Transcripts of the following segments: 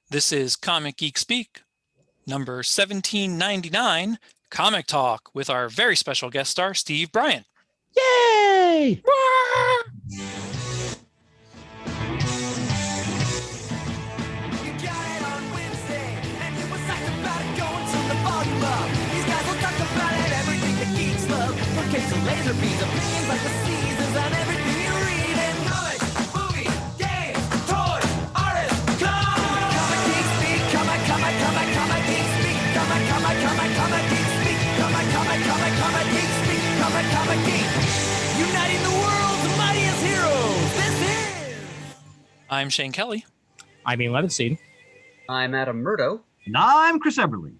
This is Comic Geek Speak, number 1799, Comic Talk, with our very special guest star, Steve Bryant. Yay! Laser beams, opinions like the seasons on everything you read in comics, movies, games, toys, artists, Comic Geek Speak, Comic Geek Speak, Comic Geek Speak, Comic Geek Speak, Comic Geek, uniting the world's mightiest heroes. This is. I'm Shane Kelly. I'm Ian Levinstein. I'm Adam Murdo. And I'm Chris Eberly.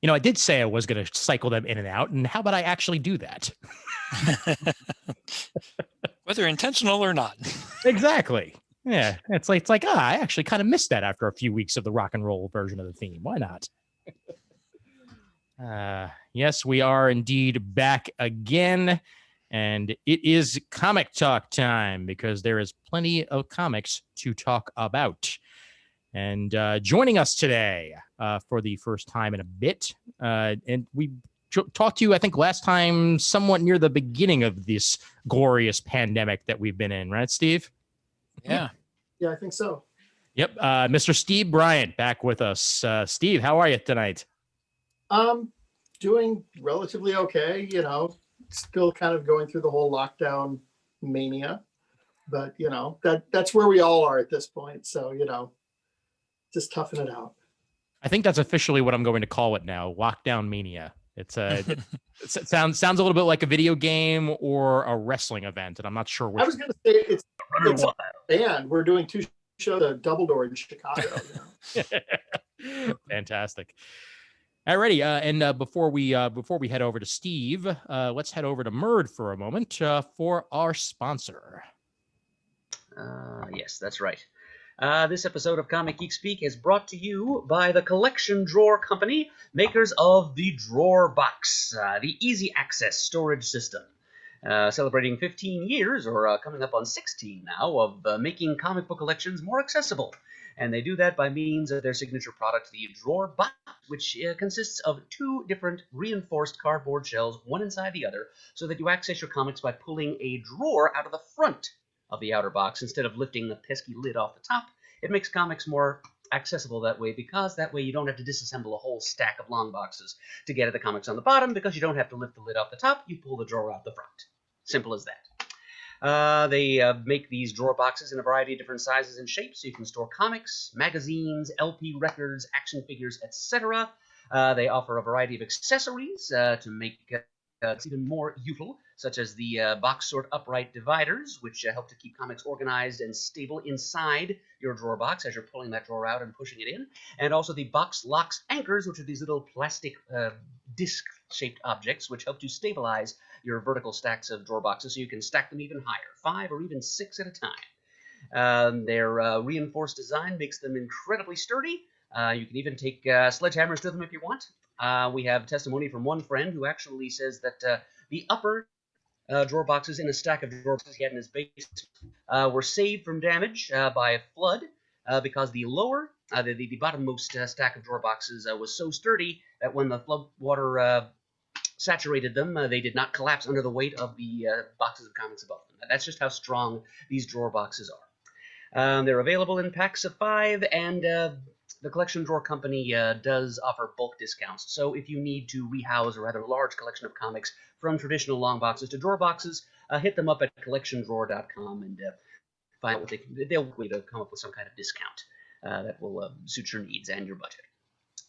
You know, I did say I was going to cycle them in and out, and how about I actually do that? Whether intentional or not. Exactly. Yeah, it's like I actually kind of missed that after a few weeks of the rock and roll version of the theme. Why not? Yes, we are indeed back again, and it is comic talk time because there is plenty of comics to talk about. And joining us today for the first time in a bit, and we talked to you, I think, last time somewhat near the beginning of this glorious pandemic that we've been in, right, Steve? Yeah. Yeah, I think so. Yep. Mr. Steve Bryant back with us. Steve, how are you tonight? Doing relatively okay, you know, still kind of going through the whole lockdown mania, but you know, that's where we all are at this point. So, you know, just toughing it out. I think that's officially what I'm going to call it now. Lockdown mania. It's it sounds a little bit like a video game or a wrestling event, and I'm not sure which. I was going to say it's a band. We're doing two shows at Double Door in Chicago. You know? Fantastic. Alrighty, and before we head over to Steve, let's head over to Murd for a moment for our sponsor. Yes, that's right. This episode of Comic Geek Speak is brought to you by the Collection Drawer Company, makers of the Drawer Box, the easy access storage system. Celebrating 15 years, or coming up on 16 now, of making comic book collections more accessible. And they do that by means of their signature product, the Drawer Box, which consists of two different reinforced cardboard shells, one inside the other, so that you access your comics by pulling a drawer out of the front of the outer box instead of lifting the pesky lid off the top. It makes comics more accessible that way, because that way you don't have to disassemble a whole stack of long boxes to get at the comics on the bottom, because you don't have to lift the lid off the top, you pull the drawer out the front. Simple as that. They make these drawer boxes in a variety of different sizes and shapes, so you can store comics, magazines, LP records, action figures, etc. They offer a variety of accessories to make it even more useful, such as the box sort upright dividers, which help to keep comics organized and stable inside your drawer box as you're pulling that drawer out and pushing it in, and also the box locks anchors, which are these little plastic disc-shaped objects which help to stabilize your vertical stacks of drawer boxes so you can stack them even higher, 5 or even 6 at a time. Their reinforced design makes them incredibly sturdy. You can even take sledgehammers to them if you want. We have testimony from one friend who actually says that the upper drawer boxes in a stack of drawer boxes he had in his basement were saved from damage by a flood because the lower, the bottommost stack of drawer boxes was so sturdy that when the flood water saturated them, they did not collapse under the weight of the boxes of comics above them. That's just how strong these drawer boxes are. They're available in packs of 5, and the Collection Drawer Company does offer bulk discounts. So if you need to rehouse a rather large collection of comics from traditional long boxes to drawer boxes, hit them up at collectiondrawer.com and find out what they can do. They'll way to come up with some kind of discount that will suit your needs and your budget.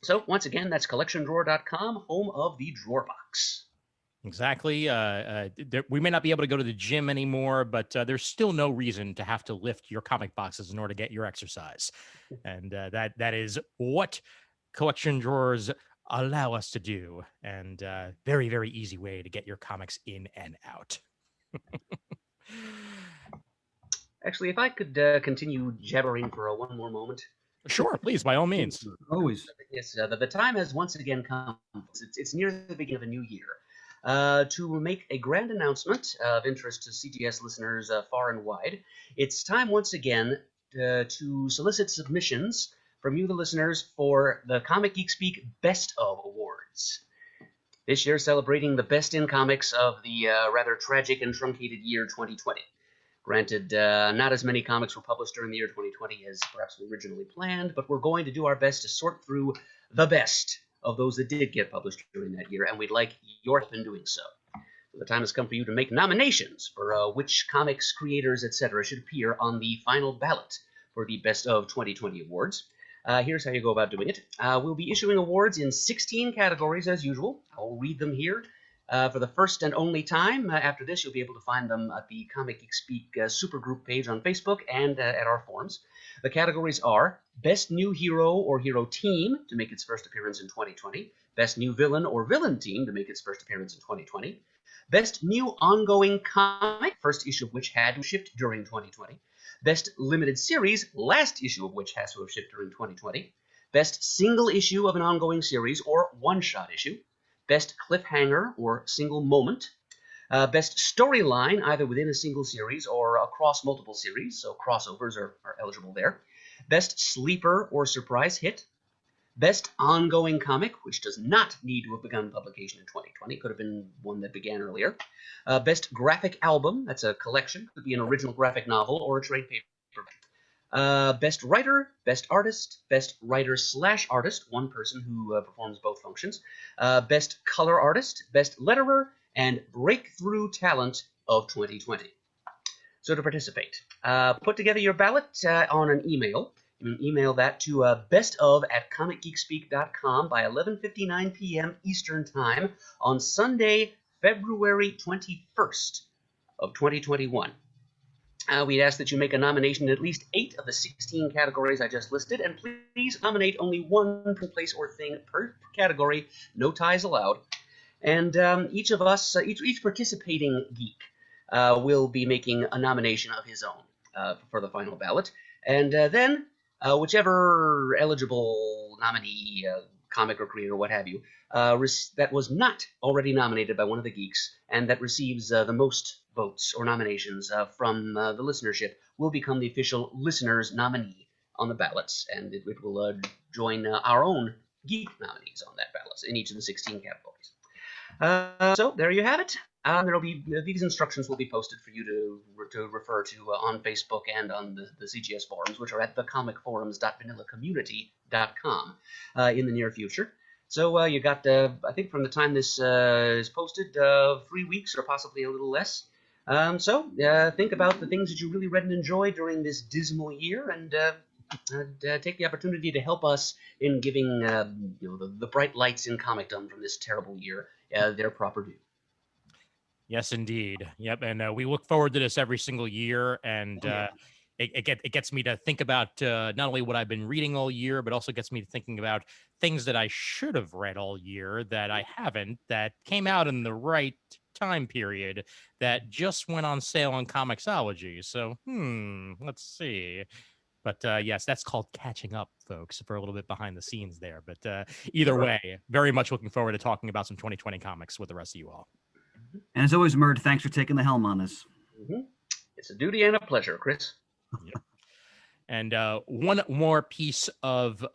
So once again, that's collectiondrawer.com, home of the Drawer Box. Exactly. We may not be able to go to the gym anymore, but there's still no reason to have to lift your comic boxes in order to get your exercise. And that is what collection drawers allow us to do. And very, very easy way to get your comics in and out. Actually, if I could continue jabbering for one more moment. Sure, please, by all means. Always. Yes, the time has once again come. It's near the beginning of a new year. To make a grand announcement of interest to CGS listeners far and wide, it's time once again to solicit submissions from you, the listeners, for the Comic Geek Speak Best of Awards. This year celebrating the best in comics of the rather tragic and truncated year 2020. Granted, not as many comics were published during the year 2020 as perhaps originally planned, but we're going to do our best to sort through the best of those that did get published during that year, and we'd like your help in doing so. So the time has come for you to make nominations for which comics, creators, etc. should appear on the final ballot for the Best of 2020 awards. Here's how you go about doing it. We'll be issuing awards in 16 categories as usual. I'll read them here. For the first and only time. After this, you'll be able to find them at the Comic Geek Speak supergroup page on Facebook and at our forums. The categories are Best New Hero or Hero Team to make its first appearance in 2020, Best New Villain or Villain Team to make its first appearance in 2020, Best New Ongoing Comic, first issue of which had to have shipped during 2020, Best Limited Series, last issue of which has to have shipped during 2020, Best Single Issue of an Ongoing Series or One-Shot Issue, Best Cliffhanger or Single Moment, Best Storyline, either within a single series or across multiple series, so crossovers are eligible there, Best Sleeper or Surprise Hit, Best Ongoing Comic, which does not need to have begun publication in 2020, could have been one that began earlier, Best Graphic Album, that's a collection, could be an original graphic novel or a trade paper. Best Writer, Best Artist, Best Writer/Artist, one person who performs both functions, Best Color Artist, Best Letterer, and Breakthrough Talent of 2020. So to participate, put together your ballot on an email. You can email that to bestof@comicgeekspeak.com by 11:59 p.m. Eastern Time on Sunday, February 21st of 2021. We'd ask that you make a nomination in at least 8 of the 16 categories I just listed, and please nominate only one place or thing per category, no ties allowed. And each of us, each participating geek will be making a nomination of his own for the final ballot. And then whichever eligible nominee, comic or creator, what have you, that was not already nominated by one of the geeks and that receives the most votes or nominations from the listenership will become the official listener's nominee on the ballots, and it will join our own geek nominees on that ballot in each of the 16 categories. So there you have it. There'll be these instructions will be posted for you to refer to on Facebook and on the CGS forums, which are at thecomicforums.vanillacommunity.com in the near future. So you got, I think from the time this is posted, 3 weeks or possibly a little less. So think about the things that you really read and enjoyed during this dismal year, and take the opportunity to help us in giving the bright lights in comicdom from this terrible year their proper due. Yes, indeed. Yep, and we look forward to this every single year, and it gets me to think about not only what I've been reading all year, but also gets me to thinking about things that I should have read all year that I haven't, that came out in the right time period, that just went on sale on Comixology. So, let's see. But yes, that's called catching up, folks, for a little bit behind the scenes there. But either way, very much looking forward to talking about some 2020 comics with the rest of you all. And as always, Murd, thanks for taking the helm on this. It's a duty and a pleasure, Chris. Yep. And one more piece of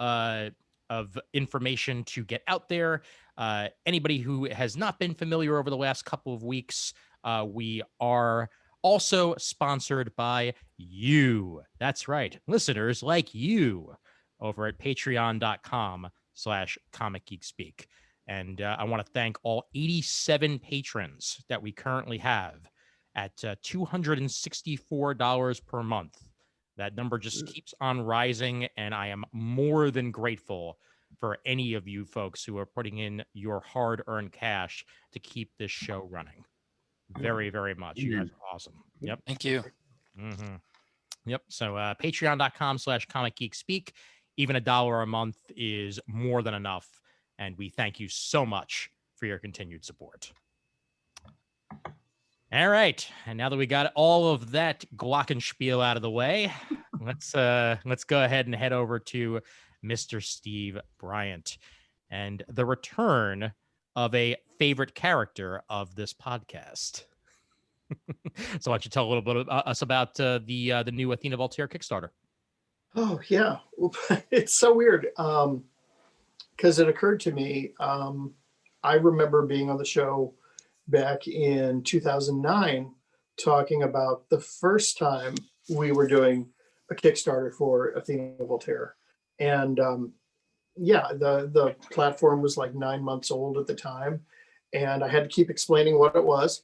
information to get out there. Anybody who has not been familiar over the last couple of weeks, we are also sponsored by you. That's right, listeners like you over at patreon.com/comicgeekspeak. And I want to thank all 87 patrons that we currently have at $264 per month. That number just keeps on rising, and I am more than grateful for any of you folks who are putting in your hard-earned cash to keep this show running. Very, very much. You guys are awesome. Yep. Thank you. Yep. So patreon.com/comicgeekspeak. Even $1 a month is more than enough. And we thank you so much for your continued support. All right. And now that we got all of that glockenspiel out of the way, Let's go ahead and head over to Mr. Steve Bryant and the return of a favorite character of this podcast. So why don't you tell a little bit about us about the new Athena Voltaire Kickstarter? Oh yeah, well, it's so weird because it occurred to me. I remember being on the show back in 2009 talking about the first time we were doing a Kickstarter for Athena Voltaire, and yeah, the platform was like 9 months old at the time, and I had to keep explaining what it was,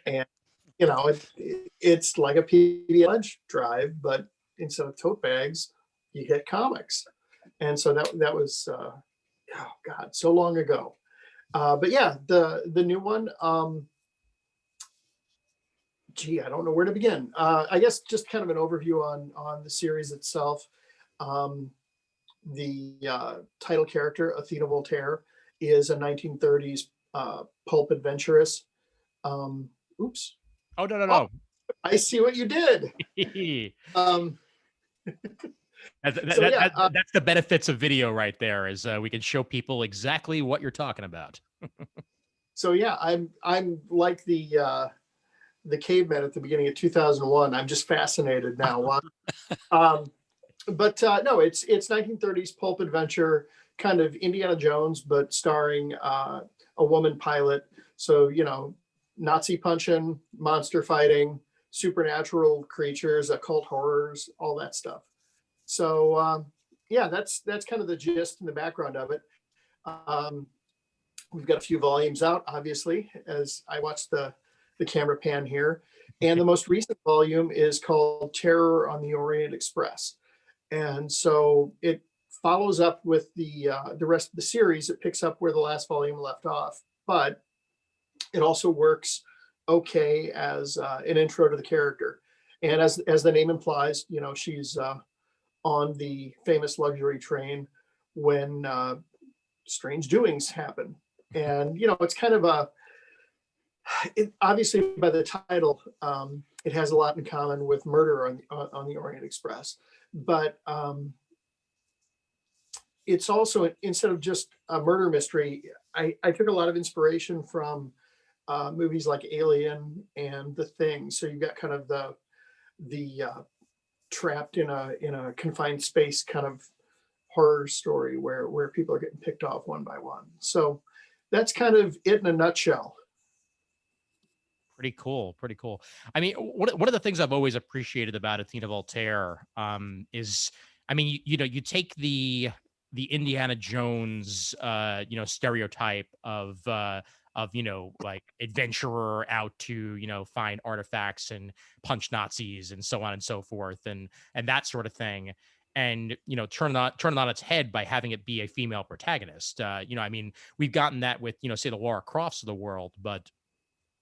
and it's like a PDF drive, but instead of tote bags, you hit comics, and so that was oh god, so long ago. But yeah, the new one. Gee, I don't know where to begin. I guess just kind of an overview on the series itself. The title character, Athena Voltaire, is a 1930s pulp adventuress. Oops. Oh no. Oh, I see what you did. That's the benefits of video right there, is we can show people exactly what you're talking about. So yeah, I'm like the caveman at the beginning of 2001. I'm just fascinated now. But no, it's 1930s pulp adventure, kind of Indiana Jones, but starring a woman pilot. So Nazi punching, monster fighting, supernatural creatures, occult horrors, all that stuff. So yeah, that's kind of the gist and the background of it. We've got a few volumes out, obviously, as I watch the camera pan here. And the most recent volume is called Terror on the Orient Express. And so it follows up with the rest of the series. It picks up where the last volume left off, but it also works okay as an intro to the character. And as the name implies, she's on the famous luxury train when strange doings happen. And it's kind of obviously by the title, it has a lot in common with Murder on the Orient Express. But it's also, instead of just a murder mystery, I took a lot of inspiration from movies like Alien and The Thing. So you've got kind of the trapped in a confined space kind of horror story where people are getting picked off one by one. So that's kind of it in a nutshell. Pretty cool. I mean, one of the things I've always appreciated about Athena Voltaire is, I mean, you take the Indiana Jones, stereotype of like adventurer out to, find artifacts and punch Nazis and so on and so forth, and that sort of thing. And turn it on its head by having it be a female protagonist. I mean, we've gotten that with say the Lara Crofts of the world, but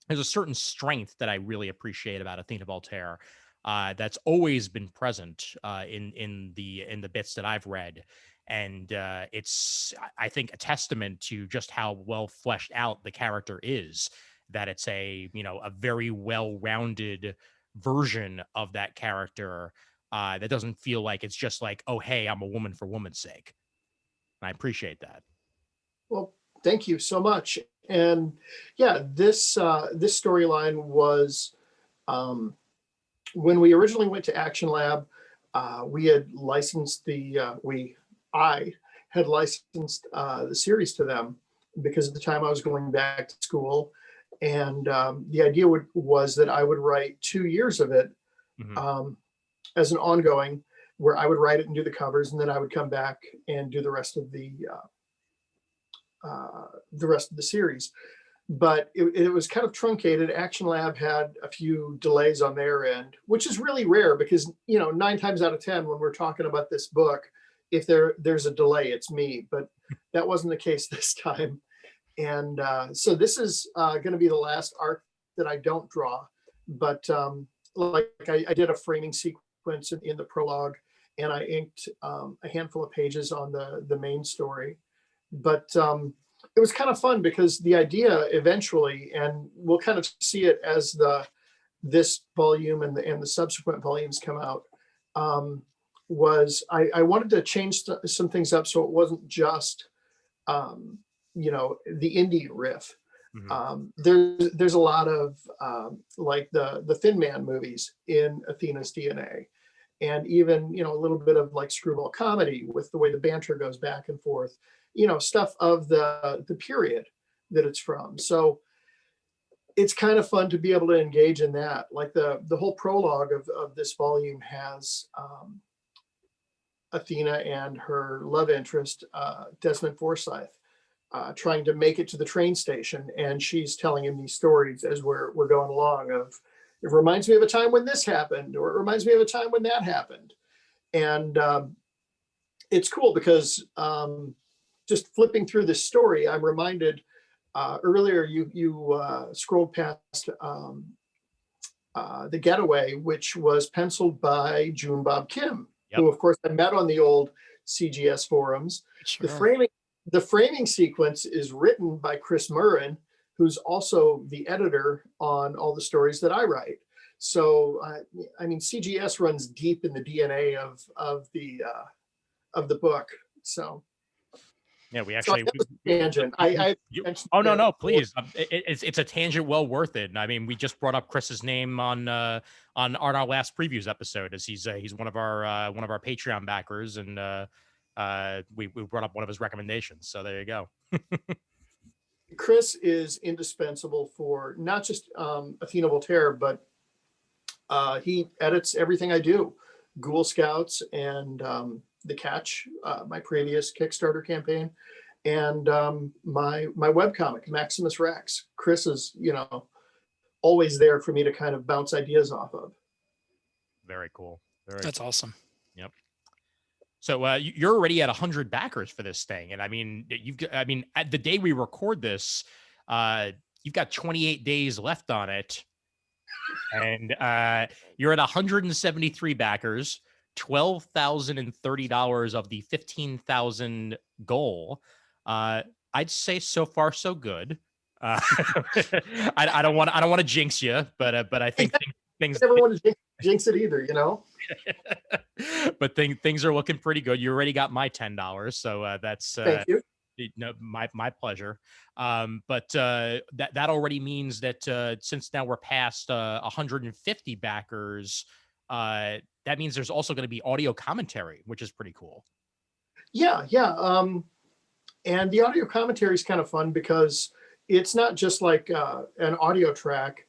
there's a certain strength that I really appreciate about Athena Voltaire that's always been present in the bits that I've read, and it's, I think, a testament to just how well fleshed out the character is. That it's a very well-rounded version of that character that doesn't feel like it's just like, oh hey, I'm a woman for woman's sake. And I appreciate that. Well, thank you so much. And yeah, this storyline was when we originally went to Action Lab, we had licensed I had licensed the series to them because at the time I was going back to school, and the idea was that I would write 2 years of it as an ongoing, where I would write it and do the covers, and then I would come back and do the rest of the series. But it was kind of truncated. Action Lab had a few delays on their end, which is really rare because 9 times out of 10 when we're talking about this book, if there's a delay, it's me. But that wasn't the case this time. And so this is going to be the last arc that I don't draw. But like I did a framing sequence in the prologue, and I inked a handful of pages on the main story. But it was kind of fun because the idea eventually, and we'll kind of see it as this volume and the subsequent volumes come out, was I wanted to change some things up so it wasn't just the indie riff. There's a lot of like the Thin Man movies in Athena's DNA, and even a little bit of like screwball comedy with the way the banter goes back and forth, stuff of the period that it's from. So it's kind of fun to be able to engage in that. Like the whole prologue of this volume has Athena and her love interest, Desmond Forsyth, trying to make it to the train station, and she's telling him these stories as we're going along of, it reminds me of a time when this happened, or it reminds me of a time when that happened. And it's cool because just flipping through this story, I'm reminded earlier you scrolled past The Getaway, which was penciled by June Bob Kim, who of course I met on the old CGS forums. Sure. The framing sequence is written by Chris Murrin, who's also the editor on all the stories that I write. So I mean, CGS runs deep in the DNA of the book. So yeah, we actually tangent. Oh no, please. It's a tangent well worth it. And I mean, we just brought up Chris's name on our last previews episode, as he's one of our Patreon backers, and we brought up one of his recommendations. So there you go. Chris is indispensable for not just Athena Voltaire, but he edits everything I do. Ghoul Scouts and The Catch, my previous Kickstarter campaign, and my webcomic, Maximus Rex. Chris is, always there for me to kind of bounce ideas off of. Very cool. That's awesome. Yep. So you're already at 100 backers for this thing, and I mean, at the day we record this, you've got 28 days left on it, and you're at 173 backers, $12,030 of the 15,000 goal. I'd say so far so good. I don't want to jinx you, but I think things. I never want to jinx it either, But things are looking pretty good. You already got my $10, so that's thank you. My pleasure. But that already means that since now we're past 150 backers, that means there's also going to be audio commentary, which is pretty cool. Yeah. And the audio commentary is kind of fun because it's not just like an audio track.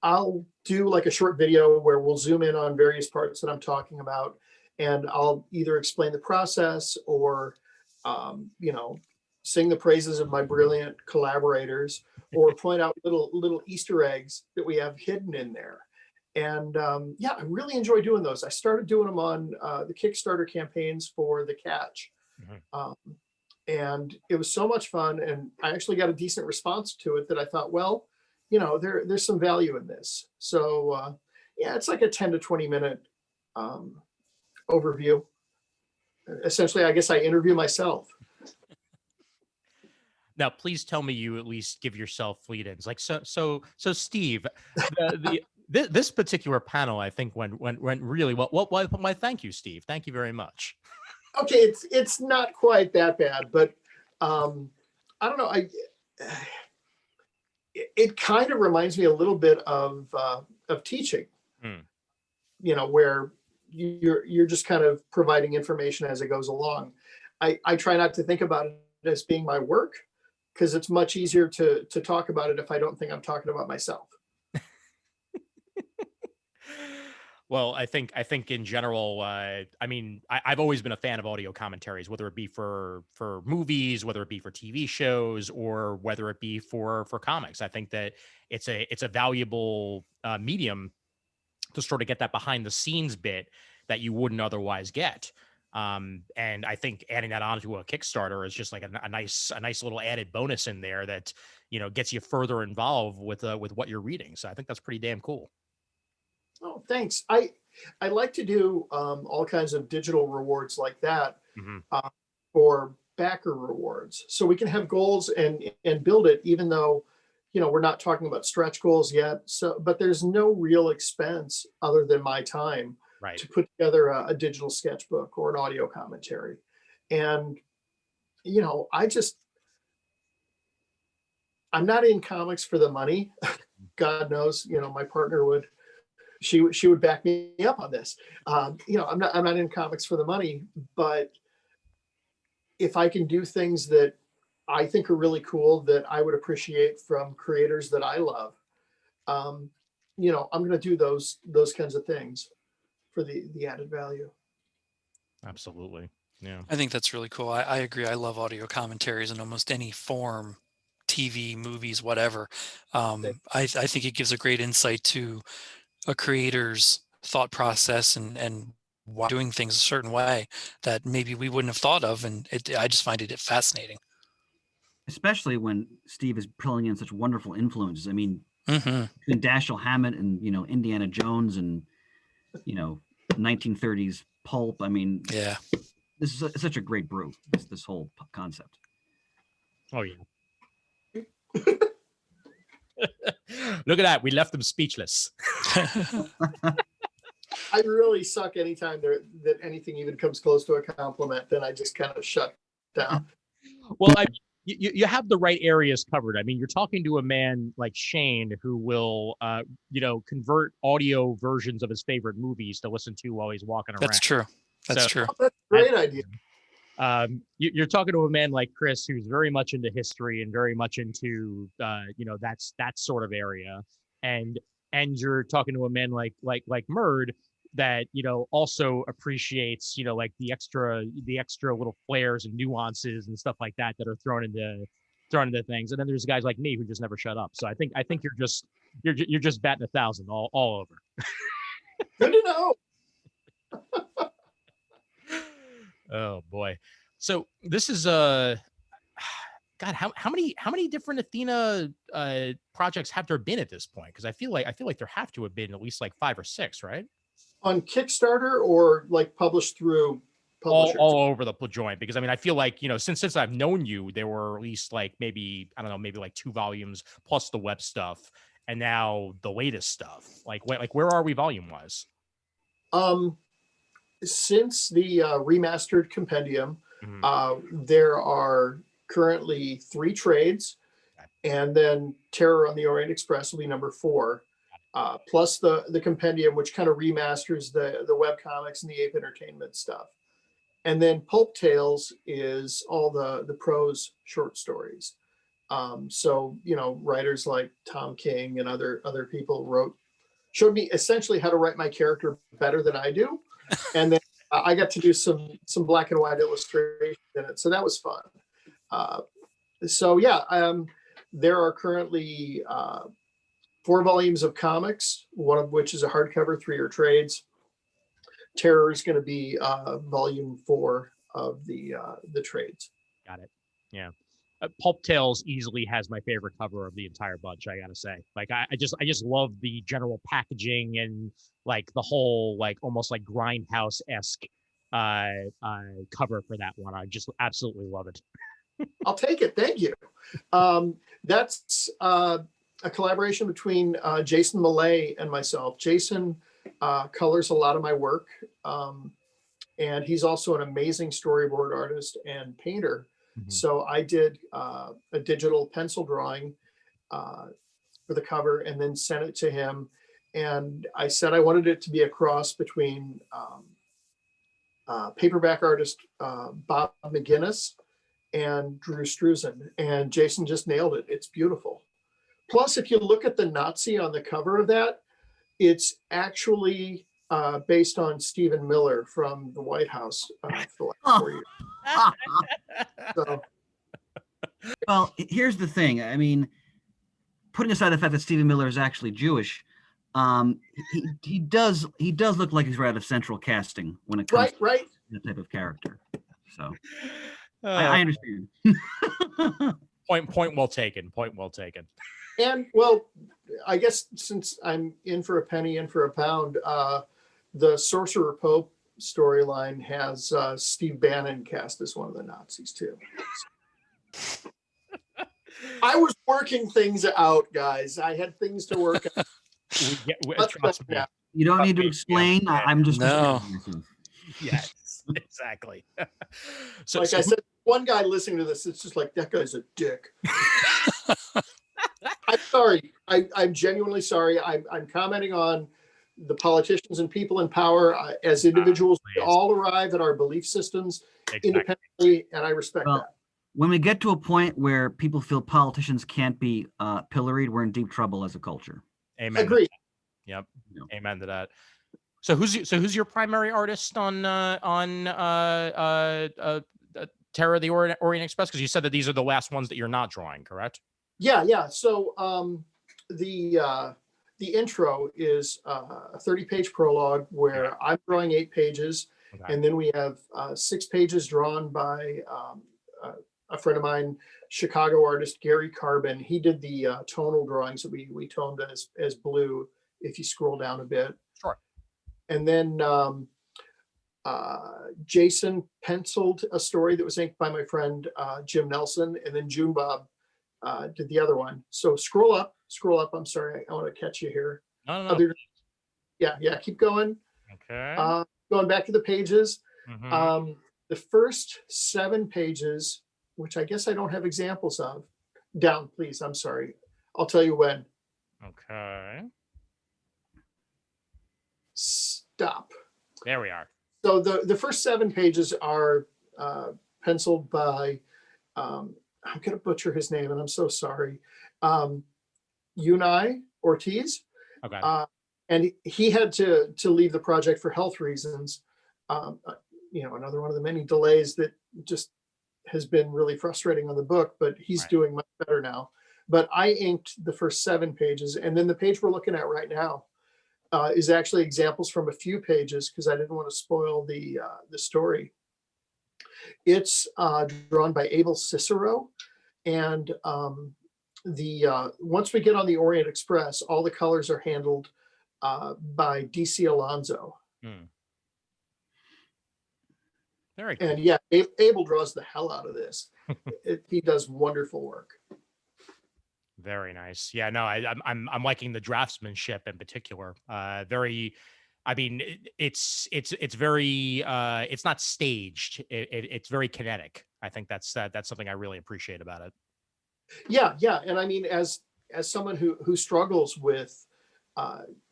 I'll do like a short video where we'll zoom in on various parts that I'm talking about, and I'll either explain the process or, sing the praises of my brilliant collaborators, or point out little Easter eggs that we have hidden in there. And I really enjoy doing those. I started doing them on the Kickstarter campaigns for The Catch. And it was so much fun. And I actually got a decent response to it that I thought, well, there's some value in this. So it's like a 10 to 20 minute overview. Essentially, I guess I interview myself. Now, please tell me you at least give yourself lead-ins. Like, so Steve, this particular panel, I think went really well. Why, thank you, Steve. Thank you very much. Okay, it's not quite that bad, but I don't know. It kind of reminds me a little bit of teaching, where you're just kind of providing information as it goes along. I try not to think about it as being my work, because it's much easier to talk about it if I don't think I'm talking about myself. Well, I think in general, I've always been a fan of audio commentaries, whether it be for movies, whether it be for TV shows, or whether it be for comics. I think that it's a valuable medium to sort of get that behind the scenes bit that you wouldn't otherwise get. And I think adding that onto a Kickstarter is just like a nice little added bonus in there that, gets you further involved with what you're reading. So I think that's pretty damn cool. Oh, thanks. I like to do all kinds of digital rewards like that for backer rewards. So we can have goals and build it, even though, we're not talking about stretch goals yet. So, but there's no real expense other than my time Right. to put together a digital sketchbook or an audio commentary. And, you know, I'm not in comics for the money. God knows, you know, my partner she would back me up on this. You know, I'm not in comics for the money, but if I can do things that I think are really cool that I would appreciate from creators that I love, you know, I'm going to do those kinds of things for the added value. Absolutely. Yeah. I think that's really cool. I agree. I love audio commentaries in almost any form, TV, movies, whatever. I think it gives a great insight to a creator's thought process and why doing things a certain way that maybe we wouldn't have thought of. And I just find it fascinating. Especially when Steve is pulling in such wonderful influences. I mean, Mm-hmm. between Dashiell Hammett and, you know, Indiana Jones and, you know, 1930s pulp. I mean, Yeah. this is such a great brew, this whole concept. Oh, yeah. Look at that. We left them speechless. I really suck anytime that anything even comes close to a compliment. Then I just kind of shut down. Well, you have the right areas covered. I mean, you're talking to a man like Shane who will, you know, convert audio versions of his favorite movies to listen to while he's walking around. That's true. That's true. Oh, that's a great idea. You're talking to a man like Chris who's very much into history and very much into, you know, that sort of area. And you're talking to a man like Murd that, you know, also appreciates, you know, like the extra little flares and nuances and stuff like that are thrown into things. And then there's guys like me who just never shut up. So I think you're just batting 1,000 all over. Good to know. Oh boy. So this is God, how many different Athena projects have there been at this point? Because I feel like there have to have been at least like 5 or 6, right? On Kickstarter or like published through publishers? All over the joint. Because I mean, I feel like, you know, since I've known you, there were at least like maybe like 2 volumes plus the web stuff, and now the latest stuff. Like where are we volume wise? Since the remastered compendium, there are currently 3 trades, and then Terror on the Orient Express will be number 4, plus the compendium, which kind of remasters the web comics and the Ape Entertainment stuff. And then Pulp Tales is all the prose short stories. So, you know, writers like Tom King and other people showed me essentially how to write my character better than I do. And then I got to do some black and white illustration in it. So that was fun. So yeah, there are currently 4 volumes of comics, one of which is a hardcover, 3 are trades. Terror is going to be volume 4 of the trades. Got it. Yeah. Pulp Tales easily has my favorite cover of the entire bunch, I gotta say. Like I just love the general packaging and like the whole like almost like Grindhouse-esque cover for that one. I just absolutely love it. I'll take it. Thank you. That's a collaboration between Jason Millay and myself. Jason colors a lot of my work, and he's also an amazing storyboard artist and painter. So I did a digital pencil drawing for the cover and then sent it to him. And I said I wanted it to be a cross between paperback artist Bob McGinnis and Drew Struzan. And Jason just nailed it. It's beautiful. Plus, if you look at the Nazi on the cover of that, it's actually based on Stephen Miller from the White House for the last 4 years. So. Well, here's the thing. I mean, putting aside the fact that Stephen Miller is actually Jewish, he does look like he's right out of Central Casting when it comes to that type of character. So I understand. Point well taken. Point well taken. And well, I guess since I'm in for a penny, in for a pound, the Sorcerer Pope storyline has Steve Bannon cast as one of the Nazis too. I was working things out, guys. I had things to work out. Trust me, You don't need to Okay, yeah. explain. I'm just No. describing myself. Yes, exactly. So, Like I said, one guy listening to this, it's just like, that guy's a dick. I'm sorry. I'm genuinely sorry. I'm commenting on the politicians and people in power. As individuals, we please. all arrive at our belief systems Exactly. independently, and I respect Well, that. when we get to a point where people feel politicians can't be pilloried, we're in deep trouble as a culture. Amen. Agreed. Yep. Yeah. Amen to that. So who's your primary artist on Terror of the Orient Express? Because you said that these are the last ones that you're not drawing, correct? Yeah. So the intro is a 30-page prologue where I'm drawing 8 pages, Okay. and then we have 6 pages drawn by a friend of mine, Chicago artist Gary Carbon. He did the tonal drawings that we toned as blue. If you scroll down a bit, Sure. and then Jason penciled a story that was inked by my friend Jim Nelson, and then June Bob did the other one. So scroll up. I'm sorry, I want to catch you here. No. Yeah, keep going. Okay. Going back to the pages. Mhm. The first 7 pages, which I guess I don't have examples of. Down, please. I'm sorry. I'll tell you when. Okay. Stop. There we are. So the first 7 pages are penciled by, I'm going to butcher his name, and I'm so sorry, Unai Ortiz. Okay. And he had to leave the project for health reasons. Another one of the many delays that just has been really frustrating on the book, but he's Right. doing much better now. But I inked the first 7 pages, and then the page we're looking at right now is actually examples from a few pages because I didn't want to spoil the story. It's drawn by Abel Cicero, and once we get on the Orient Express, all the colors are handled by DC Alonso. Very cool. And yeah, Abel draws the hell out of this. He does wonderful work. Very nice. Yeah, no, I'm liking the draftsmanship in particular. Very, I mean, it's very it's not staged. It's very kinetic. I think that's something I really appreciate about it. Yeah, and I mean, as someone who struggles with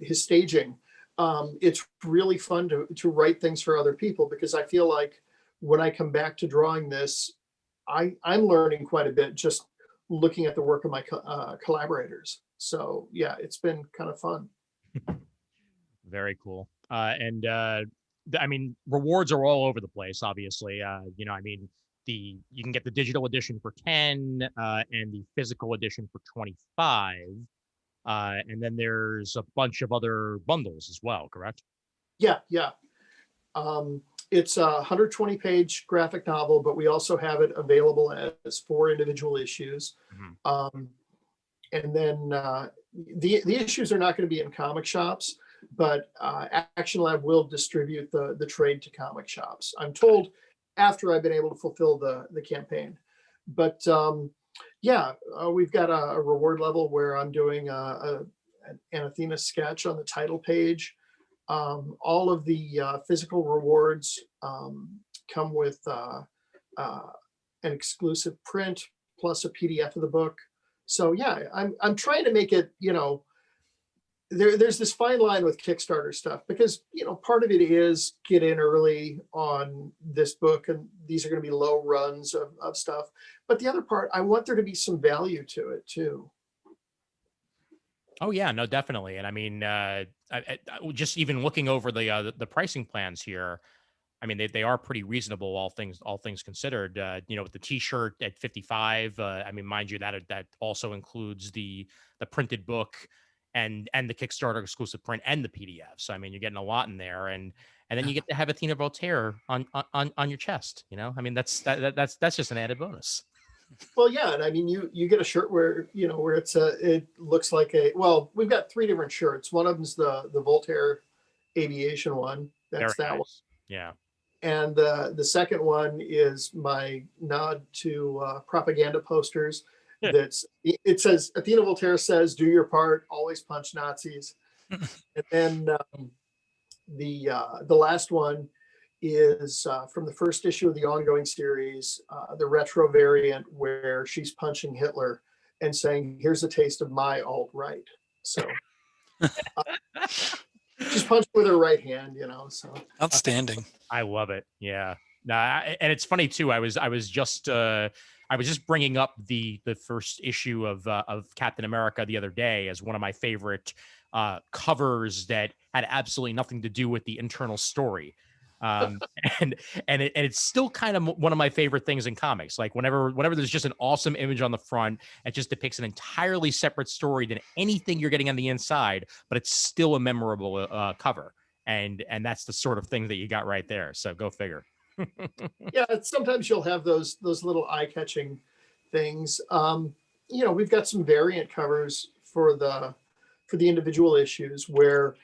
his staging, it's really fun to write things for other people, because I feel like when I come back to drawing this, I'm learning quite a bit just looking at the work of my collaborators. So yeah, it's been kind of fun. Very cool. I mean, rewards are all over the place, obviously. I mean, you can get the digital edition for 10 and the physical edition for 25. And then there's a bunch of other bundles as well, correct? Yeah. It's a 120-page graphic novel, but we also have it available as 4 individual issues. Mm-hmm. And then the issues are not going to be in comic shops, but Action Lab will distribute the trade to comic shops, I'm told, after I've been able to fulfill the campaign. But we've got a reward level where I'm doing an Athena sketch on the title page. All of the physical rewards come with an exclusive print plus a PDF of the book. So yeah, I'm trying to make it, there's this fine line with Kickstarter stuff, because part of it is get in early on this book, and these are going to be low runs of stuff. But the other part, I want there to be some value to it too. Oh yeah, no, definitely. And I mean, I just even looking over the pricing plans here, I mean, they are pretty reasonable, all things considered. With the T-shirt at 55, I mean, mind you, that also includes the printed book and the Kickstarter exclusive print and the PDF. So I mean, you're getting a lot in there, and then you get to have Athena Voltaire on your chest. I mean, that's just an added bonus. Well, yeah, and I mean, you get a shirt where it looks like we've got 3 different shirts. One of them's the Voltaire aviation one. That's Very that nice. one. Yeah. And the second one is my nod to propaganda posters. It says, Athena Voltaire says, "Do your part, always punch Nazis." And then the last one is from the first issue of the ongoing series, the retro variant where she's punching Hitler and saying, "Here's a taste of my alt-right." So she's punching with her right hand, so Outstanding. I love it. Yeah. And it's funny too. I was just bringing up the first issue of Captain America the other day as one of my favorite covers that had absolutely nothing to do with the internal story. And it's still kind of one of my favorite things in comics. Like whenever there's just an awesome image on the front, it just depicts an entirely separate story than anything you're getting on the inside, but it's still a memorable cover. And that's the sort of thing that you got right there. So go figure. Yeah, sometimes you'll have those little eye-catching things. We've got some variant covers for the individual issues where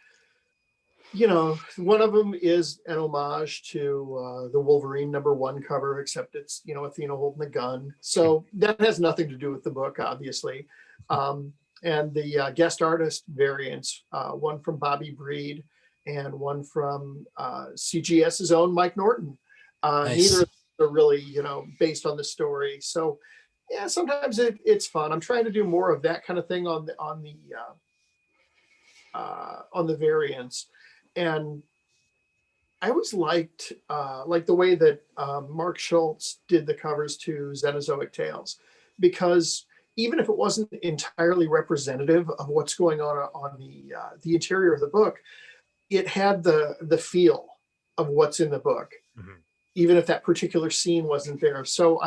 one of them is an homage to the Wolverine #1 cover, except it's Athena holding the gun. So that has nothing to do with the book, obviously. And the guest artist variants, one from Bobby Breed and one from CGS's own Mike Norton. Nice. Neither of them are really, based on the story. So, yeah, sometimes it's fun. I'm trying to do more of that kind of thing on the variants, and I always liked the way that Mark Schultz did the covers to Xenozoic Tales, because even if it wasn't entirely representative of what's going on the interior of the book, it had the feel of what's in the book, even if that particular scene wasn't there. So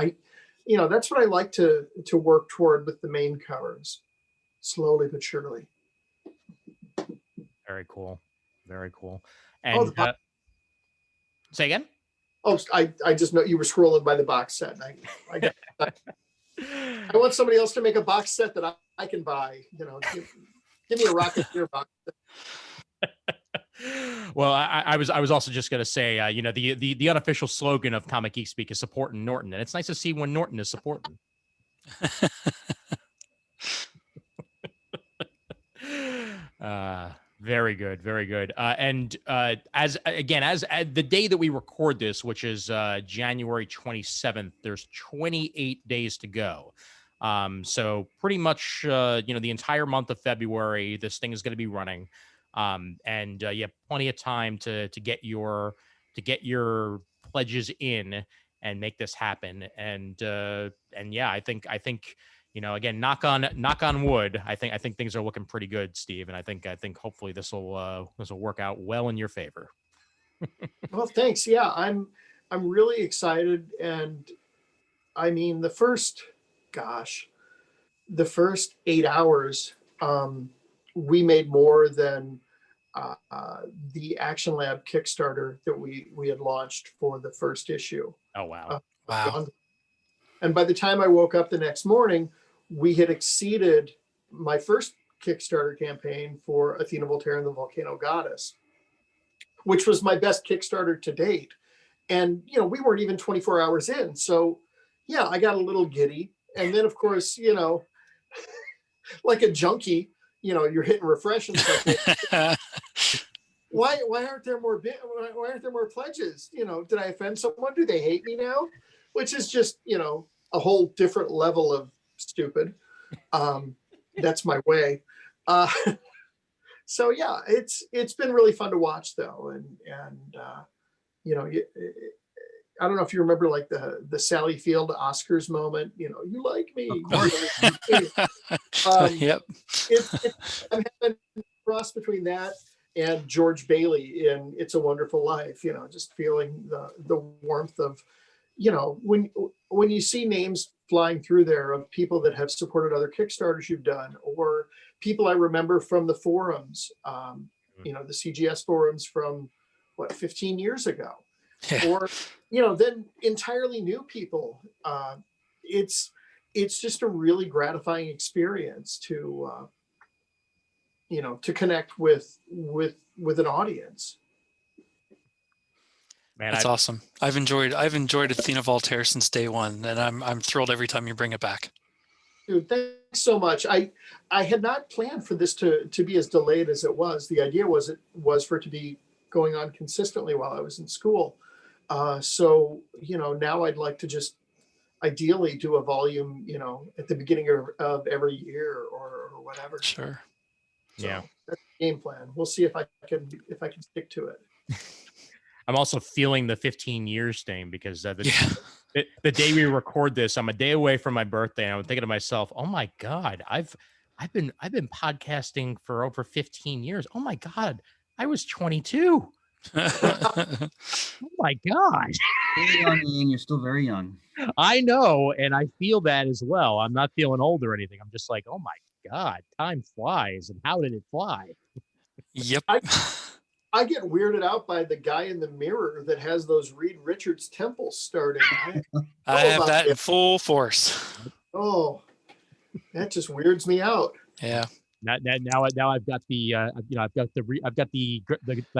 that's what I like to work toward with the main covers, slowly but surely. Very cool. Very cool. And say again? Oh, I just know you were scrolling by the box set. I want somebody else to make a box set that I can buy. Give me a Rocketeer box set. Well, I was also just going to say, the unofficial slogan of Comic Geek Speak is supporting Norton, and it's nice to see when Norton is supporting. Very good, very good. And as the day that we record this, which is January 27th, there's 28 days to go. So pretty much, the entire month of February, this thing is going to be running. And you have plenty of time to get your pledges in and make this happen. And yeah, I think again, knock on wood. I think things are looking pretty good, Steve. And I think hopefully this will work out well in your favor. Well, thanks. Yeah, I'm really excited. And I mean, the first 8 hours, we made more than the Action Lab Kickstarter that we had launched for the first issue. Oh, wow. Wow. And by the time I woke up the next morning, we had exceeded my first Kickstarter campaign for Athena Voltaire and the Volcano Goddess, which was my best Kickstarter to date. And, we weren't even 24 hours in. So, yeah, I got a little giddy. And then, of course, like a junkie, you're hitting refresh and stuff. Why aren't there more pledges? Did I offend someone? Do they hate me now? Which is just, a whole different level of stupid. That's my way. So yeah, it's been really fun to watch though. And I don't know if you remember like the Sally Field Oscars moment, you like me. Yep. I'm having a cross between that and George Bailey in It's a Wonderful Life, just feeling the warmth of, when you see names flying through there of people that have supported other Kickstarters you've done, or people I remember from the forums, the CGS forums from 15 years ago, or, then entirely new people. It's just a really gratifying experience to connect with an audience. Man, That's awesome. I've enjoyed Athena Voltaire since day one, and I'm thrilled every time you bring it back. Dude, thanks so much. I had not planned for this to be as delayed as it was. The idea was for it to be going on consistently while I was in school. So now I'd like to just ideally do a volume, at the beginning of every year or whatever. Sure. So Yeah. that's the game plan. We'll see if I can stick to it. I'm also feeling the 15 years thing because Yeah. the day we record this, I'm a day away from my birthday, and I'm thinking to myself, "Oh my God, I've been podcasting for over 15 years. Oh my God, I was 22. Oh my God." Still young, Ian, you're still very young. I know, and I feel that as well. I'm not feeling old or anything. I'm just like, oh my God, time flies, and how did it fly? Yep. I get weirded out by the guy in the mirror that has those Reed Richards temples starting. I have that in full force. Oh, that just weirds me out. Yeah. Now I've got the I've got the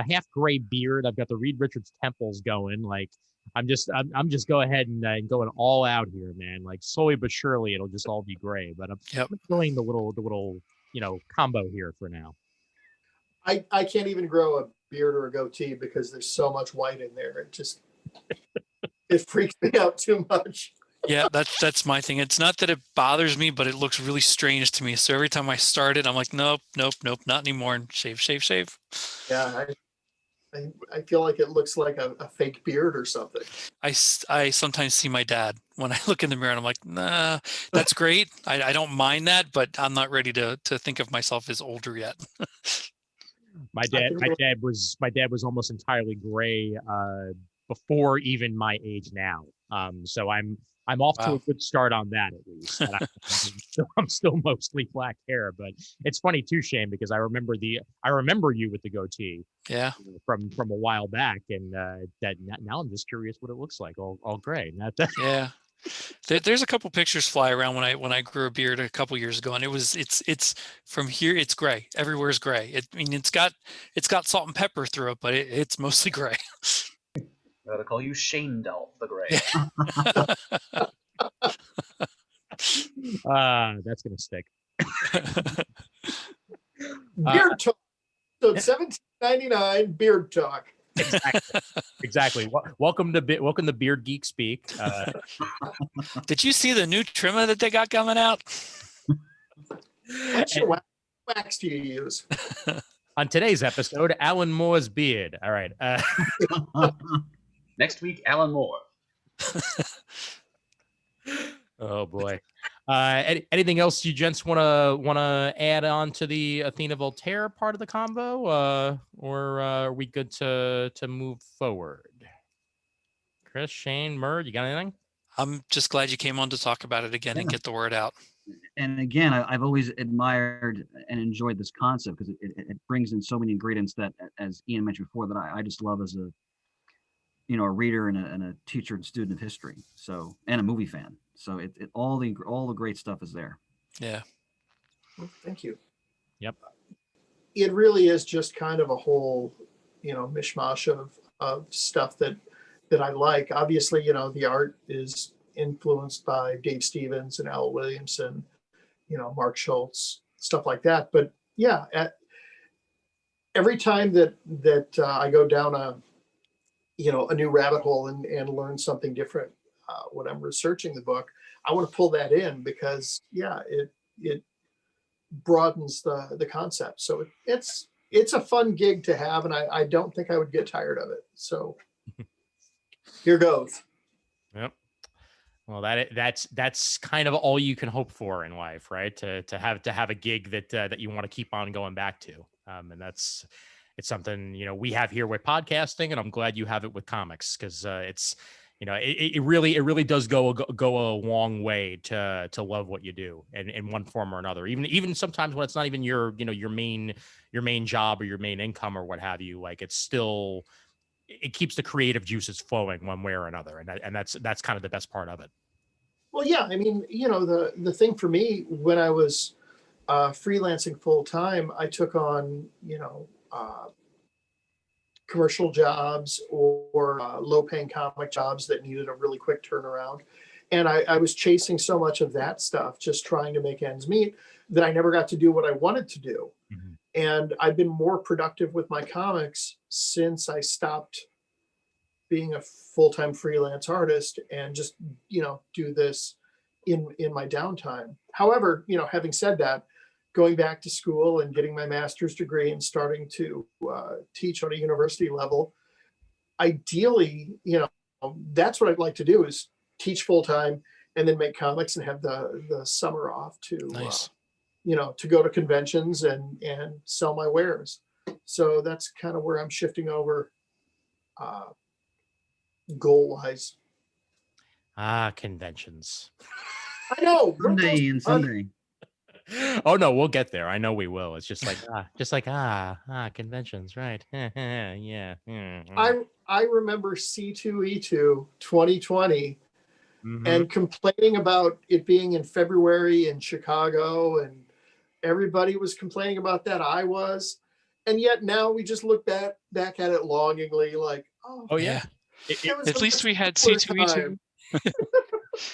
half gray beard. I've got the Reed Richards temples going. Like I'm just go ahead and going all out here, man. Like slowly but surely it'll just all be gray. But I'm enjoying the little combo here for now. I can't even grow a beard or a goatee because there's so much white in there. It just it freaks me out too much. Yeah, that's my thing. It's not that it bothers me, but it looks really strange to me. So every time I start it, I'm like, nope, not anymore. And shave. Yeah, I feel like it looks like a fake beard or something. I sometimes see my dad when I look in the mirror and I'm like, nah, that's great. I don't mind that, but I'm not ready to think of myself as older yet. My dad was almost entirely gray before even my age now. So I'm off to a good start on that at least. And I'm still mostly black hair, but it's funny too, Shane, because I remember you with the goatee. Yeah. From a while back, and that now I'm just curious what it looks like, all gray. Yeah. There's a couple pictures fly around when I grew a beard a couple years ago, and it's from here it's gray. Everywhere's gray. It's got salt and pepper through it, but it's mostly gray. I gotta call you Shane Dolph the Gray. That's gonna stick. Beard Talk. So $17.99 Beard Talk. Exactly. Welcome to Beard Geek Speak. Did you see the new trimmer that they got coming out? What wax do you use? On today's episode, Alan Moore's beard. All right. Next week, Alan Moore. Oh boy. Anything else you gents wanna add on to the Athena Voltaire part of the combo, or are we good to move forward? Chris, Shane, Murd, you got anything? I'm just glad you came on to talk about it again and get the word out. And again, I've always admired and enjoyed this concept because it brings in so many ingredients that, as Ian mentioned before, that I just love as a reader and a teacher and student of history. So, and a movie fan. So all the great stuff is there. Yeah. Well, thank you. Yep. It really is just kind of a whole, mishmash of stuff that I like. Obviously, the art is influenced by Dave Stevens and Al Williamson, Mark Schultz, stuff like that. But yeah, every time that I go down a new rabbit hole and learn something different when I'm researching the book, I want to pull that in because it broadens the concept. So it's a fun gig to have, and I don't think I would get tired of it. So here goes. Yep. Well, that's kind of all you can hope for in life, right? To have a gig that you want to keep on going back to, and it's something we have here with podcasting, and I'm glad you have it with comics because it's it really does go a long way to love what you do in one form or another. Even sometimes when it's not even your main job or your main income or what have you, like it's still. It keeps the creative juices flowing one way or another, and that's kind of the best part of it. Well, yeah, the thing for me when I was freelancing full time, I took on commercial jobs or low paying comic jobs that needed a really quick turnaround, And I was chasing so much of that stuff, just trying to make ends meet, that I never got to do what I wanted to do. Mhm. And I've been more productive with my comics since I stopped being a full-time freelance artist and just, do this in my downtime. However, having said that, going back to school and getting my master's degree and starting to teach on a university level, ideally, that's what I'd like to do, is teach full-time and then make comics and have the summer off to Nice. to go to conventions and sell my wares. So that's kind of where I'm shifting over goal wise. Conventions. I know. Someday and someday. Oh no, we'll get there. I know we will. It's just like conventions, right? Yeah. I remember C2E2 2020 Mhm. and complaining about it being in February in Chicago, and everybody was complaining about that. I was, and yet now we just look back at it longingly, like, Oh yeah. that was At a least much we had cooler C2E2. time.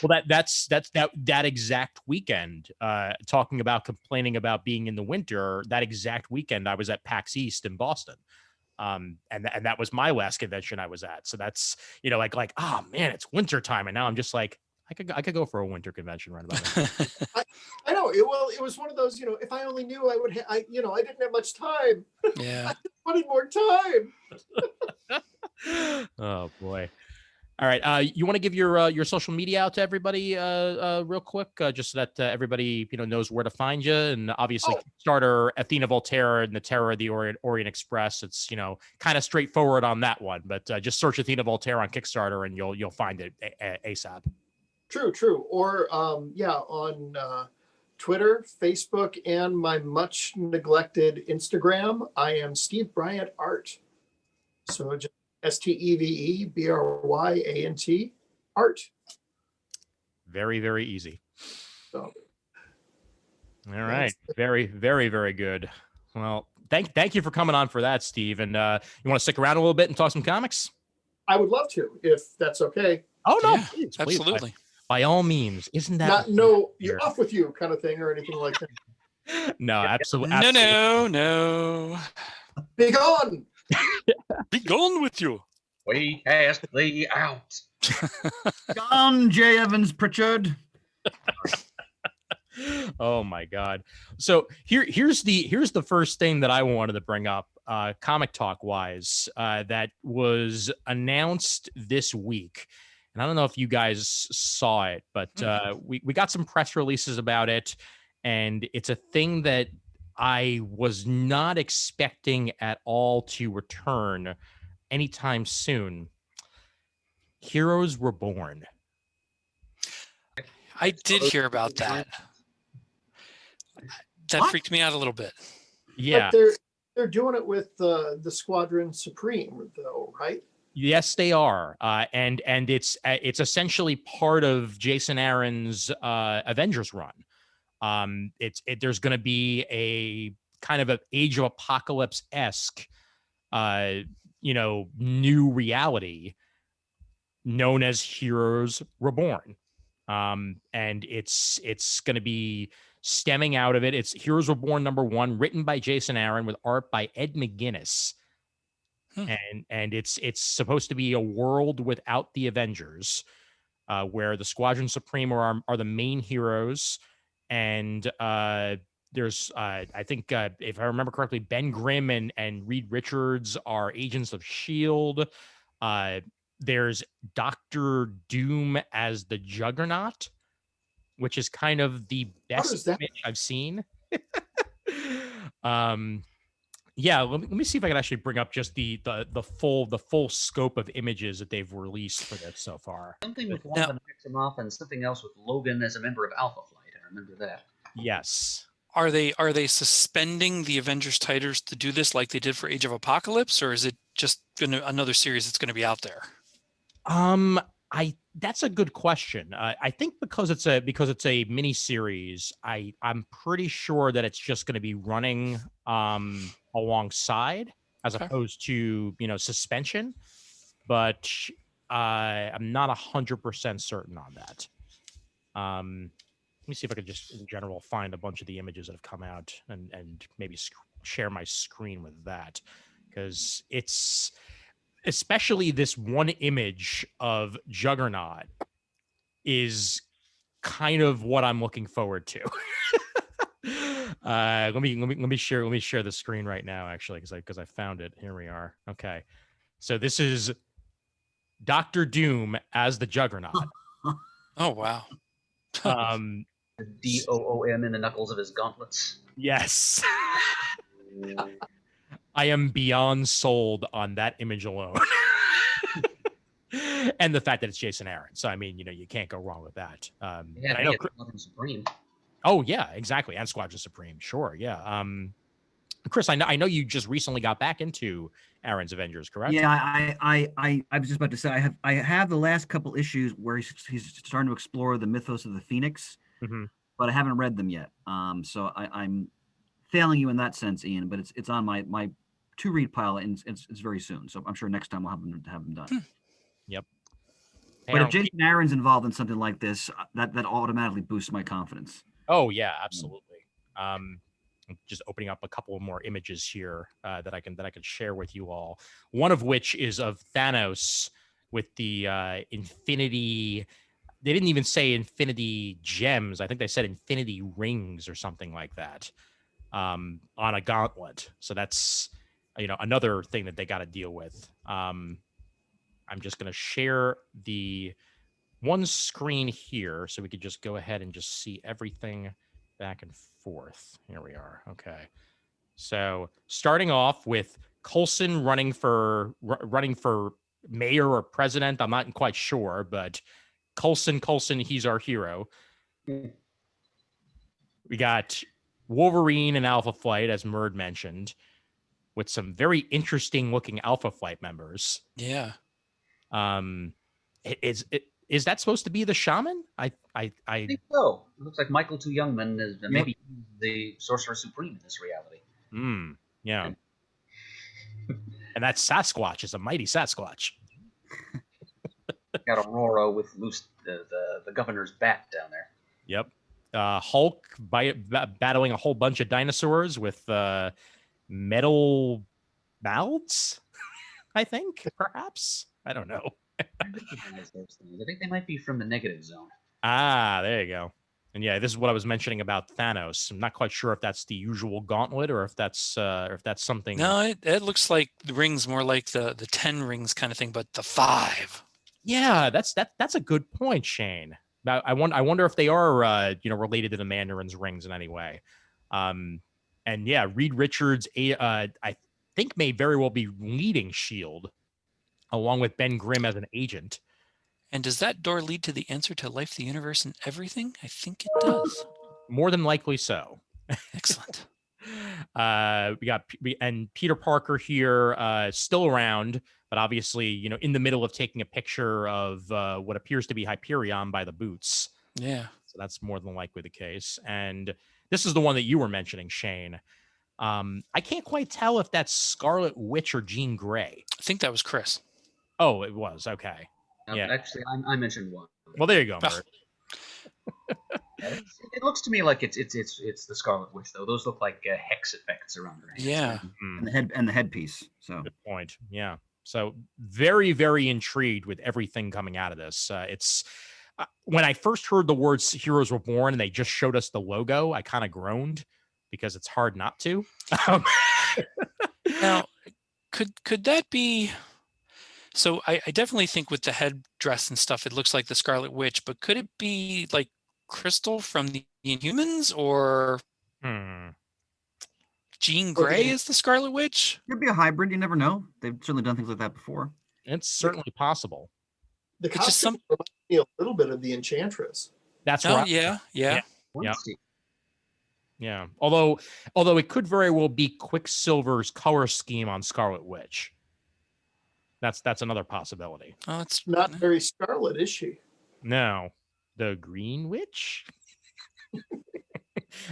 Well, that exact weekend. Talking about complaining about being in the winter. That exact weekend, I was at PAX East in Boston. And that was my last convention I was at. So that's like oh man, it's winter time, and now I'm just like I could go for a winter convention right about now. I know. It was one of those, if I only knew I would, I didn't have much time. Yeah. I just wanted more time. Oh boy. All right. You want to give your social media out to everybody real quick, just so that everybody knows where to find you, and obviously Kickstarter, Athena Voltaire and the Terror of the Orient Express. It's kind of straightforward on that one, but just search Athena Voltaire on Kickstarter and you'll find it ASAP. True. Or on Twitter, Facebook, and my much neglected Instagram, I am Steve Bryant Art. So just SteveBryant Art. Very, very easy. So All right. Very, very, very good. Well, thank you for coming on for that, Steve. And you want to stick around a little bit and talk some comics? I would love to, if that's okay. Oh no, Yeah, please, absolutely. By all means. Isn't that Not no, you're off with you kind of thing or anything like that. No, absolutely. No. Be gone. Be gone with you. We cast thee out. Gone, J. Evans Pritchard. Oh my God. So here's the first thing that I wanted to bring up, comic talk wise, that was announced this week. And I don't know if you guys saw it, but we got some press releases about it. And it's a thing that I was not expecting at all to return anytime soon. Heroes Reborn. I did hear about that. That freaked me out a little bit. Yeah. But they're doing it with the Squadron Supreme, though, right? Yes, they are, and it's essentially part of Jason Aaron's Avengers run. There's going to be a kind of an Age of Apocalypse-esque, new reality known as Heroes Reborn, and it's going to be stemming out of it. It's Heroes Reborn #1, written by Jason Aaron with art by Ed McGuinness. And it's supposed to be a world without the Avengers, where the Squadron Supreme are the main heroes, and there's I think if I remember correctly, Ben Grimm and Reed Richards are agents of S.H.I.E.L.D. There's Dr. Doom as the Juggernaut, which is kind of the best image I've seen. Yeah, let me see if I can actually bring up just the full scope of images that they've released for this so far. Something with Wanda Maximoff and something else with Logan as a member of Alpha Flight. I remember that. Yes. Are they suspending the Avengers titles to do this like they did for Age of Apocalypse, or is it just another series that's going to be out there? That's a good question. I think because it's a mini series, I'm pretty sure that it's just going to be running alongside as opposed to suspension. But I'm not 100% certain on that. Let me see if I could just in general find a bunch of the images that have come out and maybe share my screen with that, because it's especially this one image of Juggernaut is kind of what I'm looking forward to. Let me share the screen right now, actually, because I found it. Here we are. Okay, so this is Doctor Doom as the Juggernaut. Oh wow. Um, The DOOM in the knuckles of his gauntlets. yes. I am beyond sold on that image alone. And the fact that it's Jason Aaron. So, I mean, you can't go wrong with that. Yeah, I know. Supreme. Oh, yeah, exactly. And Squadron Supreme. Sure. Yeah. Chris, I know you just recently got back into Aaron's Avengers, correct? Yeah, I was just about to say I have the last couple issues where he's starting to explore the mythos of the Phoenix, but I haven't read them yet. So I'm failing you in that sense, Ian. But it's on my to read pile, and it's very soon. So I'm sure next time we'll have them done. Yep. But if Jason Aaron's involved in something like this, that automatically boosts my confidence. Oh yeah, absolutely. Just opening up a couple more images here that I can share with you all. One of which is of Thanos with the infinity. They didn't even say infinity gems. I think they said infinity rings or something like that on a gauntlet. So that's another thing that they got to deal with. I'm just going to share the one screen here so we could just go ahead and just see everything back and forth. Here we are. Okay. So starting off with Coulson running for mayor or president. I'm not quite sure, but Coulson, he's our hero. We got Wolverine and Alpha Flight, as Murd mentioned, with some very interesting looking Alpha Flight members. Yeah. Is that supposed to be the shaman? I think so. It looks like Michael Two Youngman is maybe the Sorcerer Supreme in this reality. Yeah. And that Sasquatch is a mighty Sasquatch. Got Aurora with loose the governor's bat down there. Yep. Hulk battling a whole bunch of dinosaurs with metal mouths, I think, perhaps. I don't know. I think they might be from the negative zone. Ah, there you go. And yeah, this is what I was mentioning about Thanos. I'm not quite sure if that's the usual gauntlet or if that's something. No, it looks like the rings more like the 10 rings kind of thing, but the 5. Yeah, that's a good point, Shane. I wonder if they are related to the Mandarin's rings in any way. And yeah, Reed Richards, I think may very well be leading S.H.I.E.L.D. along with Ben Grimm as an agent. And does that door lead to the answer to life, the universe, and everything? I think it does. More than likely so. Excellent. We got Peter Parker here, still around, but obviously, in the middle of taking a picture of what appears to be Hyperion by the boots. Yeah. So that's more than likely the case. And this is the one that you were mentioning, Shane. I can't quite tell if that's Scarlet Witch or Jean Grey. I think that was Chris. Oh, it was. Okay. Yeah. Actually, I mentioned one. Well, there you go, Murd. It looks to me like it's the Scarlet Witch, though. Those look like hex effects around her hands. Yeah. And the headpiece. So good point. Yeah. So very, very intrigued with everything coming out of this. It's when I first heard the words Heroes Reborn and they just showed us the logo, I kind of groaned because it's hard not to. Now, could that be? So I definitely think with the headdress and stuff, it looks like the Scarlet Witch, but could it be like Crystal from the Inhumans or Jean Grey is the Scarlet Witch? Could be a hybrid. You never know. They've certainly done things like that before. It's certainly possible. The costume reminds me a little bit of the Enchantress. That's right. Yeah. Yeah. Although it could very well be Quicksilver's color scheme on Scarlet Witch. That's another possibility. Oh, it's not very scarlet, is she? No, the Green Witch,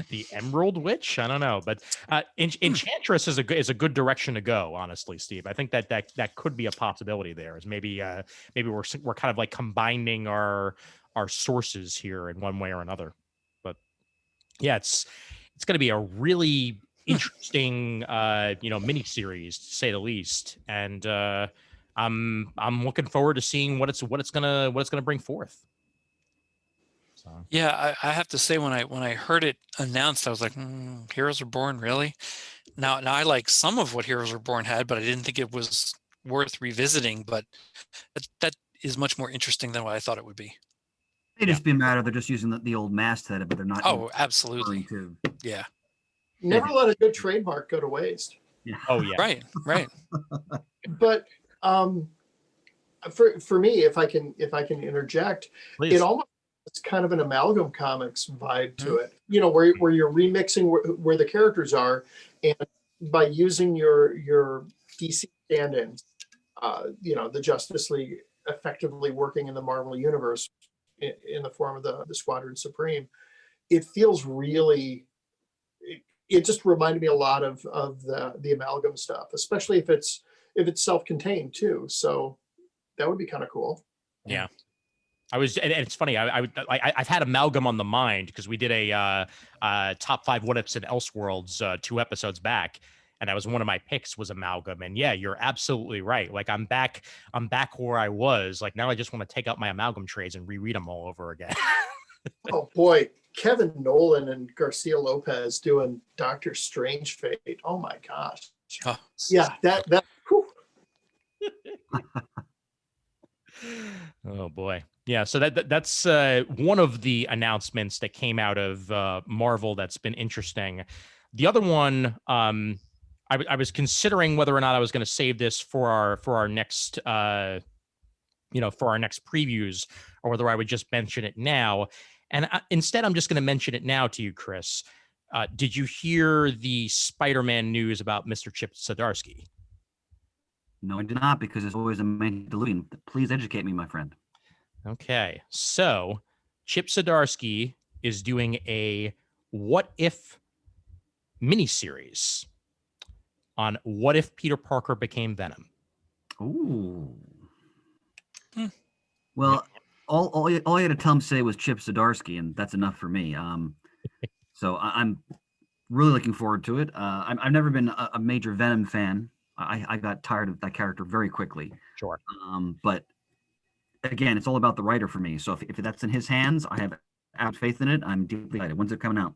the Emerald Witch. I don't know, but Enchantress is a good direction to go. Honestly, Steve, I think that could be a possibility. There is maybe we're kind of like combining our sources here in one way or another. But yeah, it's going to be a really interesting mini series, to say the least, and I'm looking forward to seeing what it's gonna bring forth. So. Yeah, I have to say when I heard it announced, I was like, Heroes Reborn, really? Now I like some of what Heroes Reborn had, but I didn't think it was worth revisiting. But that is much more interesting than what I thought it would be. It just be a matter they're just using the old masthead, but they're not. Oh, absolutely. Yeah. Never let a good trademark go to waste. Yeah. Oh yeah. Right. But for me, if I can interject, Please. it almost it's kind of an amalgam comics vibe to it. You know, where you're remixing where the characters are, and by using your DC stand-ins, the Justice League effectively working in the Marvel universe in the form of the Squadron Supreme, it feels really. It just reminded me a lot of the amalgam stuff, especially if it's self-contained too. So that would be kind of cool. Yeah. And it's funny. I've had amalgam on the mind because we did a top 5 what ifs and Elseworlds 2 episodes back, and that was one of my picks was amalgam. And yeah, you're absolutely right. Like I'm back where I was. Like now I just want to take out my amalgam trades and reread them all over again. Oh boy, Kevin Nolan and Garcia Lopez doing Doctor Strange Fate. Oh my gosh. Oh. Yeah, that. Whew. Oh boy. Yeah, so that's one of the announcements that came out of Marvel that's been interesting. The other one, I was considering whether or not I was going to save this for our next for our next previews, or whether I would just mention it now. And instead, I'm just going to mention it now to you, Chris. Did you hear the Spider-Man news about Mr. Chip Zdarsky? No, I did not, because it's always a main delusion. Please educate me, my friend. Okay, so Chip Zdarsky is doing a What If miniseries on what if Peter Parker became Venom. Ooh. Well, all I had to tell him to say was Chip Zdarsky, and that's enough for me. So I'm really looking forward to it. I've never been a major Venom fan. I got tired of that character very quickly. Sure. But again, it's all about the writer for me. So if that's in his hands, I have absolute faith in it. I'm deeply excited. When's it coming out?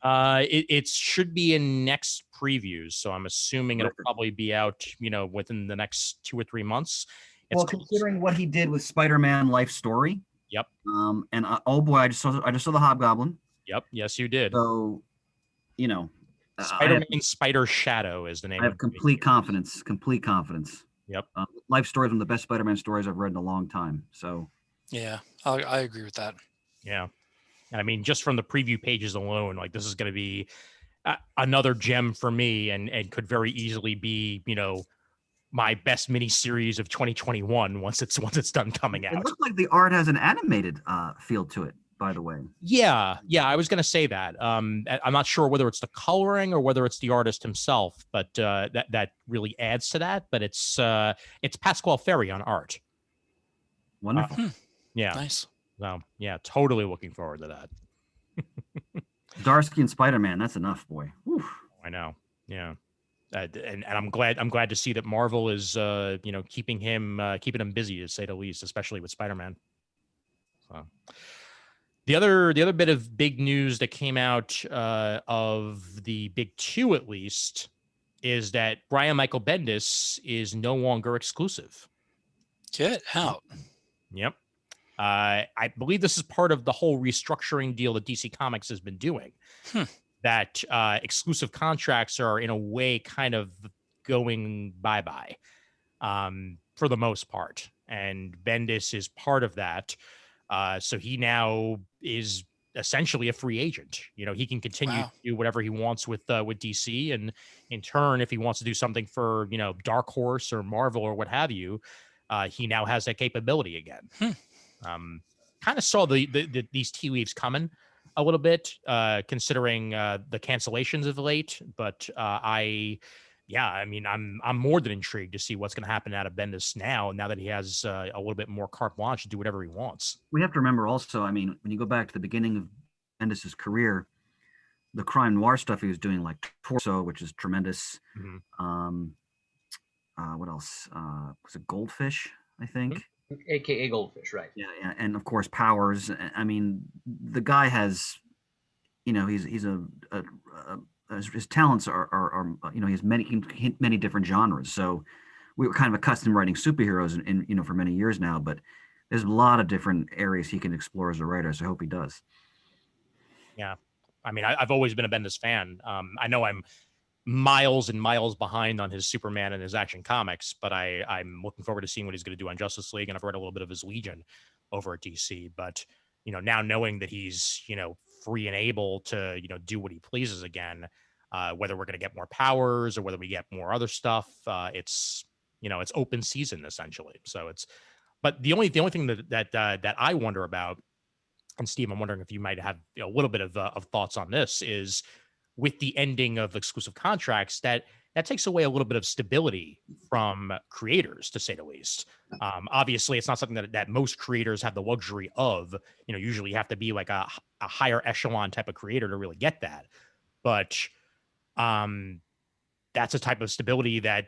It should be in next previews, so I'm assuming it'll probably be out, within the next 2 or 3 months. Well, considering what he did with Spider-Man Life Story. Yep. And oh boy, I just saw the Hobgoblin. Yep. Yes, you did. So, Spider-Man Spider Shadow is the name. I have complete confidence. Complete confidence. Yep. Life Story is one of the best Spider-Man stories I've read in a long time. So. Yeah, I agree with that. Yeah. I mean, just from the preview pages alone, like this is going to be another gem for me, and could very easily be, my best miniseries of 2021 once it's done coming out. It looks like the art has an animated feel to it, by the way. Yeah, I was going to say that. I'm not sure whether it's the coloring or whether it's the artist himself, but that really adds to that. But it's Pasquale Ferry on art. Wonderful. Yeah. Nice. So yeah, totally looking forward to that. Zdarsky and Spider-Man, that's enough, boy. Whew. I know. Yeah. And I'm glad to see that Marvel is keeping him busy, to say the least, especially with Spider-Man. So the other bit of big news that came out of the big 2, at least, is that Brian Michael Bendis is no longer exclusive. Get out. Yep. I believe this is part of the whole restructuring deal that DC Comics has been doing. That exclusive contracts are in a way kind of going bye-bye for the most part. And Bendis is part of that. So he now is essentially a free agent. He can continue to do whatever he wants with DC. And in turn, if he wants to do something for, Dark Horse or Marvel or what have you, he now has that capability again. Kind of saw these tea leaves coming a little bit, considering the cancellations of late, but I yeah, I mean, I'm more than intrigued to see what's going to happen out of Bendis now that he has a little bit more carte blanche to do whatever he wants. We have to remember also, I mean, when you go back to the beginning of Bendis's career, the crime noir stuff he was doing, like Torso, which is tremendous. Mhm. What else? Was it Goldfish? I think. AKA Goldfish, right? Yeah, and of course Powers. I mean, the guy has, he's his talents are he has many different genres. So we were kind of accustomed to writing superheroes in for many years now, but there's a lot of different areas he can explore as a writer. So I hope he does. Yeah, I mean, I've always been a Bendis fan. I know I'm miles and miles behind on his Superman and his Action Comics, but I'm looking forward to seeing what he's going to do on Justice League, and I've read a little bit of his Legion over at DC. But now knowing that he's free and able to do what he pleases again, whether we're going to get more powers or whether we get more other stuff, it's it's open season essentially. So but the only thing that I wonder about, and Steve, I'm wondering if you might have a little bit of thoughts on this, is with the ending of exclusive contracts, that takes away a little bit of stability from creators, to say the least. Obviously, it's not something that most creators have the luxury of. Usually you have to be like a higher echelon type of creator to really get that. But that's a type of stability that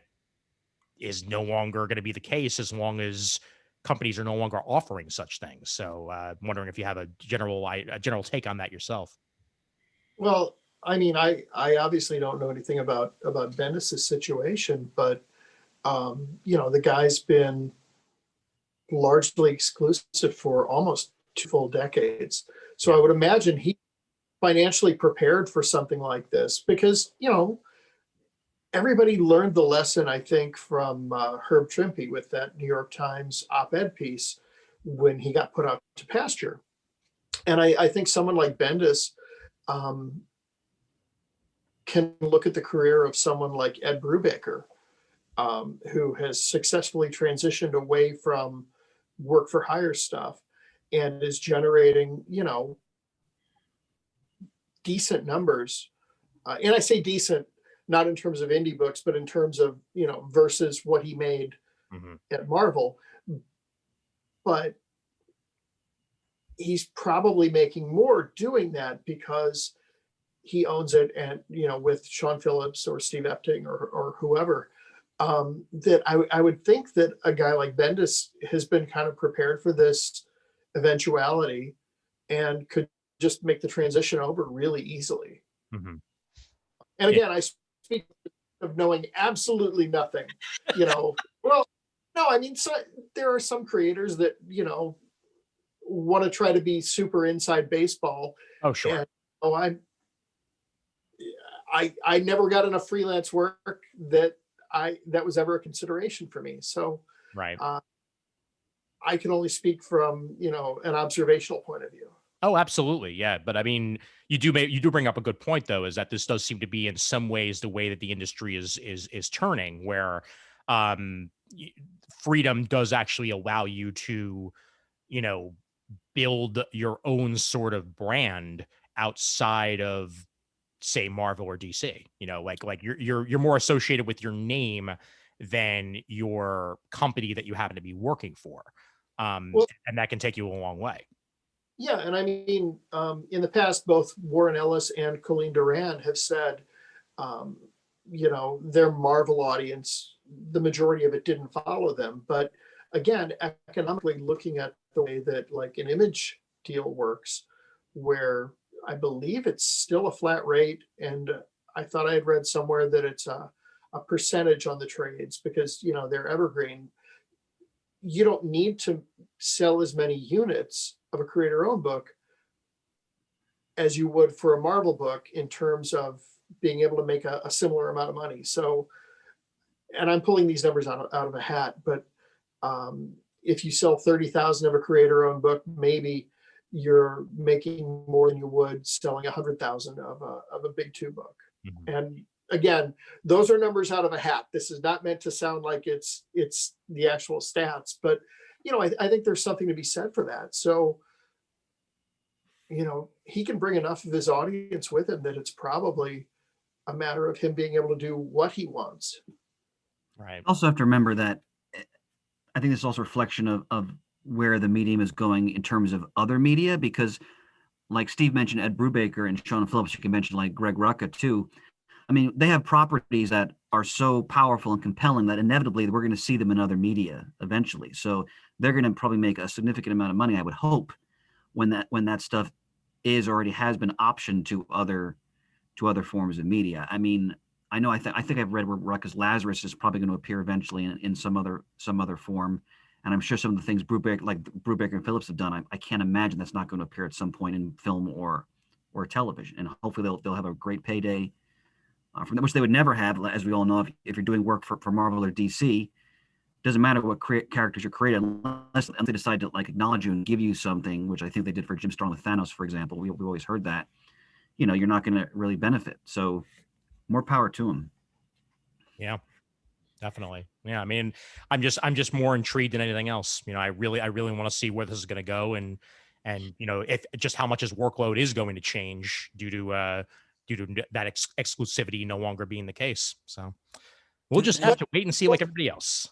is no longer going to be the case as long as companies are no longer offering such things. So I'm wondering if you have a general take on that yourself. Well, I mean, I obviously don't know anything about Bendis' situation, but the guy's been largely exclusive for almost 2 full decades. So I would imagine he financially prepared for something like this because, everybody learned the lesson, I think, from Herb Trimpe with that New York Times op-ed piece when he got put out to pasture. And I think someone like Bendis can look at the career of someone like Ed Brubaker, who has successfully transitioned away from work for hire stuff and is generating, decent numbers. And I say decent, not in terms of indie books, but in terms of, versus what he made at Marvel. But he's probably making more doing that because he owns it, and with Sean Phillips or Steve Epting or whoever, that I would think that a guy like Bendis has been kind of prepared for this eventuality and could just make the transition over really easily. And again, I speak of knowing absolutely nothing. Well, no, I mean, so there are some creators that want to try to be super inside baseball. Oh, sure. And, I never got enough freelance work that was ever a consideration for me. So right. I can only speak from, an observational point of view. Oh, absolutely. Yeah. But I mean, you do bring up a good point, though, is that this does seem to be in some ways the way that the industry is turning, where freedom does actually allow you to, build your own sort of brand outside of, say, Marvel or DC. Like you're more associated with your name than your company that you happen to be working for. And that can take you a long way. Yeah, and I mean, in the past, both Warren Ellis and Colleen Doran have said, their Marvel audience, the majority of it didn't follow them. But again, economically, looking at the way that like an Image deal works, where I believe it's still a flat rate, and I thought I had read somewhere that it's a percentage on the trades because they're evergreen. You don't need to sell as many units of a creator-owned book as you would for a Marvel book in terms of being able to make a similar amount of money. So, and I'm pulling these numbers out of a hat, but if you sell 30,000 of a creator-owned book, maybe you're making more than you would selling 100,000 of a big 2 book. And again, those are numbers out of a hat. This is not meant to sound like it's the actual stats, but I think there's something to be said for that. So, he can bring enough of his audience with him that it's probably a matter of him being able to do what he wants. Right. Also have to remember that I think this is also a reflection of where the medium is going in terms of other media, because like Steve mentioned, Ed Brubaker and Sean Phillips, you can mention like Greg Rucka too. I mean, they have properties that are so powerful and compelling that inevitably we're going to see them in other media eventually. So they're going to probably make a significant amount of money, I would hope, when that stuff is already has been optioned to other forms of media. I mean, I know I think I've read where Rucka's Lazarus is probably going to appear eventually in some other form. And I'm sure some of the things Brubaker and Phillips have done, I can't imagine that's not going to appear at some point in film or television. And hopefully they'll have a great payday from that, which they would never have, as we all know, if you're doing work for Marvel or DC. Doesn't matter what characters you're creating, unless they decide to like acknowledge you and give you something, which I think they did for Jim Starlin with Thanos, for example. We always heard that. You're not going to really benefit. So more power to them. Yeah, definitely. Yeah, I mean, I'm just more intrigued than anything else. I really want to see where this is going to go, and if just how much his workload is going to change due to that exclusivity no longer being the case. So we'll just have to wait and see, like everybody else.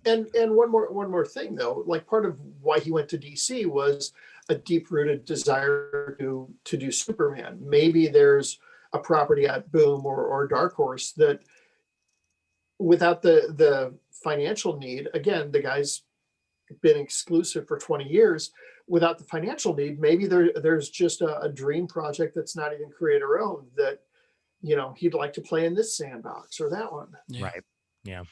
And one more thing though, like part of why he went to DC was a deep-rooted desire to do Superman. Maybe there's a property at Boom or Dark Horse that without the financial need, again, the guy's been exclusive for 20 years. Without the financial need, maybe there's just a dream project that's not even creator owned that he'd like to play in this sandbox or that one. Yeah. Right. Yeah.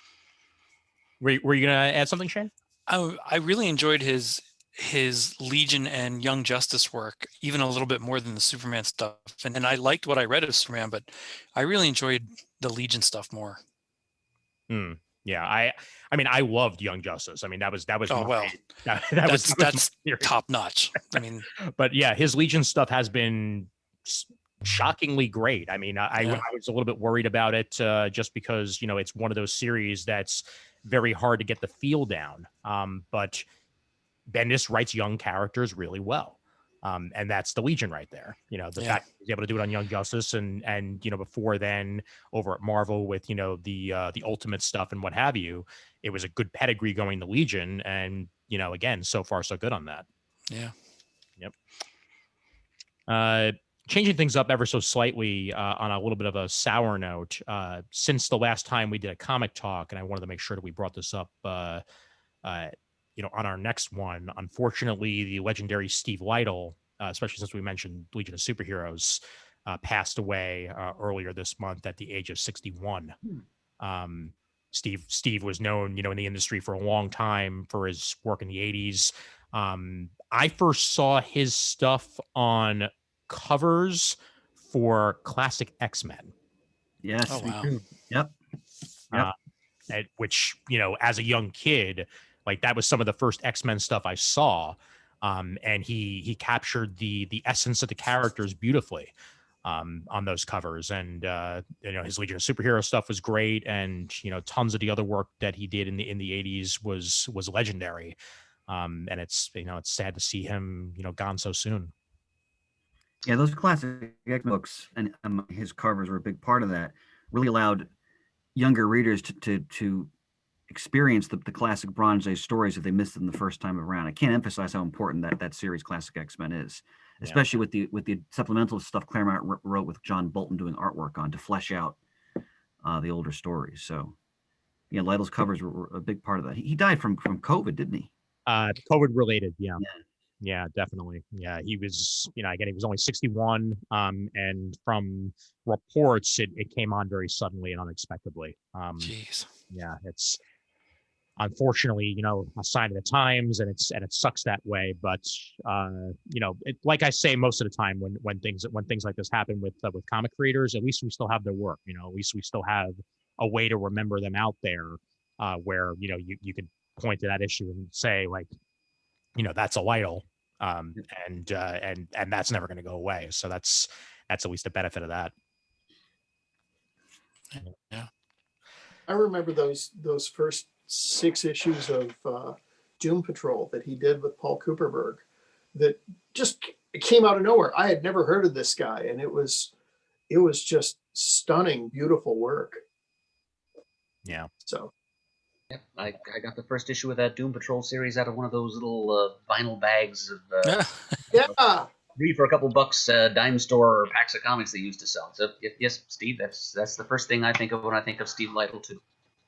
Were you gonna add something, Shane? I really enjoyed his Legion and Young Justice work, even a little bit more than the Superman stuff. And I liked what I read of Superman, but I really enjoyed the Legion stuff more. Yeah, I mean, I loved Young Justice. I mean, that was that's top notch. I mean, but yeah, his Legion stuff has been shockingly great. I mean, I was a little bit worried about it just because it's one of those series that's very hard to get the feel down. But Bendis writes young characters really well. And that's the Legion right there. The fact he's able to do it on Young Justice and before then over at Marvel with the Ultimate stuff and what have you, it was a good pedigree going to Legion, and again, so far so good on that. Yeah. Yep. Changing things up ever so slightly on a little bit of a sour note. Since the last time we did a comic talk, and I wanted to make sure that we brought this up on our next one. Unfortunately, the legendary Steve Lightle, especially since we mentioned Legion of Superheroes, passed away earlier this month at the age of 61. Steve was known, in the industry for a long time for his work in the 80s. I first saw his stuff on covers for classic X-Men. Yes. Oh, wow. Yep. Which, as a young kid, like that was some of the first X-Men stuff I saw. And he captured the essence of the characters beautifully on those covers. And his Legion of Superhero stuff was great, and tons of the other work that he did in the 80s was legendary. And it's sad to see him gone so soon. Yeah, those classic X books and his covers were a big part of that. Really allowed younger readers to experience the classic Bronze Age stories if they missed them the first time around. I can't emphasize how important that series Classic X-Men is, especially with the supplemental stuff Claremont wrote with John Bolton doing artwork on to flesh out the older stories. So yeah, Lytle's covers were a big part of that. He died from COVID, didn't he? COVID related, yeah. Yeah, definitely. Yeah, he was, again, he was only 61. And from reports, it came on very suddenly and unexpectedly. Jeez. Yeah, it's unfortunately, a sign of the times, and it sucks that way. But like I say most of the time, when things like this happen with comic creators, at least we still have their work. At least we still have a way to remember them out there, where you could point to that issue and say like, that's a Lytle, and that's never going to go away. So that's at least a benefit of that. Yeah, I remember those first 6 issues of Doom Patrol that he did with Paul Cooperberg that just came out of nowhere. I had never heard of this guy, and it was just stunning, beautiful work. Yeah. So Yep, I got the first issue of that Doom Patrol series out of one of those little vinyl bags of yeah, free for a couple bucks, dime store or packs of comics they used to sell. So yes, Steve, that's the first thing I think of when I think of Steve Lightle too.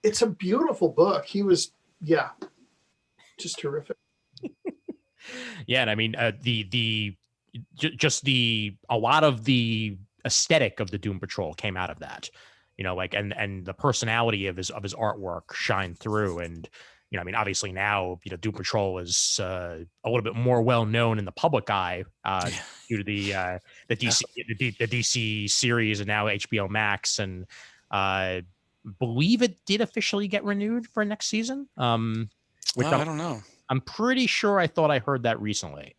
it's a beautiful book. He was, yeah, just terrific. Yeah, and I mean a lot of the aesthetic of the Doom Patrol came out of that, you know, like and the personality of his artwork shined through. And you know, I mean, obviously now, you know, Doom Patrol is a little bit more well known in the public eye due to the DC series and now HBO Max, and believe it did officially get renewed for next season. Which I don't know. I'm pretty sure I thought I heard that recently.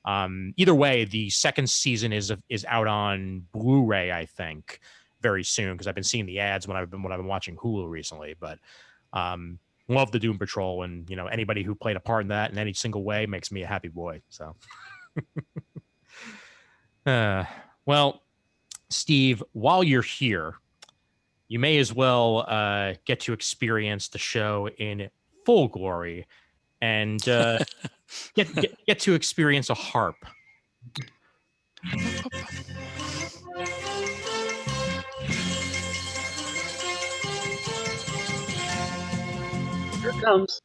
Either way, the second season is out on Blu-ray, I think, very soon, because I've been seeing the ads when I've been watching Hulu recently. But love the Doom Patrol, and you know, anybody who played a part in that in any single way makes me a happy boy. So, well, Steve, while you're here, you may as well get to experience the show in full glory and get to experience a harp. Here it comes.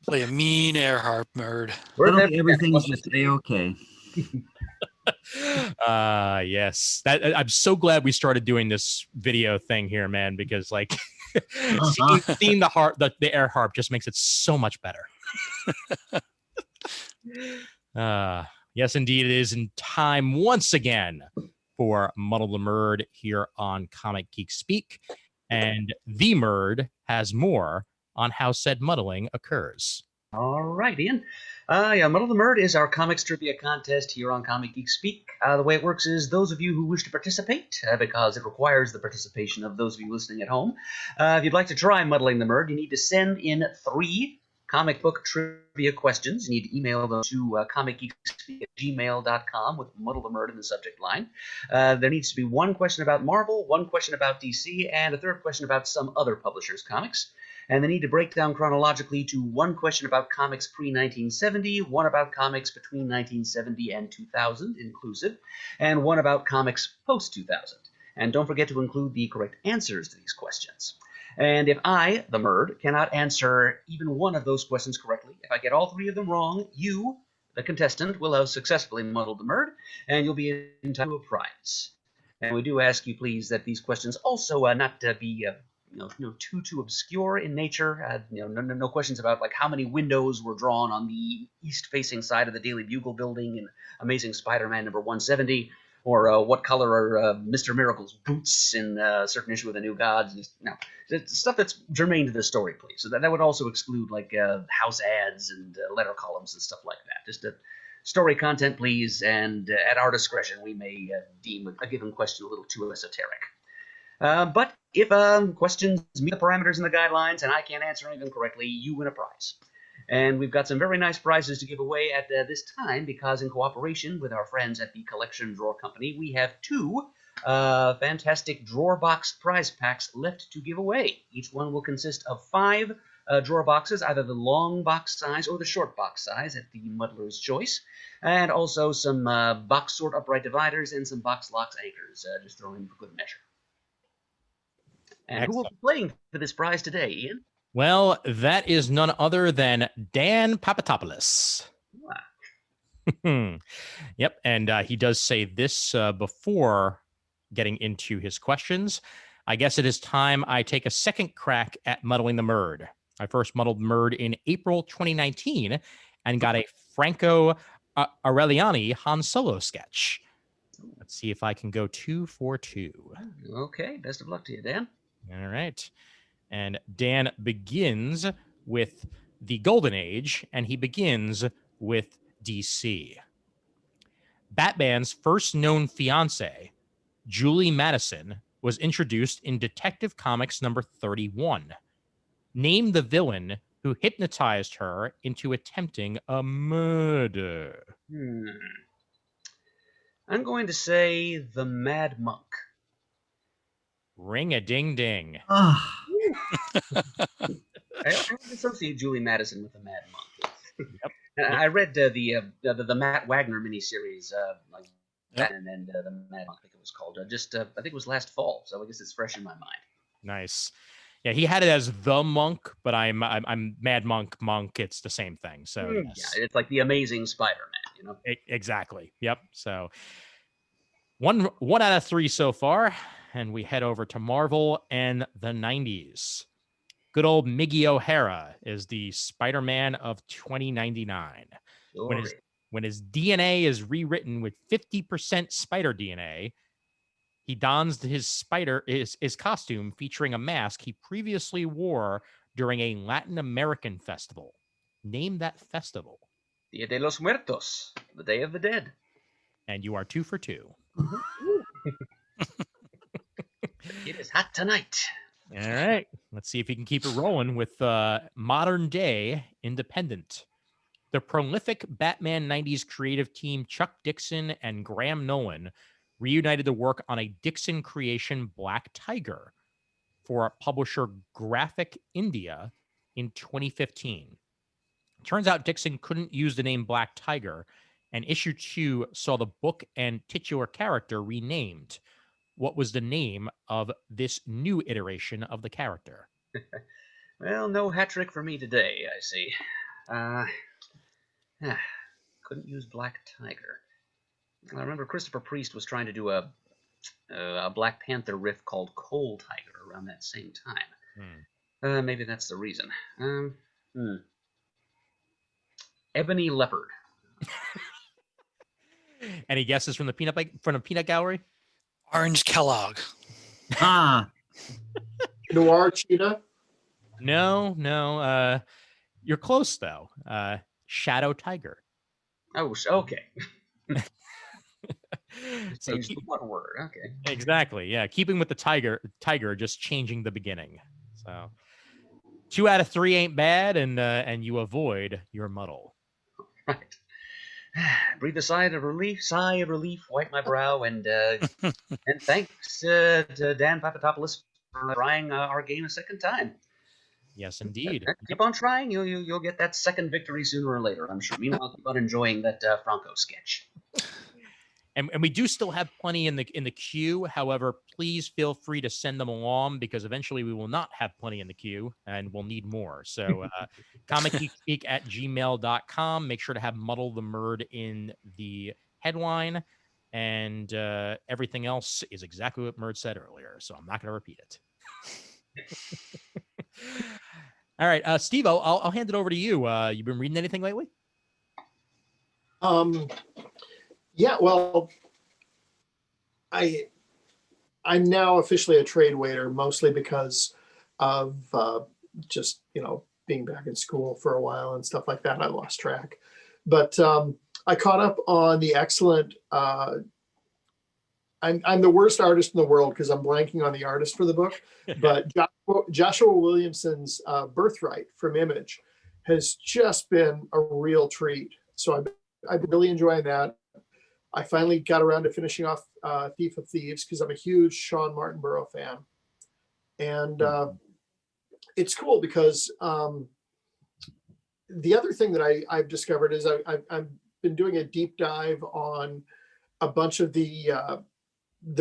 Play a mean air harp, Murd. Suddenly everything's just A-okay. Yes, that I'm so glad we started doing this video thing here, man, because like seeing the air harp just makes it so much better. Yes, indeed, it is in time once again for Muddle the Murd here on Comic Geek Speak, and the Murd has more on how said muddling occurs. All right, Ian. Muddle the Murd is our comics trivia contest here on Comic Geek Speak. The way it works is those of you who wish to participate, because it requires the participation of those of you listening at home, if you'd like to try muddling the Murd, you need to send in 3 comic book trivia questions. You need to email them to comicgeekspeak@gmail.com with Muddle the Murd in the subject line. There needs to be 1 question about Marvel, 1 question about DC, and a 3rd question about some other publisher's comics. And they need to break down chronologically to 1 question about comics pre-1970, 1 about comics between 1970 and 2000 inclusive, and 1 about comics post-2000. And don't forget to include the correct answers to these questions. And if I, the Murd, cannot answer even 1 of those questions correctly, if I get all 3 of them wrong, you, the contestant, will have successfully muddled the Murd, and you'll be entitled to a prize. And we do ask you, please, that these questions also not be too obscure in nature. No questions about like how many windows were drawn on the east-facing side of the Daily Bugle building in Amazing Spider-Man number 170, or what color are Mr. Miracle's boots in a certain issue of the New Gods. No, stuff that's germane to the story, please. So that would also exclude like house ads and letter columns and stuff like that. Just story content, please, and at our discretion, we may deem a given question a little too esoteric. But if questions meet the parameters and the guidelines and I can't answer any of them correctly, you win a prize. And we've got some very nice prizes to give away at this time, because in cooperation with our friends at the Collection Drawer Company, we have 2 fantastic drawer box prize packs left to give away. Each one will consist of 5 drawer boxes, either the long box size or the short box size at the muddler's choice, and also some box sort upright dividers and some box locks anchors, just thrown in for good measure. And who will be playing for this prize today, Ian? Well, that is none other than Dan Papatopoulos. Yep, and he does say this before getting into his questions. I guess it is time I take a second crack at muddling the Murd. I first muddled Murd in April 2019 and got a Franco Aureliani Han Solo sketch. Let's see if I can go 2 for 2. Okay, best of luck to you, Dan. All right. And Dan begins with the Golden Age, and he begins with DC. Batman's first known fiancée, Julie Madison, was introduced in Detective Comics number 31. Name the villain who hypnotized her into attempting a murder. I'm going to say the Mad Monk. Ring a ding ding. Ugh. I always associate Julie Madison with the Mad Monk. Yep. And Yep. I read the Matt Wagner miniseries, like Yep. that, and then the Mad Monk, I think it was called. I think it was last fall, so I guess it's fresh in my mind. Nice. Yeah, he had it as the monk, but I'm Mad Monk. It's the same thing. So yes. Yeah, it's like the Amazing Spider-Man, you know. Exactly. Yep. So one out of 3 so far, and we head over to Marvel and the 90s. Good old Miggy O'Hara is the Spider-Man of 2099. When his DNA is rewritten with 50% spider DNA, he dons his costume featuring a mask he previously wore during a Latin American festival. Name that festival. Dia de los Muertos, the Day of the Dead. And you are 2 for 2. It is hot tonight. All right. Let's see if you can keep it rolling with modern day Independent. The prolific Batman 90s creative team Chuck Dixon and Graham Nolan reunited to work on a Dixon creation Black Tiger for publisher Graphic India in 2015. Turns out Dixon couldn't use the name Black Tiger, and issue 2 saw the book and titular character renamed. What was the name of this new iteration of the character? Well, no hat trick for me today, I see. Couldn't use Black Tiger. I remember Christopher Priest was trying to do a Black Panther riff called Coal Tiger around that same time. Maybe that's the reason. Ebony Leopard. Any guesses from the peanut gallery? Orange Kellogg. Noir Cheetah. No. You're close though. Shadow Tiger. Oh, okay. So Change the one word. Okay. Exactly. Yeah. Keeping with the tiger, just changing the beginning. So 2 out of 3 ain't bad, and you avoid your muddle. Right. Breathe a sigh of relief, wipe my brow, and thanks to Dan Papadopoulos for trying our game a second time. Yes, indeed. Keep on trying. You'll get that second victory sooner or later, I'm sure. Meanwhile, keep on enjoying that Franco sketch. And we do still have plenty in the queue. However, please feel free to send them along, because eventually we will not have plenty in the queue and we'll need more. So comicgeekspeak@gmail.com. Make sure to have Muddle the Murd in the headline, and everything else is exactly what Murd said earlier. So I'm not going to repeat it. All right, Steve, I'll hand it over to you. You been reading anything lately? Yeah, well, I'm now officially a trade waiter, mostly because of just, being back in school for a while and stuff like that. I lost track. But I caught up on the excellent, I'm the worst artist in the world because I'm blanking on the artist for the book, but Joshua Williamson's Birthright from Image has just been a real treat. So I've been really enjoying that. I finally got around to finishing off Thief of Thieves because I'm a huge Sean Martinborough fan. And it's cool because the other thing that I've discovered is I've been doing a deep dive on a bunch of the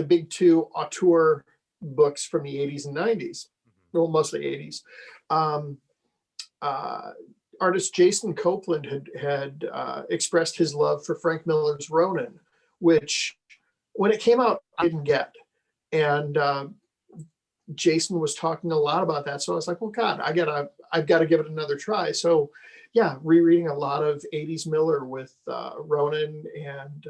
big 2 auteur books from the 80s and 90s, well, mostly 80s. Artist Jason Copeland had expressed his love for Frank Miller's Ronin, which when it came out, I didn't get. And Jason was talking a lot about that. So I was like, well, God, I've got to give it another try. So yeah, rereading a lot of 80s Miller with Ronin and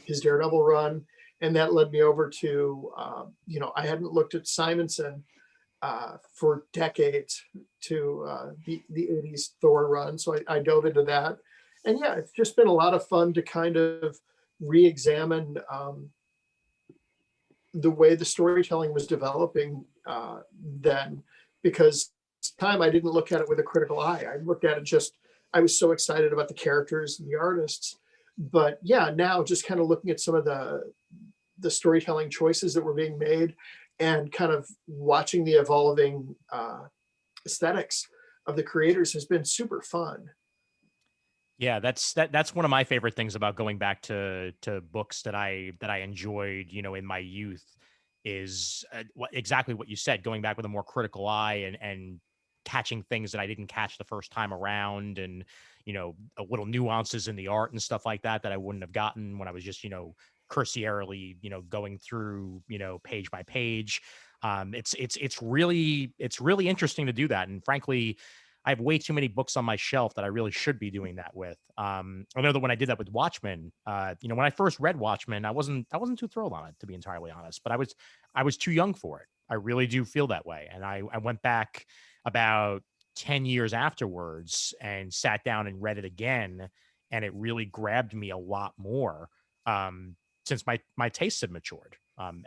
his Daredevil run. And that led me over to, I hadn't looked at Simonson for decades, to the 80s Thor run. So I dove into that. And yeah, it's just been a lot of fun to kind of re-examine the way the storytelling was developing then, because time I didn't look at it with a critical eye. I looked at it I was so excited about the characters and the artists But yeah, now just kind of looking at some of the storytelling choices that were being made and kind of watching the evolving aesthetics of the creators has been super fun. Yeah, that's one of my favorite things about going back to books that I enjoyed, in my youth, is exactly what you said, going back with a more critical eye and catching things that I didn't catch the first time around, and little nuances in the art and stuff like that that I wouldn't have gotten when I was just cursorily going through page by page. It's really interesting to do that, and frankly, I have way too many books on my shelf that I really should be doing that with. I know that when I did that with Watchmen, when I first read Watchmen, I wasn't too thrilled on it, to be entirely honest. But I was too young for it. I really do feel that way. And I went back about 10 years afterwards and sat down and read it again, and it really grabbed me a lot more, since my tastes had matured. And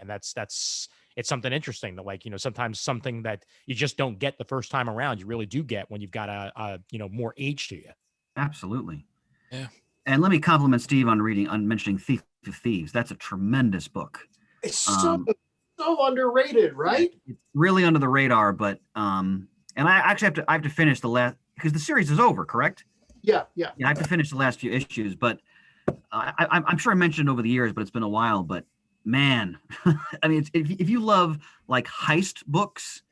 it's something interesting that, like, sometimes something that you just don't get the first time around, you really do get when you've got a more age to you. Absolutely. Yeah. And let me compliment Steve on mentioning Thief of Thieves. That's a tremendous book. It's so underrated, right? It's really under the radar, but and I actually have to finish the last, because the series is over, correct? Yeah. Yeah, I have to finish the last few issues, but I'm sure I mentioned it over the years, but it's been a while. But man, I mean, if you love like heist books,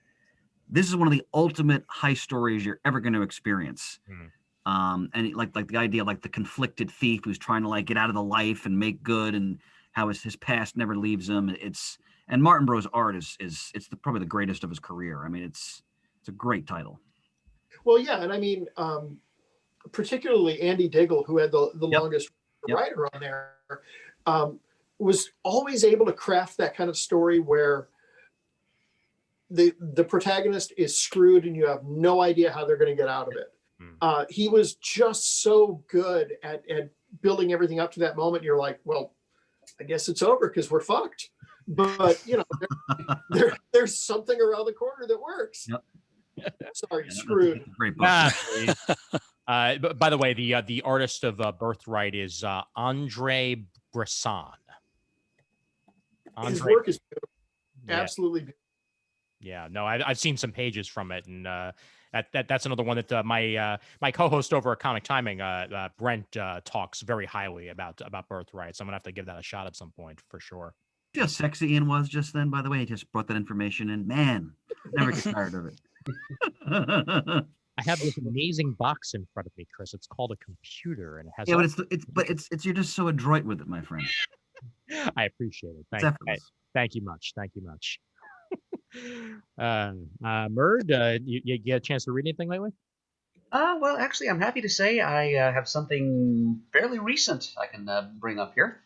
this is one of the ultimate heist stories you're ever going to experience. And like the idea of like the conflicted thief who's trying to like get out of the life and make good, and how his past never leaves him. And Martin Bro's art is probably the greatest of his career. I mean, it's a great title. Well, yeah, and I mean, particularly Andy Diggle, who had the longest writer on there, was always able to craft that kind of story where the protagonist is screwed and you have no idea how they're going to get out of it. He was just so good at building everything up to that moment. You're like, well, I guess it's over because we're fucked. But there's something around the corner that works. Sorry, screwed. Great book. But by the way, the artist of Birthright is Andre Bresson. His work is beautiful. Yeah. Absolutely beautiful. Yeah, no, I've seen some pages from it, and that's another one that my co-host over at Comic Timing, Brent, talks very highly about Birthright. So I'm gonna have to give that a shot at some point for sure. See how sexy Ian was just then, by the way. He just brought that information in. Man, never get tired of it. I have this amazing box in front of me, Chris. It's called a computer, and it has. Yeah, but it's you're just so adroit with it, my friend. I appreciate it. Thank you much. Murd, you get a chance to read anything lately? Well, actually, I'm happy to say I have something fairly recent I can bring up here,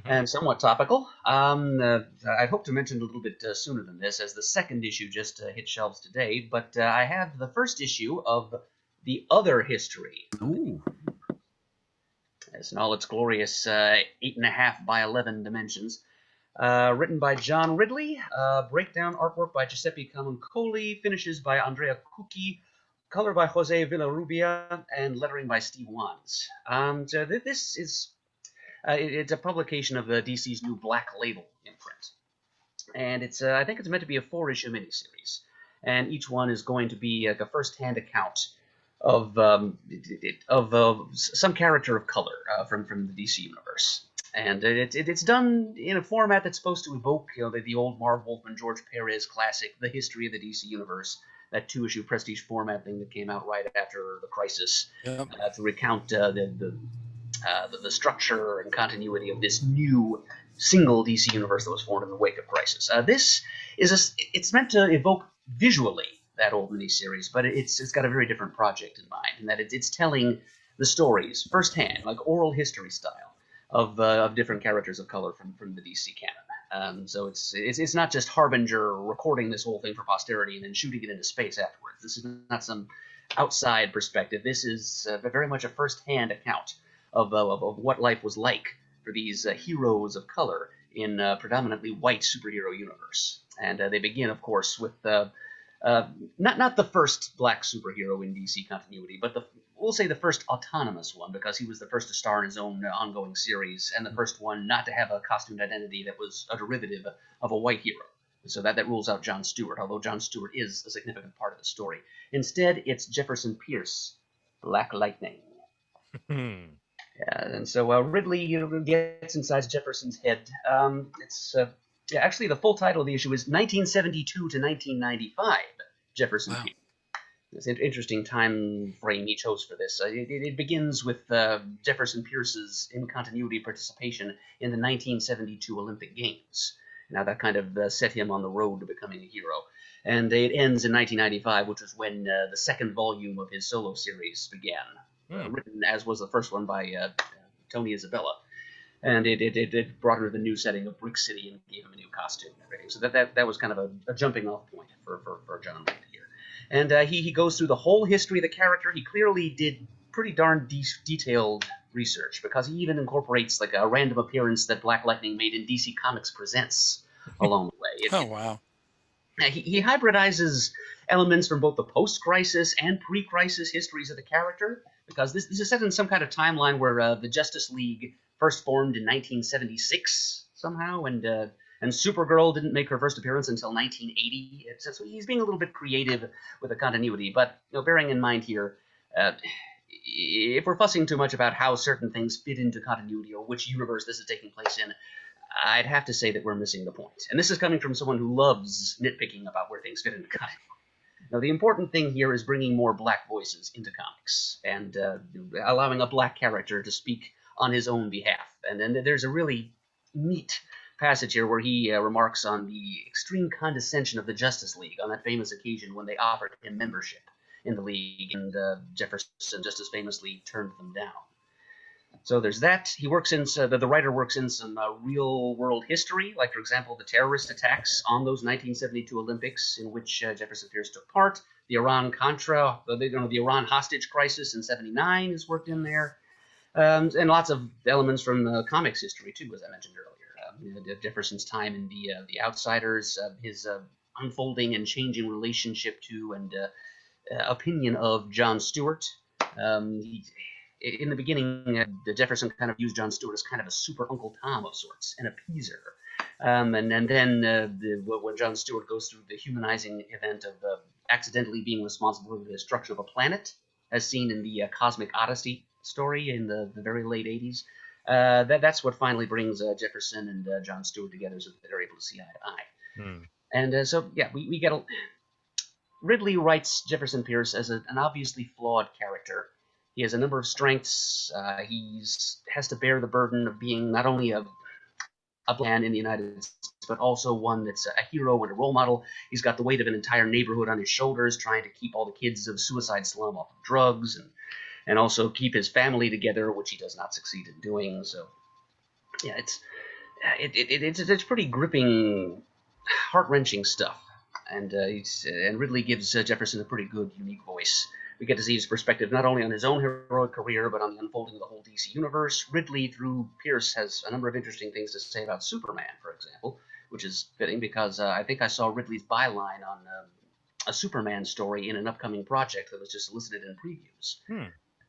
and somewhat topical. I'd hoped to mention it a little bit sooner than this, as the second issue just hit shelves today, but I have the first issue of The Other History. Ooh. It's in all its glorious 8.5 by 11 dimensions. Written by John Ridley, breakdown artwork by Giuseppe Camuncoli, finishes by Andrea Cucchi, color by Jose Villarrubia, and lettering by Steve Wands. So this is it's a publication of DC's new Black Label imprint, and it's I think it's meant to be a 4-issue miniseries, and each one is going to be like a first-hand account of some character of color from the DC universe. And it's done in a format that's supposed to evoke the old Marv Wolfman, George Perez classic, The History of the DC Universe, that 2-issue prestige format thing that came out right after the Crisis, to recount the structure and continuity of this new single DC universe that was formed in the wake of Crisis. This is it's meant to evoke visually that old miniseries, but it's got a very different project in mind, in that it's telling the stories firsthand, like oral history style, of different characters of color from the DC canon. So it's not just Harbinger recording this whole thing for posterity and then shooting it into space afterwards. This is not some outside perspective. This is very much a first-hand account of what life was like for these heroes of color in a predominantly white superhero universe. And they begin, of course, with not the first black superhero in DC continuity, but we'll say the first autonomous one, because he was the first to star in his own ongoing series, and the first one not to have a costumed identity that was a derivative of a white hero. So that rules out John Stewart, although John Stewart is a significant part of the story. Instead, it's Jefferson Pierce, Black Lightning. Yeah, and so Ridley gets inside Jefferson's head. Actually, the full title of the issue is 1972 to 1995, Jefferson Pierce. It's an interesting time frame he chose for this. It begins with Jefferson Pierce's in-continuity participation in the 1972 Olympic Games. Now that kind of set him on the road to becoming a hero. And it ends in 1995, which was when the second volume of his solo series began, written as was the first one by Tony Isabella. And it brought her to the new setting of Brick City and gave him a new costume and everything. So that was kind of a jumping off point for John Ridley here. And he goes through the whole history of the character. He clearly did pretty darn detailed research, because he even incorporates like a random appearance that Black Lightning made in DC Comics Presents along the way. Wow. He hybridizes elements from both the post-crisis and pre-crisis histories of the character, because this is set in some kind of timeline where the Justice League first formed in 1976 somehow, and Supergirl didn't make her first appearance until 1980. So he's being a little bit creative with the continuity, but bearing in mind here, if we're fussing too much about how certain things fit into continuity or which universe this is taking place in, I'd have to say that we're missing the point. And this is coming from someone who loves nitpicking about where things fit into continuity. Now, the important thing here is bringing more black voices into comics and allowing a black character to speak on his own behalf. And then there's a really neat passage here where he remarks on the extreme condescension of the Justice League on that famous occasion when they offered him membership in the League, and Jefferson just as famously turned them down. So there's that. He works in the writer works in some real world history, like for example the terrorist attacks on those 1972 Olympics in which Jefferson Pierce took part. The Iran-Contra, the Iran hostage crisis in '79 is worked in there, and lots of elements from comics history too, as I mentioned earlier. Jefferson's time in the Outsiders, his unfolding and changing relationship to and opinion of John Stewart. In the beginning, Jefferson kind of used John Stewart as kind of a super Uncle Tom of sorts, an appeaser. And then when John Stewart goes through the humanizing event of accidentally being responsible for the destruction of a planet, as seen in the Cosmic Odyssey story in the very late 80s, that's what finally brings Jefferson and John Stewart together so that they're able to see eye to eye. And so, yeah, we get Ridley writes Jefferson Pierce as an obviously flawed character. He has a number of strengths. He has to bear the burden of being not only a man in the United States, but also one that's a hero and a role model. He's got the weight of an entire neighborhood on his shoulders, trying to keep all the kids of Suicide Slum off of drugs, and also keep his family together, which he does not succeed in doing. So, yeah, it's pretty gripping, heart-wrenching stuff. And Ridley gives Jefferson a pretty good, unique voice. We get to see his perspective not only on his own heroic career, but on the unfolding of the whole DC universe. Ridley, through Pierce, has a number of interesting things to say about Superman, for example, which is fitting because I think I saw Ridley's byline on a Superman story in an upcoming project that was just listed in previews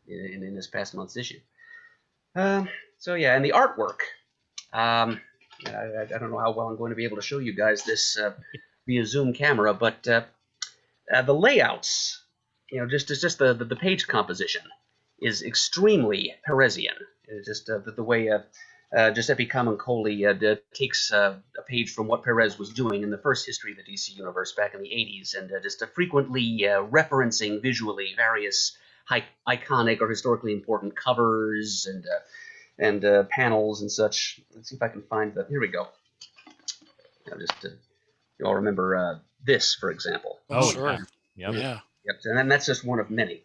in this past month's issue. So yeah, and the artwork. I don't know how well I'm going to be able to show you guys this via Zoom camera, but the layouts, just the page composition is extremely Peresian. It's just the way Giuseppe Camuncoli takes a page from what Perez was doing in the first history of the DC Universe back in the 80s, and just frequently referencing visually various iconic or historically important covers and panels and such. Let's see if I can find the. Here we go. You all remember this, for example. Oh, sure. Yep. Yeah. Yep. And then that's just one of many,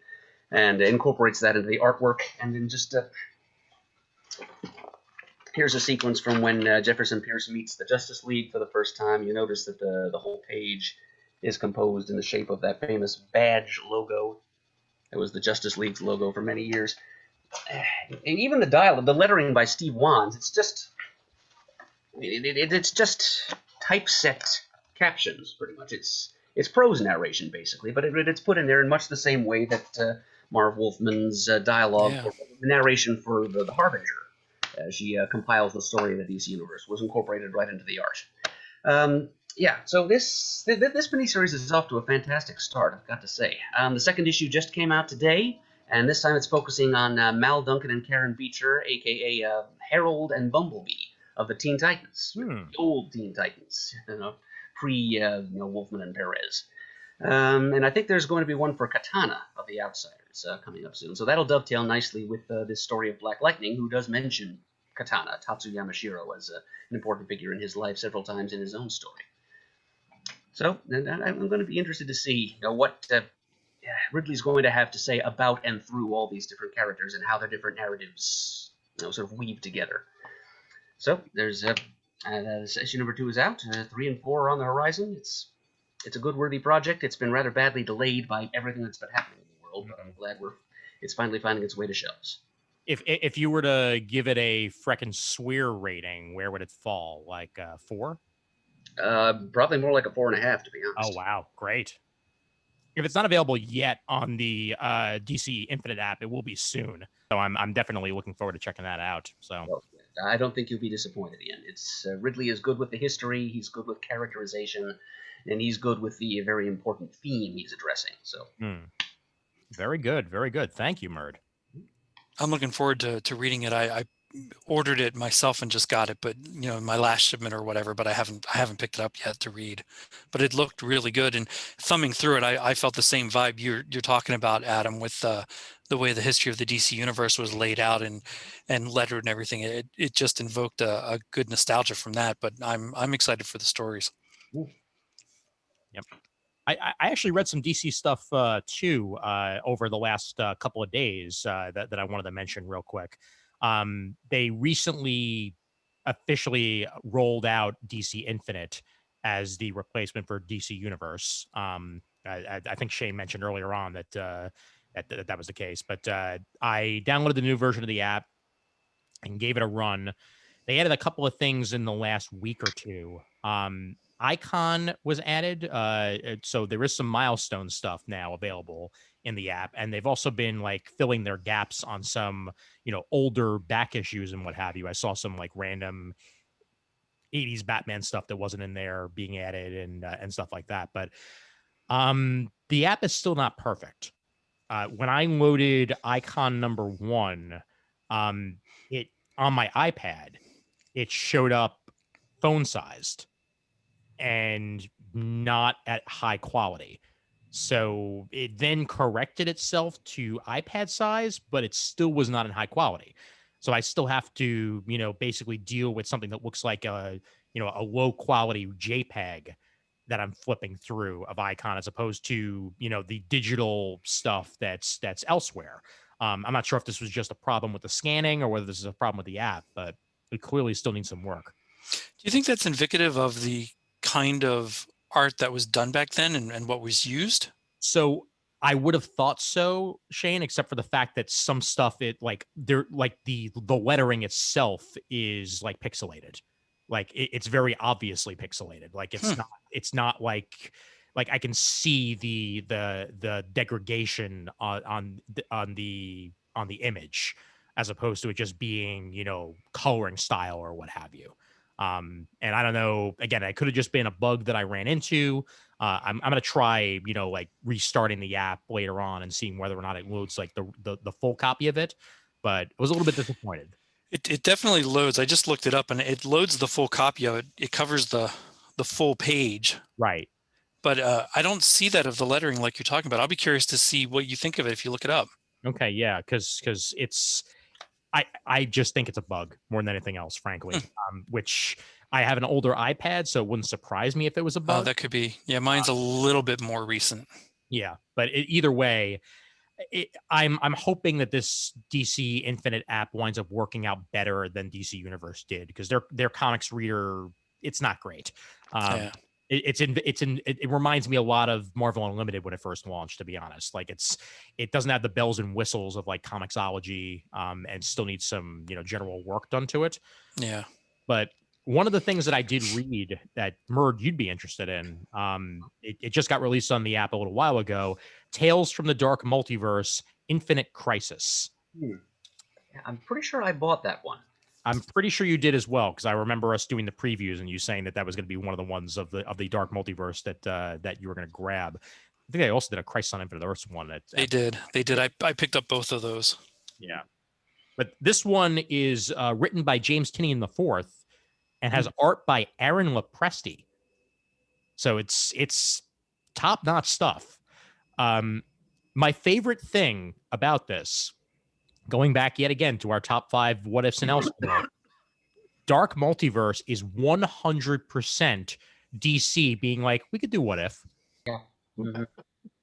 and incorporates that into the artwork. And then just here's a sequence from when Jefferson Pierce meets the Justice League for the first time. You notice that the whole page is composed in the shape of that famous badge logo. It was the Justice League's logo for many years. And even the lettering by Steve Wands, it's just typeset captions, pretty much. It's prose narration, basically, but it's put in there in much the same way that Marv Wolfman's dialogue, Yeah. for the narration for the Harbinger. She compiles the story of the DC Universe, was incorporated right into the art. Yeah, so this miniseries is off to a fantastic start, I've got to say. The second issue just came out today, and this time it's focusing on Mal Duncan and Karen Beecher, a.k.a. Harold and Bumblebee of the Teen Titans, the old Teen Titans, pre-Wolfman and Perez. And I think there's going to be one for Katana of the Outsiders coming up soon. So that'll dovetail nicely with this story of Black Lightning, who does mention Katana, Tatsu Yamashiro, as an important figure in his life several times in his own story. So I'm going to be interested to see what Ridley's going to have to say about and through all these different characters and how their different narratives sort of weave together. So there's issue number 2 is out. 3 and 4 are on the horizon. It's a good, worthy project. It's been rather badly delayed by everything that's been happening in the world, but I'm glad it's finally finding its way to shelves. If you were to give it a freckin' swear rating, where would it fall? Like 4? Probably more like a 4.5, to be honest. Oh wow, great! If it's not available yet on the DC Infinite app, it will be soon. So I'm definitely looking forward to checking that out. So Well, I don't think you'll be disappointed again. It's Ridley is good with the history, he's good with characterization, and he's good with the very important theme he's addressing. So very good, very good. Thank you, Murd. I'm looking forward to reading it. I ordered it myself and just got it, but my last shipment or whatever, but I haven't picked it up yet to read. But it looked really good, and thumbing through it, I felt the same vibe you're talking about, Adam, with the way the history of the DC universe was laid out and lettered and everything. It just invoked a good nostalgia from that. But I'm excited for the stories. Yep. I actually read some DC stuff too over the last couple of days that I wanted to mention real quick. They recently officially rolled out DC Infinite as the replacement for DC Universe. I think Shane mentioned earlier on that that was the case, but I downloaded the new version of the app and gave it a run. They added a couple of things in the last week or two. Icon was added, so there is some milestone stuff now available in the app, and they've also been like filling their gaps on some older back issues and what have you. I saw some like random 80s Batman stuff that wasn't in there being added and stuff like that. But the app is still not perfect. When I loaded Icon number 1, it on my iPad, it showed up phone sized and not at high quality. So it then corrected itself to iPad size, but it still was not in high quality. So I still have to, basically deal with something that looks like a low quality JPEG that I'm flipping through of Icon, as opposed to, the digital stuff that's elsewhere. I'm not sure if this was just a problem with the scanning or whether this is a problem with the app, but it clearly still needs some work. Do you think that's indicative of the kind of art that was done back then and what was used? So I would have thought so, Shane, except for the fact that some stuff the lettering itself is like pixelated. Like it's very obviously pixelated. Like it's not like I can see the degradation on the image, as opposed to it just being, coloring style or what have you. And I don't know, again, it could have just been a bug that I ran into. I'm going to try, restarting the app later on and seeing whether or not it loads like the full copy of it. But I was a little bit disappointed. It definitely loads. I just looked it up and it loads the full copy of it. It covers the full page. Right. But I don't see that of the lettering like you're talking about. I'll be curious to see what you think of it if you look it up. Okay. Yeah. Because it's, I just think it's a bug more than anything else, frankly, which I have an older iPad, so it wouldn't surprise me if it was a bug. That could be. Yeah, mine's a little bit more recent. Yeah. But either way, I'm hoping that this DC Infinite app winds up working out better than DC Universe did, because their comics reader, it's not great. Yeah. It reminds me a lot of Marvel Unlimited when it first launched, to be honest. Like it doesn't have the bells and whistles of like Comixology, and still needs some general work done to it. Yeah. But one of the things that I did read that Murd you'd be interested in, it just got released on the app a little while ago. Tales from the Dark Multiverse Infinite Crisis. Yeah, I'm pretty sure I bought that one. I'm pretty sure you did as well, because I remember us doing the previews and you saying that was going to be one of the ones of the Dark Multiverse that you were going to grab. I think they also did a Crisis on Infinite Earths one. They did. I picked up both of those. Yeah. But this one is written by James Tynion IV and has art by Aaron Lopresti. So it's top-notch stuff. My favorite thing about this, going back yet again to our top 5 what ifs and else, Dark Multiverse is 100% DC being like, we could do what if. Yeah. Mm-hmm.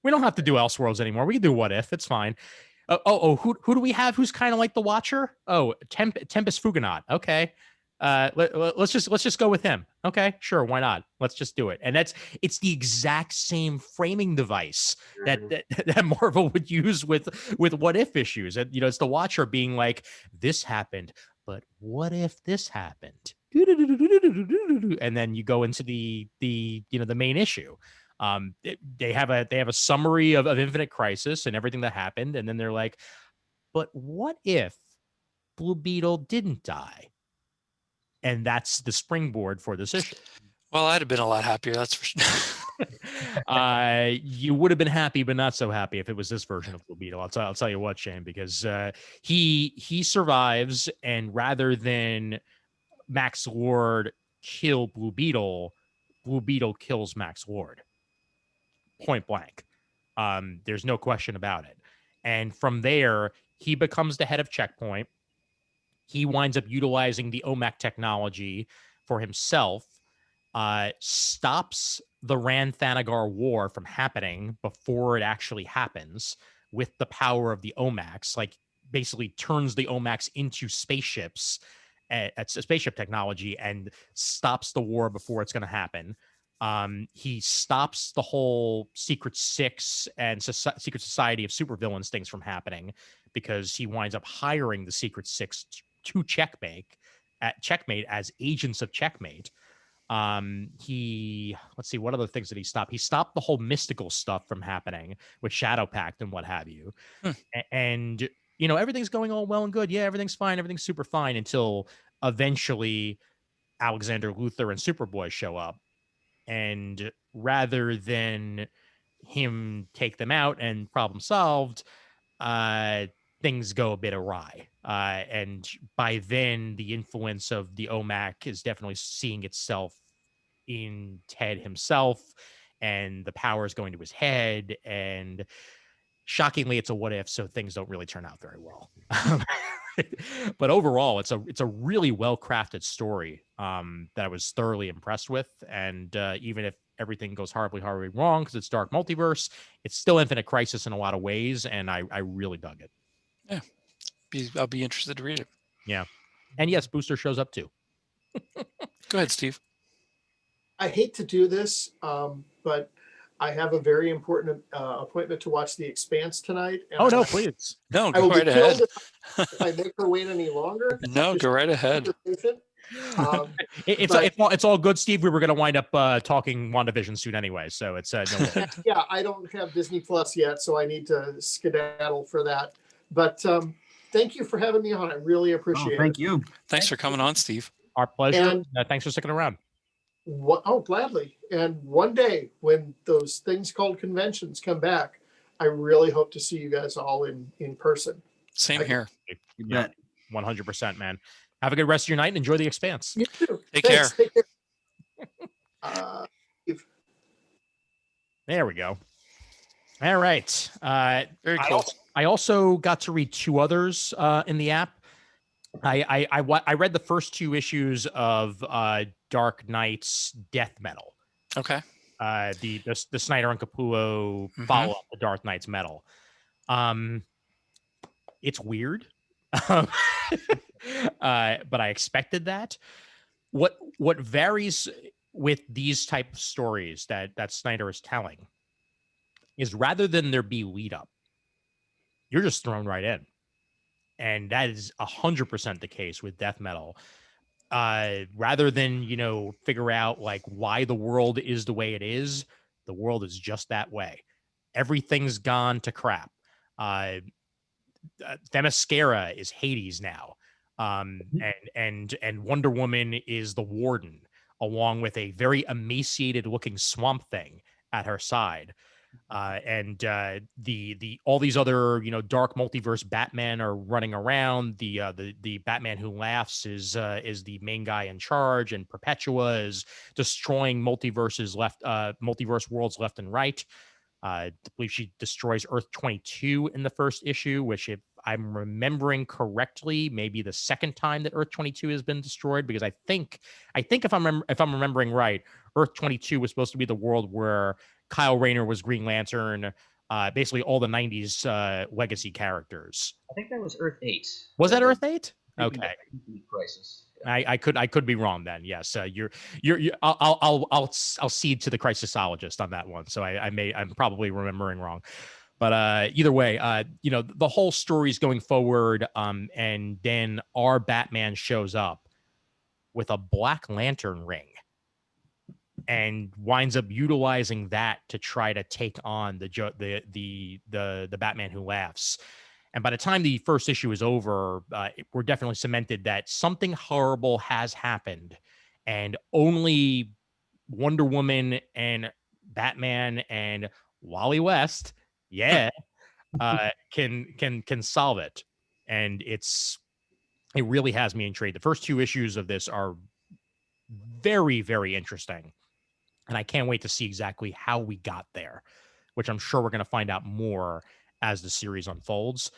We don't have to do Elseworlds anymore. We can do what if. It's fine. Who do we have who's kind of like the Watcher? Oh, Tempest Fugonaut. Okay. Let's just go with him. Okay, sure, why not? Let's just do it. And it's the exact same framing device that Marvel would use with what if issues. And it's the Watcher being like, this happened, but what if this happened? And then you go into the main issue. They have a summary of Infinite Crisis and everything that happened, and then they're like, but what if Blue Beetle didn't die? And that's the springboard for this issue. Well, I'd have been a lot happier. That's for sure. You would have been happy, but not so happy if it was this version of Blue Beetle. I'll tell you what, Shane, because he survives, and rather than Max Lord kill Blue Beetle kills Max Lord. Point blank. There's no question about it. And from there, he becomes the head of Checkpoint. He winds up utilizing the OMAC technology for himself, stops the Rann-Thanagar War from happening before it actually happens with the power of the OMACs, like basically turns the OMACs into spaceships, at spaceship technology, and stops the war before it's going to happen. He stops the whole Secret Six and Secret Society of Supervillains things from happening because he winds up hiring the Secret Six to Checkmate as agents of Checkmate. Let's see, what other things did he stop? He stopped the whole mystical stuff from happening with Shadow Pact and what have you. And everything's going all well and good. Yeah, everything's fine. Everything's super fine until eventually Alexander Luthor and Superboy show up. And rather than him take them out and problem solved, things go a bit awry. And by then, the influence of the OMAC is definitely seeing itself in Ted himself, and the power is going to his head. And shockingly, it's a what if, so things don't really turn out very well. But overall, it's a really well-crafted story that I was thoroughly impressed with. And even if everything goes horribly wrong because it's Dark Multiverse, it's still Infinite Crisis in a lot of ways, and I really dug it. Yeah, I'll be interested to read it. Yeah, and yes, Booster shows up too. Go ahead, Steve. I hate to do this, but I have a very important appointment to watch The Expanse tonight. Oh, no, please. No, I will go right be ahead. killed if I make her wait any longer. No, go right ahead. It's all good, Steve. We were going to wind up talking WandaVision soon anyway, so it's no worries. Yeah, I don't have Disney Plus yet, so I need to skedaddle for that. But thank you for having me on. I really appreciate it. Thank you. Thanks for coming on, Steve. Our pleasure. And thanks for sticking around. Gladly. And one day when those things called conventions come back, I really hope to see you guys all in person. Same here. Yeah, 100%, man. Have a good rest of your night and enjoy The Expanse. You too. Take care. Take care. There we go. All right. Very cool. I also got to read 2 others in the app. I read the first 2 issues of Dark Knight's Death Metal. Okay. The Snyder and Capullo follow up the Dark Knight's Metal. It's weird, but I expected that. What varies with these type of stories that Snyder is telling is rather than there be lead up, you're just thrown right in. And that is 100% the case with Death Metal. Rather than, figure out like why the world is the way it is, the world is just that way. Everything's gone to crap. Themyscira is Hades now, and Wonder Woman is the Warden, along with a very emaciated looking Swamp Thing at her side. The all these other dark multiverse Batman are running around. The Batman Who Laughs is the main guy in charge, and Perpetua is destroying multiverse worlds left and right. I believe she destroys Earth 22 in the first issue, which, if I'm remembering correctly, maybe the second time that Earth 22 has been destroyed, because I think if I'm remembering right, Earth 22 was supposed to be the world where Kyle Rayner was Green Lantern, basically all the 90s legacy characters. I think that was Earth 8. Was that Earth 8? Okay. Crisis. I could be wrong then. Yes, I'll cede to the crisisologist on that one. So I'm probably remembering wrong, but either way, the whole story's going forward, and then our Batman shows up with a Black Lantern ring and winds up utilizing that to try to take on the Batman Who Laughs. And by the time the first issue is over, we're definitely cemented that something horrible has happened, and only Wonder Woman and Batman and Wally West, can solve it. And it really has me intrigued. The first 2 issues of this are very, very interesting, and I can't wait to see exactly how we got there, which I'm sure we're going to find out more as the series unfolds.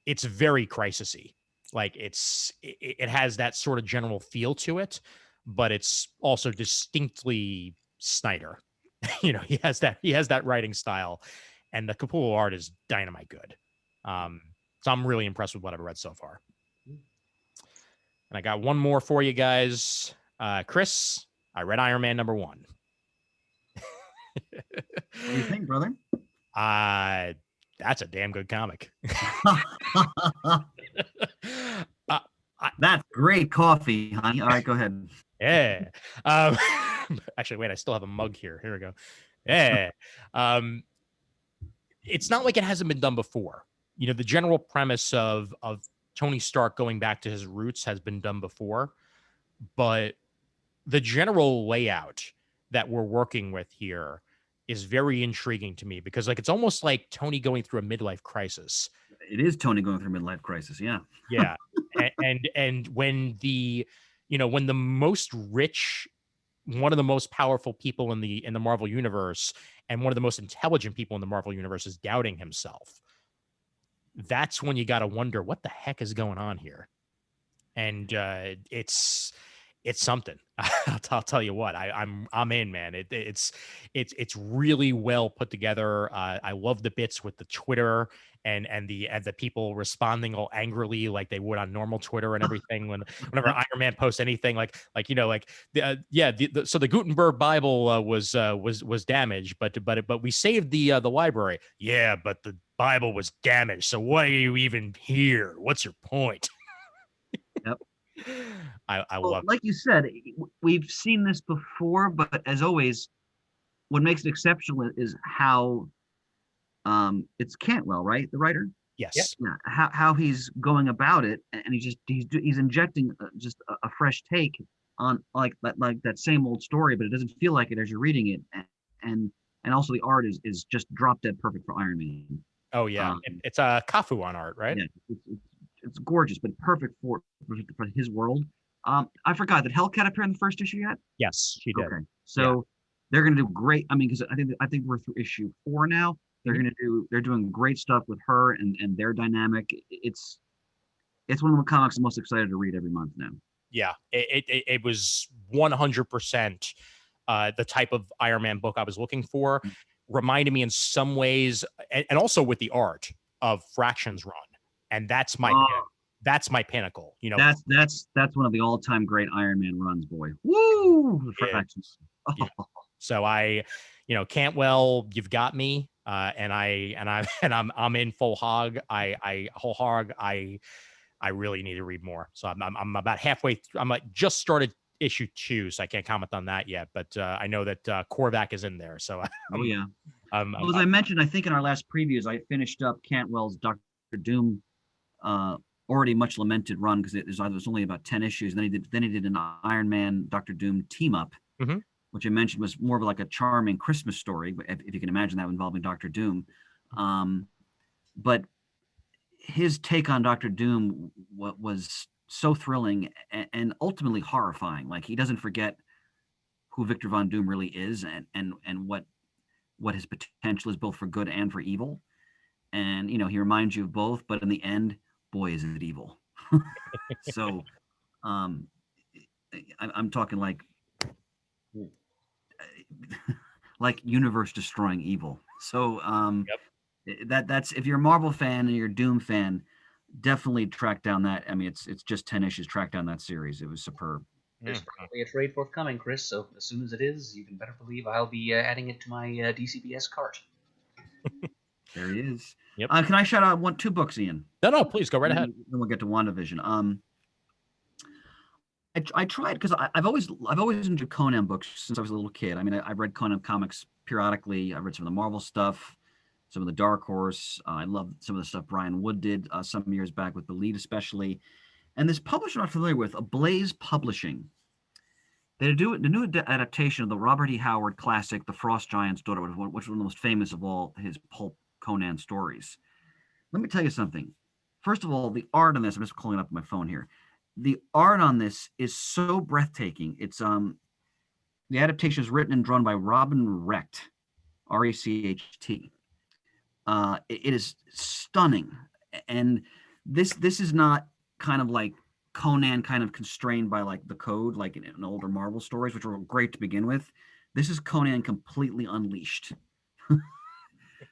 It's very crisisy. Like it has that sort of general feel to it, but it's also distinctly Snyder. He has that writing style, and the Capullo art is dynamite good. So I'm really impressed with what I've read so far. And I got one more for you guys. Chris, I read Iron Man #1. What do you think, brother? That's a damn good comic. That's great coffee, honey. All right, go ahead. Yeah. Actually, wait, I still have a mug here. Here we go. Yeah. It's not like it hasn't been done before. The general premise of Tony Stark going back to his roots has been done before, but the general layout that we're working with here is very intriguing to me, because it's almost like Tony going through a midlife crisis. It is Tony going through a midlife crisis. Yeah. Yeah. and when when the most rich, one of the most powerful people in the Marvel universe, and one of the most intelligent people in the Marvel universe is doubting himself, that's when you got to wonder what the heck is going on here. And it's something. I'll tell you what. I'm in, man. It's really well put together. I love the bits with the Twitter and the people responding all angrily like they would on normal Twitter and everything. Whenever Iron Man posts anything, so the Gutenberg Bible was damaged, but we saved the library. Yeah, but the Bible was damaged. So why are you even here? What's your point? Yep. I love like you said, we've seen this before, but as always, what makes it exceptional is how it's Cantwell, right? The writer? Yes. Yeah. How he's going about it, and he's injecting just a fresh take on like that same old story, but it doesn't feel like it as you're reading it, and also the art is just drop dead perfect for Iron Man. Oh yeah, it's a Kafu on art, right? Yeah, it's gorgeous, but perfect for his world. I forgot, did Hellcat appear in the first issue yet? Yes, she did. Okay, so they're going to do great. I mean, because I think we're through issue 4 now. They're doing great stuff with her and their dynamic. It's one of the comics I'm most excited to read every month now. Yeah, it was 100% the type of Iron Man book I was looking for. Reminded me in some ways, and also with the art of Fractions Run, and that's my pinnacle. That's one of the all-time great Iron Man runs, boy. Woo! Fractions. Yeah. So Cantwell, you've got me, and I'm in full hog. Whole hog. I really need to read more. So I'm about halfway through. I'm just started issue 2, so I can't comment on that yet. But I know that Korvac is in there. So oh yeah. Well, as I mentioned, I think in our last previews, I finished up Cantwell's Doctor Doom already much lamented run because it was only about 10 issues. And then he did an Iron Man Doctor Doom team up, Mhm. which I mentioned was more of like a charming Christmas story, if you can imagine that involving Doctor Doom. But his take on Doctor Doom was so thrilling and ultimately horrifying. Like, he doesn't forget who Victor Von Doom really is, and what his potential is, both for good and for evil. And he reminds you of both, but in the end, boy, is it evil. So um I'm talking like universe destroying evil. So that's, if you're a Marvel fan and you're a Doom fan, definitely track down that. I mean, it's just 10 issues. Track down that series. It was superb. There's probably a trade forthcoming, Chris. So as soon as it is, you can better believe I'll be adding it to my DCBS cart. There he is. Yep. Can I shout out two books, Ian? No, please go right ahead. Then we'll get to WandaVision. I tried, because I've always enjoyed Conan books since I was a little kid. I mean, I've read Conan comics periodically. I read some of the Marvel stuff, some of the Dark Horse. I love some of the stuff Brian Wood did some years back with The Lead, especially. And this publisher I'm not familiar with, Ablaze Publishing. They do the new adaptation of the Robert E. Howard classic, The Frost Giant's Daughter, which was one of the most famous of all his pulp Conan stories. Let me tell you something. First of all, the art on this, I'm just calling it up on my phone here. The art on this is so breathtaking. It's the adaptation is written and drawn by Robin Recht, Recht. It is stunning, and this is not kind of like Conan, kind of constrained by like the code, like in older Marvel stories, which were great to begin with. This is Conan completely unleashed.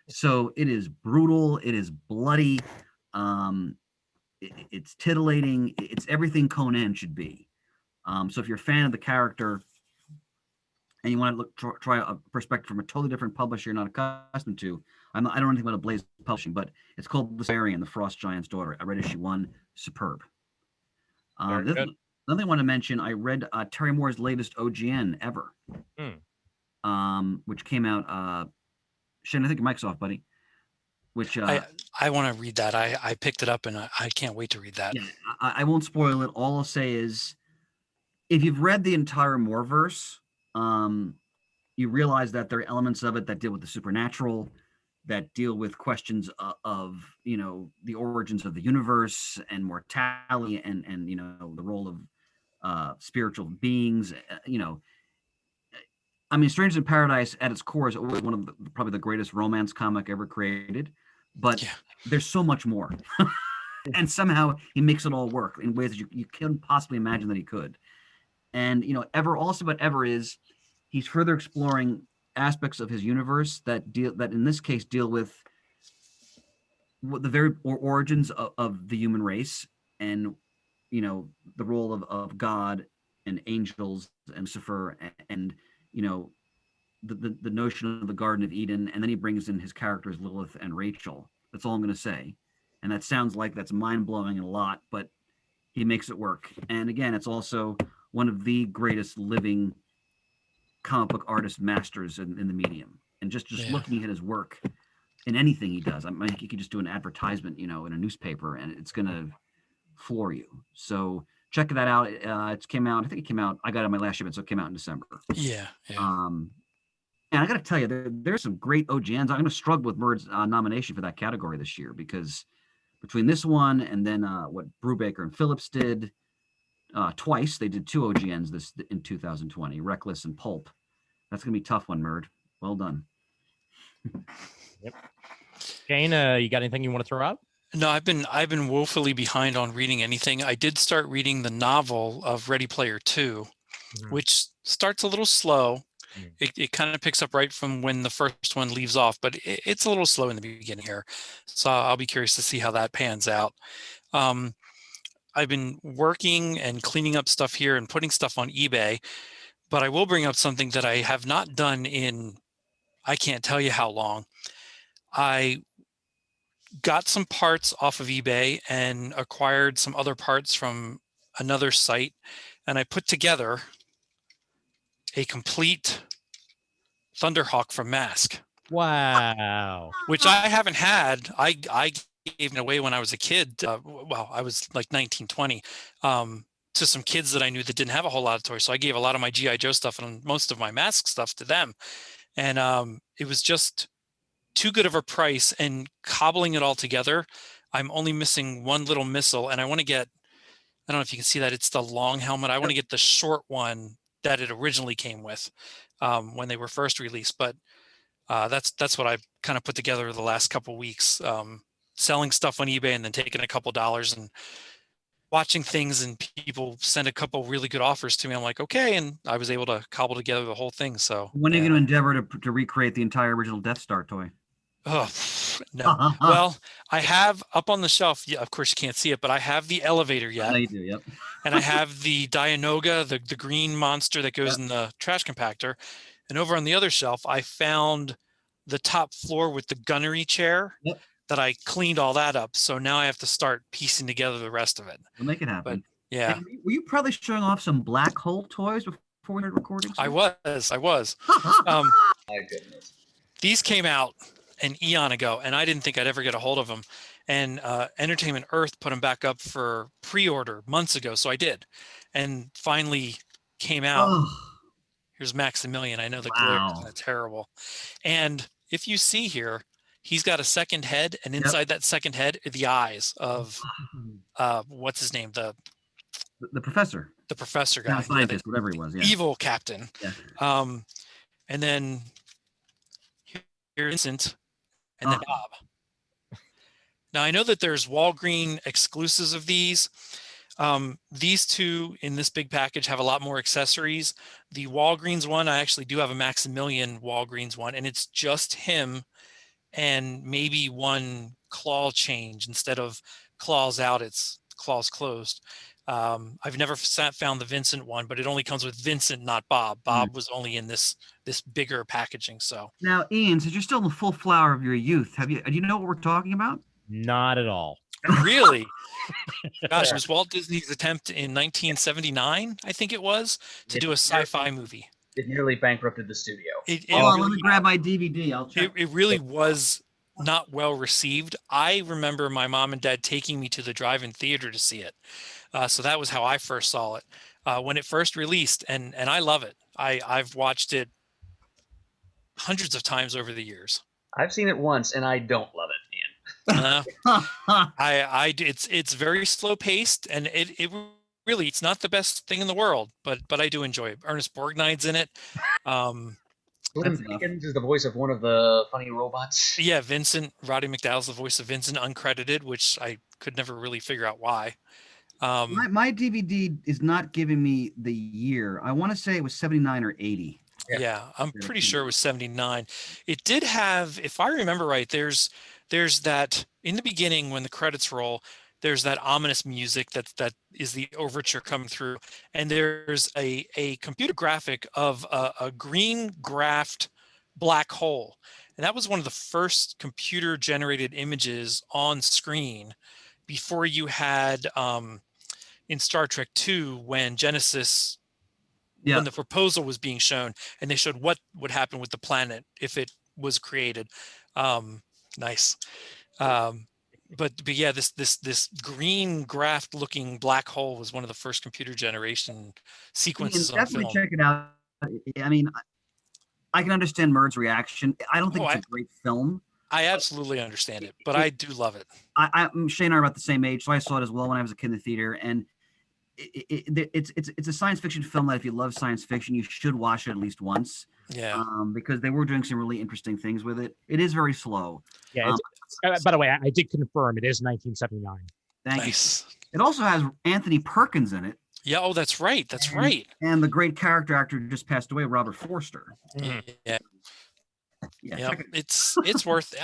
So it is brutal. It is bloody. It's titillating. It's everything Conan should be. So if you're a fan of the character and you want to try a perspective from a totally different publisher you're not accustomed to, I don't know anything about Blaze Publishing, but it's called The Frost Giant's Daughter. I read issue 1, superb. Another thing I want to mention, I read Terry Moore's latest OGN ever, which came out. Shane, I think your mic's off, buddy. Which I want to read that. I picked it up and I can't wait to read that. Yeah, I won't spoil it. All I'll say is, if you've read the entire Mooreverse, you realize that there are elements of it that deal with the supernatural, that deal with questions of the origins of the universe and mortality, and the role of spiritual beings. I mean, Strangers in Paradise at its core is always one of probably the greatest romance comic ever created, but there's so much more. And somehow he makes it all work in ways that you couldn't possibly imagine that he could. And Ever is, he's further exploring aspects of his universe that in this case deal with the very origins of the human race, and the role of God and angels and Lucifer, and the notion of the Garden of Eden. And then he brings in his characters Lilith and Rachel. That's all I'm going to say. And that sounds like that's mind-blowing a lot, but he makes it work. And again, it's also one of the greatest living comic book artist masters in the medium. And just looking at his work in anything he does, I mean, he could just do an advertisement, in a newspaper, and it's going to floor you. So check that out. I think it came out, I got it on my last shipment, so it came out in December. Yeah. And I got to tell you, there's some great OGNs. I'm going to struggle with Murd's nomination for that category this year, because between this one and then what Brubaker and Phillips did twice, they did 2 OGNs in 2020, Reckless and Pulp. That's going to be a tough one, Murd. Well done. Yep. Shane, you got anything you want to throw out? No, I've been woefully behind on reading anything. I did start reading the novel of Ready Player 2, which starts a little slow. It kind of picks up right from when the first one leaves off, but it's a little slow in the beginning here. So I'll be curious to see how that pans out. I've been working and cleaning up stuff here and putting stuff on eBay, but I will bring up something that I have not done in, I can't tell you how long. I got some parts off of eBay and acquired some other parts from another site, and I put together a complete Thunderhawk from Mask. Wow. Which I haven't had. I gave it away when I was a kid. Well, I was like 19, 20, to some kids that I knew that didn't have a whole lot of toys. So I gave a lot of my G.I. Joe stuff and most of my mask stuff to them. And it was just too good of a price, and cobbling it all together, I'm only missing one little missile, and I want to get, I don't know if you can see that, it's the long helmet. I want to get the short one that it originally came with when they were first released. But that's what I've kind of put together the last couple of weeks, selling stuff on eBay and then taking a couple dollars and watching things, and people send a couple really good offers to me. I'm like, okay, and I was able to cobble together the whole thing. So When are you going to endeavor to recreate the entire original Death Star toy? Oh, no. Well, I have up on the shelf, yeah, of course you can't see it, but I have the elevator yet. No, you do, yep. And I have the Dianoga, the green monster that goes in the trash compactor. And over on the other shelf, I found the top floor with the gunnery chair that I cleaned all that up. So now I have to start piecing together the rest of it. We'll make it happen. But yeah. And were you probably showing off some black hole toys before we started recording? I was. My goodness. These came out an eon ago, and I didn't think I'd ever get a hold of them. And Entertainment Earth put them back up for pre-order months ago, so I did, and finally came out. Here's Maximilian. I know the glare is kind of terrible, and if you see here, he's got a second head, and inside that second head are the eyes of what's his name, the professor, the professor guy, scientist, whatever he was, evil captain. Yeah. And then here's Vincent. And then Bob. Now I know that there's Walgreen exclusives of these. These two in this big package have a lot more accessories. The Walgreens one, I actually do have a Maximilian Walgreens one, and it's just him and maybe one claw change. Instead of claws out, it's claws closed. I've never found the Vincent one, but it only comes with Vincent, not Bob. Bob was only in this bigger packaging. So now, Ian, since you're still in the full flower of your youth, do you know what we're talking about? Not at all. Really? Gosh, it was Walt Disney's attempt in 1979, I think it was, to do a sci-fi movie. It nearly bankrupted the studio. Let me grab my DVD. I'll check. It really was not well received. I remember my mom and dad taking me to the drive-in theater to see it. So that was how I first saw it when it first released, and I love it. I've watched it hundreds of times over the years. I've seen it once, and I don't love it, Ian. It's very slow paced, and it really, it's not the best thing in the world, but I do enjoy it. Ernest Borgnine's in it. Slim Pickens is the voice of one of the funny robots. Yeah, Vincent. Roddy McDowell's the voice of Vincent, uncredited, which I could never really figure out why. My DVD is not giving me the year. I want to say it was 79 or 80. Yeah, I'm pretty sure it was 79. It did have, if I remember right, there's that in the beginning when the credits roll, there's that ominous music that is the overture coming through, and there's a computer graphic of a green graphed black hole, and that was one of the first computer generated images on screen before you had in Star Trek II when Genesis, when the proposal was being shown, and they showed what would happen with the planet if it was created. Nice. But yeah, this green graphed looking black hole was one of the first computer generation sequences on film. Definitely check it out. I mean, I can understand Murd's reaction. I don't think it's a great film. I absolutely understand it, but I do love it. Shane and I are about the same age, so I saw it as well when I was a kid in the theater, and it's a science fiction film that if you love science fiction, you should watch it at least once. Yeah. Because they were doing some really interesting things with it. It is very slow. Yeah. By the way, I did confirm it is 1979. Nice. It also has Anthony Perkins in it. Yeah. Oh, that's right. That's right. And the great character actor who just passed away, Robert Forster. Yeah. Yeah. It's worth.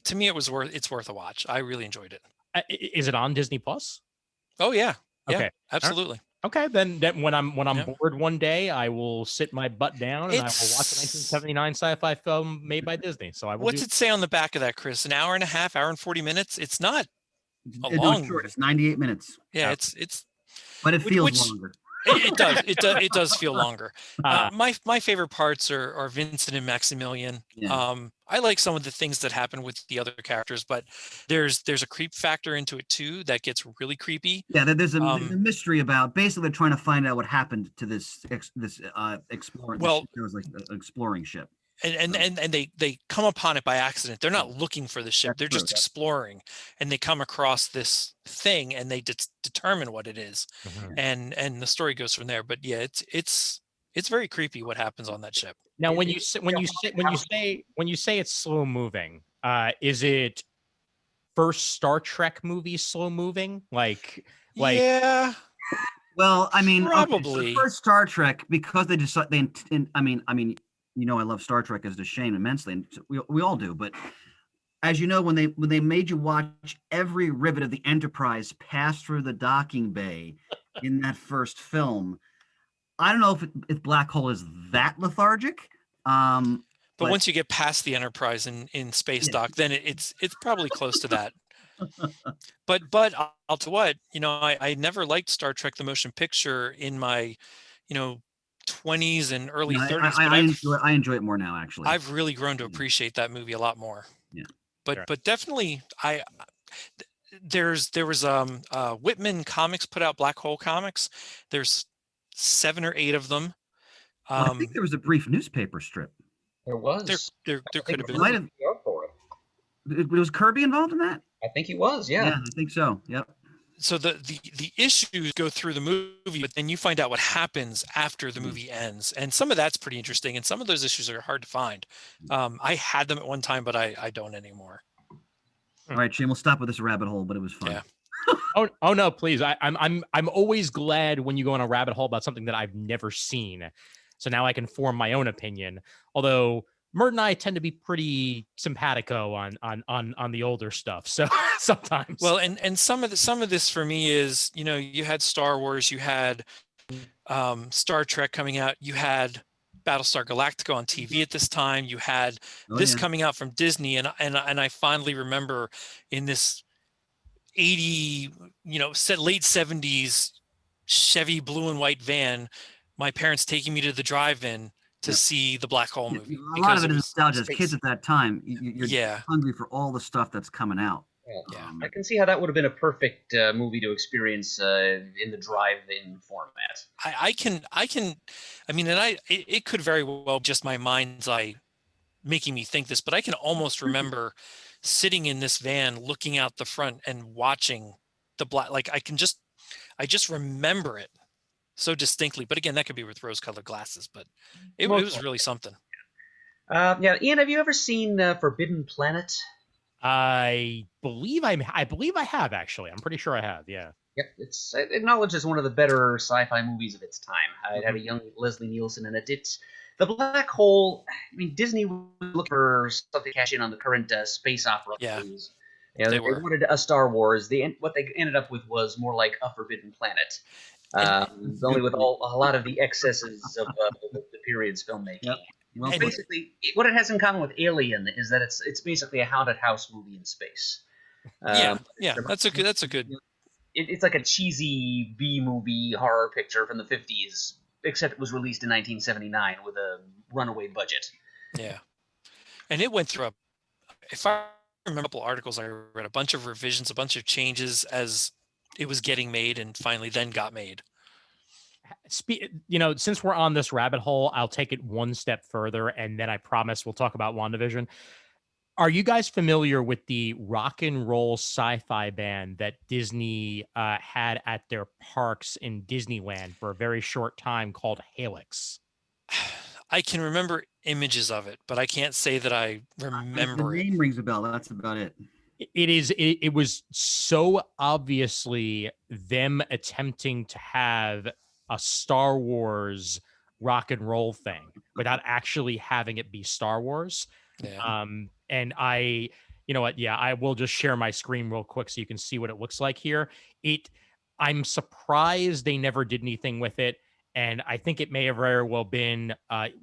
To me, it's worth a watch. I really enjoyed it. Is it on Disney Plus? Oh yeah. Okay. Yeah, absolutely. Okay, then when I'm bored one day, I will sit my butt down and I will watch a 1979 sci-fi film made by Disney. So I will. What's it say on the back of that, Chris? An hour and a half, hour and 40 minutes. It's not a long. Short. It's 98 minutes. Yeah, it's. But it feels longer. It does feel longer. My favorite parts are Vincent and Maximilian. Yeah. I like some of the things that happen with the other characters, but there's a creep factor into it too that gets really creepy. Yeah, there's a Um, mystery about basically they're trying to find out what happened to this exploring. Well, There was like an exploring ship. and they come upon it by accident. They're not looking for the ship. That's They're true. just exploring, and they come across this thing and they determine what it is, Mhm. and the story goes from there. But yeah, it's very creepy what happens on that ship. Now, when you say it's slow moving, is it first Star Trek movie slow moving? Like Yeah, Well, I mean, okay, so probably. first Star Trek, because they just I mean, I love Star Trek as a shame immensely, and we all do. But as you know, when they made you watch every rivet of the Enterprise pass through the docking bay in that first film, I don't know if Black Hole is that lethargic. But But once you get past the Enterprise in space yeah, dock, then it's probably close to that. But I'll tell you what, I never liked Star Trek the motion picture in my, 20s and early no, 30s, but I enjoy it more now, actually. I've really grown to Yeah. appreciate that movie a lot more. Yeah. But Sure. definitely there was Whitman Comics put out Black Hole Comics. There's 7 or 8 of them. Well, I think there was a brief newspaper strip. There was. There could have It been. might have. For it. Was Kirby involved in that? I think he was. Yeah. I think so. Yep. So the issues go through the movie, but then you find out what happens after the movie ends, and some of that's pretty interesting, and some of those issues are hard to find. I had them at one time, but I don't anymore. All right, Shane, we'll stop with this rabbit hole, but it was fun. Yeah. Oh no, please. I'm always glad when you go on a rabbit hole about something that I've never seen. So now I can form my own opinion. Although Murd and I tend to be pretty simpatico on the older stuff. So sometimes. Well, and some of this for me is, you had Star Wars, you had Star Trek coming out, you had Battlestar Galactica on TV at this time, you had this coming out from Disney, and I fondly remember in this 80, late 70s Chevy blue and white van, my parents taking me to the drive-in to see the Black Hole movie. A lot of it is nostalgia. As kids at that time, you're hungry for all the stuff that's coming out. Yeah. I can see how that would have been a perfect movie to experience in the drive-in format. It could very well be just my mind's eye making me think this, but I can almost remember sitting in this van, looking out the front and watching the black. Like I just remember it so distinctly. But again, that could be with rose-colored glasses. But it was really something. Ian, have you ever seen Forbidden Planet? I believe I have, actually. I'm pretty sure I have. Yeah. Yep, it's acknowledged as one of the better sci-fi movies of its time. It had a young Leslie Nielsen in it. It's the Black Hole. I mean, Disney was looking for something to cash in on the current space opera movies. Yeah, they wanted a Star Wars. What they ended up with was more like a Forbidden Planet, only with a lot of the excesses of the period's filmmaking. Yep. Well, basically, what it has in common with Alien is that it's basically a haunted house movie in space. That's a good. It's like a cheesy B movie horror picture from the 50s, except it was released in 1979 with a runaway budget. Yeah, and it went through if I remember a couple articles I read, a bunch of revisions, a bunch of changes as it was getting made, and finally then got made. Since we're on this rabbit hole, I'll take it one step further, and then I promise we'll talk about WandaVision. Are you guys familiar with the rock and roll sci-fi band that Disney had at their parks in Disneyland for a very short time called Helix? I can remember images of it, but I can't say that I remember it. The name rings a bell. That's about it. It was so obviously them attempting to have a Star Wars rock and roll thing without actually having it be Star Wars. Yeah. And I will just share my screen real quick so you can see what it looks like here. I'm surprised they never did anything with it. And I think it may have very well been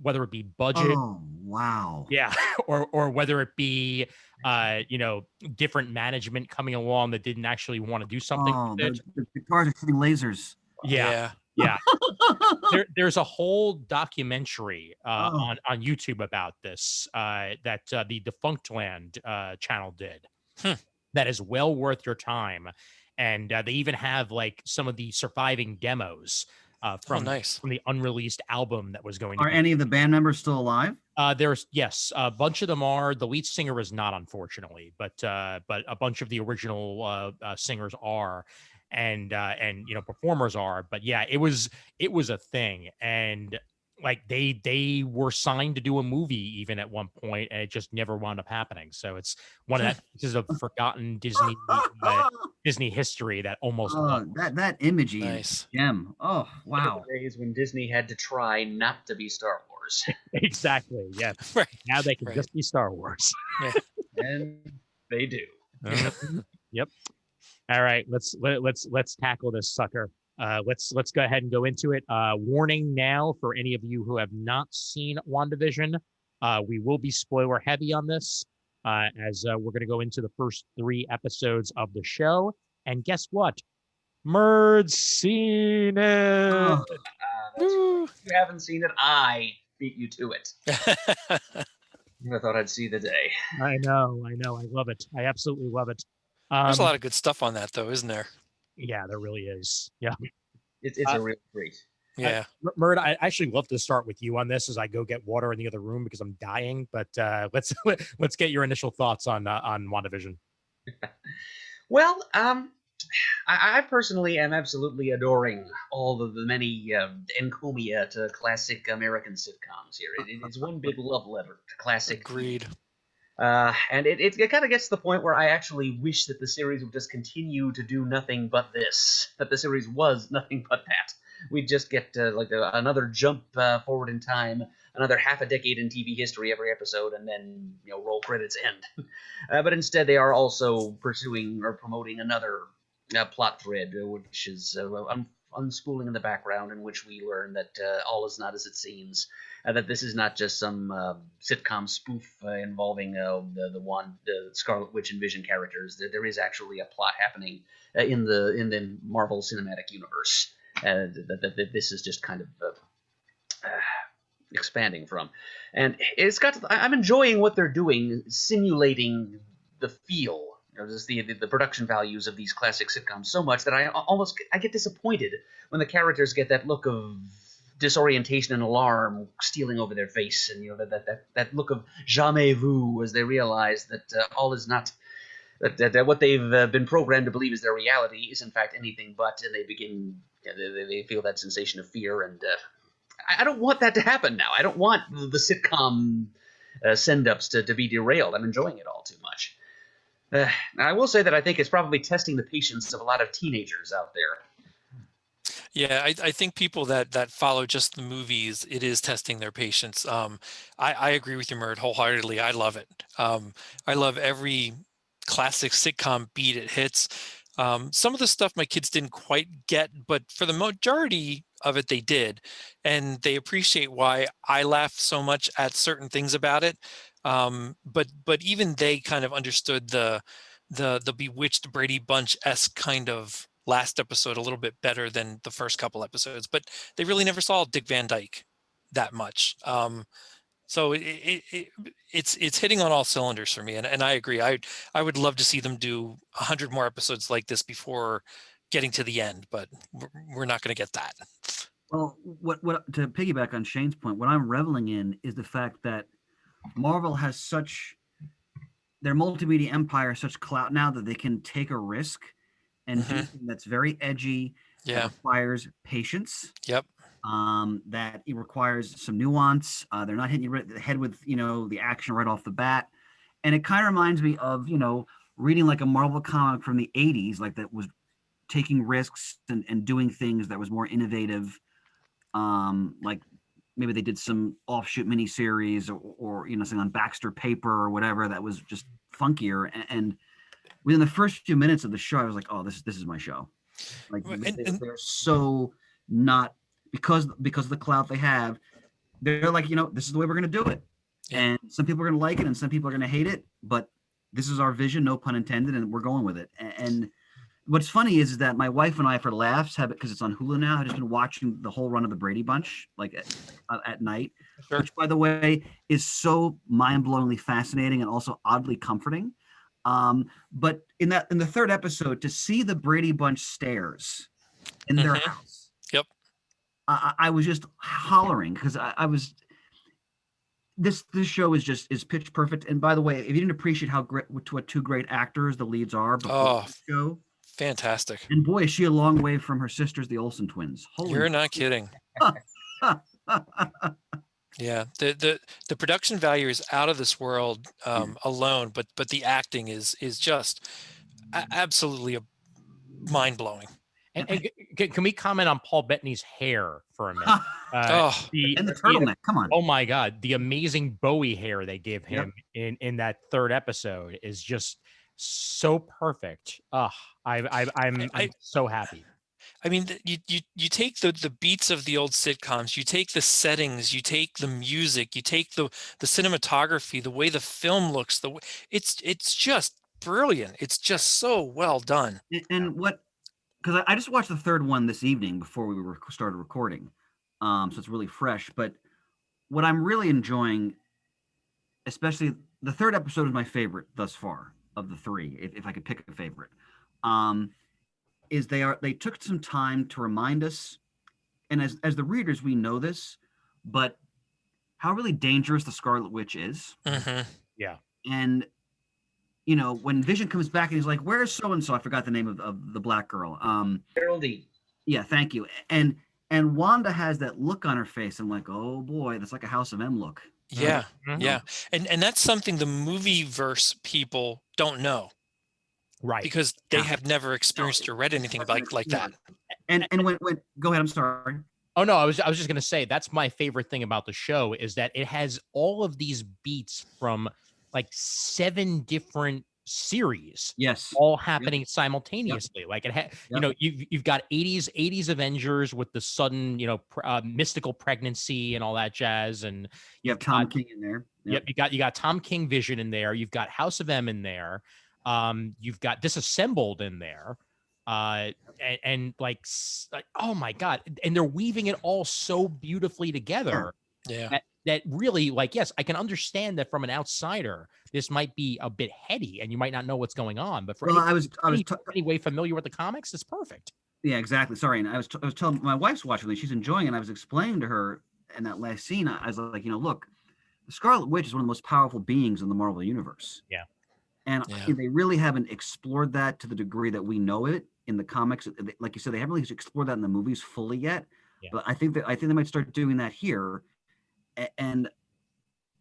whether it be budget. Oh, wow. Yeah. or whether it be different management coming along that didn't actually want to do something with it. The guitars are shooting lasers. Yeah. Yeah. There's a whole documentary on YouTube about this that the Defunct Land channel did. That is well worth your time. And they even have like some of the surviving demos from nice. the unreleased album that was going to Are be. any of the band members still alive? There's yes, a bunch of them are. The lead singer is not, unfortunately, but a bunch of the original singers are, and performers are. But yeah, it was a thing, and like they were signed to do a movie even at one point, and it just never wound up happening. So it's one of that pieces of forgotten Disney history that almost that imagey Nice. gem. Oh wow! Days when Disney had to try not to be Star Wars. Exactly. Yeah. Right. Now they can Right. just be Star Wars. And they do. Yep. All right. Let's tackle this sucker. Let's go ahead and go into it. Warning now for any of you who have not seen WandaVision. We will be spoiler heavy on this, as we're going to go into the first 3 episodes of the show. And guess what? Murd's seen it. Oh, If you haven't seen it, I beat you to it. I thought I'd see the day. I know. I love it. I absolutely love it. There's a lot of good stuff on that, though, isn't there? Yeah, there really is. Yeah. It's a real treat. Yeah. Murd, I actually love to start with you on this as I go get water in the other room because I'm dying. But let's get your initial thoughts on WandaVision. Well, I personally am absolutely adoring all of the many encomia to classic American sitcoms here. It's one big love letter to classic. Agreed. And it kind of gets to the point where I actually wish that the series would just continue to do nothing but this. That the series was nothing but that. We'd just get another jump forward in time, another half a decade in TV history every episode, and then roll credits end. But instead, they are also pursuing or promoting another plot thread, which is unspooling in the background, in which we learn that all is not as it seems. That this is not just some sitcom spoof involving the Scarlet Witch and Vision characters. There is actually a plot happening in the Marvel Cinematic Universe that this is just kind of expanding from, and it's got. I'm enjoying what they're doing, simulating the feel. Just the production values of these classic sitcoms so much that I get disappointed when the characters get that look of disorientation and alarm stealing over their face, and that look of jamais vu as they realize that all is not that what they've been programmed to believe is their reality is in fact anything but, and they feel that sensation of fear, and I don't want that to happen now. I don't want the sitcom send-ups to be derailed. I'm enjoying it all too much. I will say that I think it's probably testing the patience of a lot of teenagers out there. Yeah, I think people that follow just the movies, it is testing their patience. I agree with you, Murd, wholeheartedly. I love it. I love every classic sitcom beat it hits. Some of the stuff my kids didn't quite get, but for the majority of it, they did. And they appreciate why I laugh so much at certain things about it. But even they kind of understood the Bewitched Brady Bunch-esque kind of last episode a little bit better than the first couple episodes, but they really never saw Dick Van Dyke that much. So it's hitting on all cylinders for me, and I agree. I would love to see them do 100 more episodes like this before getting to the end, but we're not going to get that. Well, what to piggyback on Shane's point, what I'm reveling in is the fact that Marvel has their multimedia empire has such clout now that they can take a risk and do something that's very edgy, that requires patience. Yep. That it requires some nuance. They're not hitting you right in the head with the action right off the bat, and it kind of reminds me of reading like a Marvel comic from the 80s, like that was taking risks and doing things that was more innovative. Like maybe they did some offshoot miniseries or something on Baxter paper or whatever that was just funkier. And within the first few minutes of the show, I was like, oh, this is my show. Like they're so not because of the clout they have. They're like, this is the way we're going to do it. Yeah. And some people are going to like it and some people are going to hate it, but this is our vision, no pun intended, and we're going with it. And what's funny is that my wife and I, for laughs, have it because it's on Hulu now. I've just been watching the whole run of the Brady Bunch, like at night, Sure. which, by the way, is so mind-blowingly fascinating and also oddly comforting. But in the third episode, to see the Brady Bunch stairs in their house, Yep. I was just hollering because I was. This show is pitch perfect. And by the way, if you didn't appreciate how great what two great actors the leads are before the show, fantastic. and boy, is she a long way from her sisters, the Olsen twins. Holy You're not kidding. Yeah, the production value is out of this world alone, but the acting is just absolutely mind blowing. And can we comment on Paul Bettany's hair for a minute? And the turtleneck. Come on. Oh my God, the amazing Bowie hair they give him in that third episode is just so perfect. I'm so happy. I mean, you take the beats of the old sitcoms, you take the settings, you take the music, you take the cinematography, the way the film looks, it's just brilliant. It's just so well done. And what, because I just watched the third one this evening before we started recording, so it's really fresh. But what I'm really enjoying, especially the third episode, is my favorite thus far of the three, if I could pick a favorite. Is they took some time to remind us, and as the readers we know this, but how really dangerous the Scarlet Witch is. Yeah. And when Vision comes back and he's like, "Where's so and so?" I forgot the name of the black girl. Geraldine. Yeah, thank you. And Wanda has that look on her face. I'm like, oh boy, that's like a House of M look. Yeah, yeah, and that's something the movieverse people don't know. Right. Because they have never experienced or read anything like that. And when go ahead, I'm sorry. Oh no, I was just gonna say that's my favorite thing about the show is that it has all of these beats from like 7 different series. Yes. All happening simultaneously. Like it you've got 80s Avengers with the sudden, mystical pregnancy and all that jazz, and you have Tom King in there. Yep, you got Tom King Vision in there. You've got House of M in there. You've got Disassembled in there, and like, oh my God, and they're weaving it all so beautifully together. Yeah, that really, like, yes, I can understand that from an outsider, this might be a bit heady, and you might not know what's going on. But for anyway familiar with the comics, it's perfect. Yeah, exactly. Sorry, and I was telling my wife's watching this; she's enjoying it. And I was explaining to her in that last scene. I was like, look, the Scarlet Witch is one of the most powerful beings in the Marvel universe. Yeah. And they really haven't explored that to the degree that we know it in the comics. Like you said, they haven't really explored that in the movies fully yet. Yeah. But I think they might start doing that here. And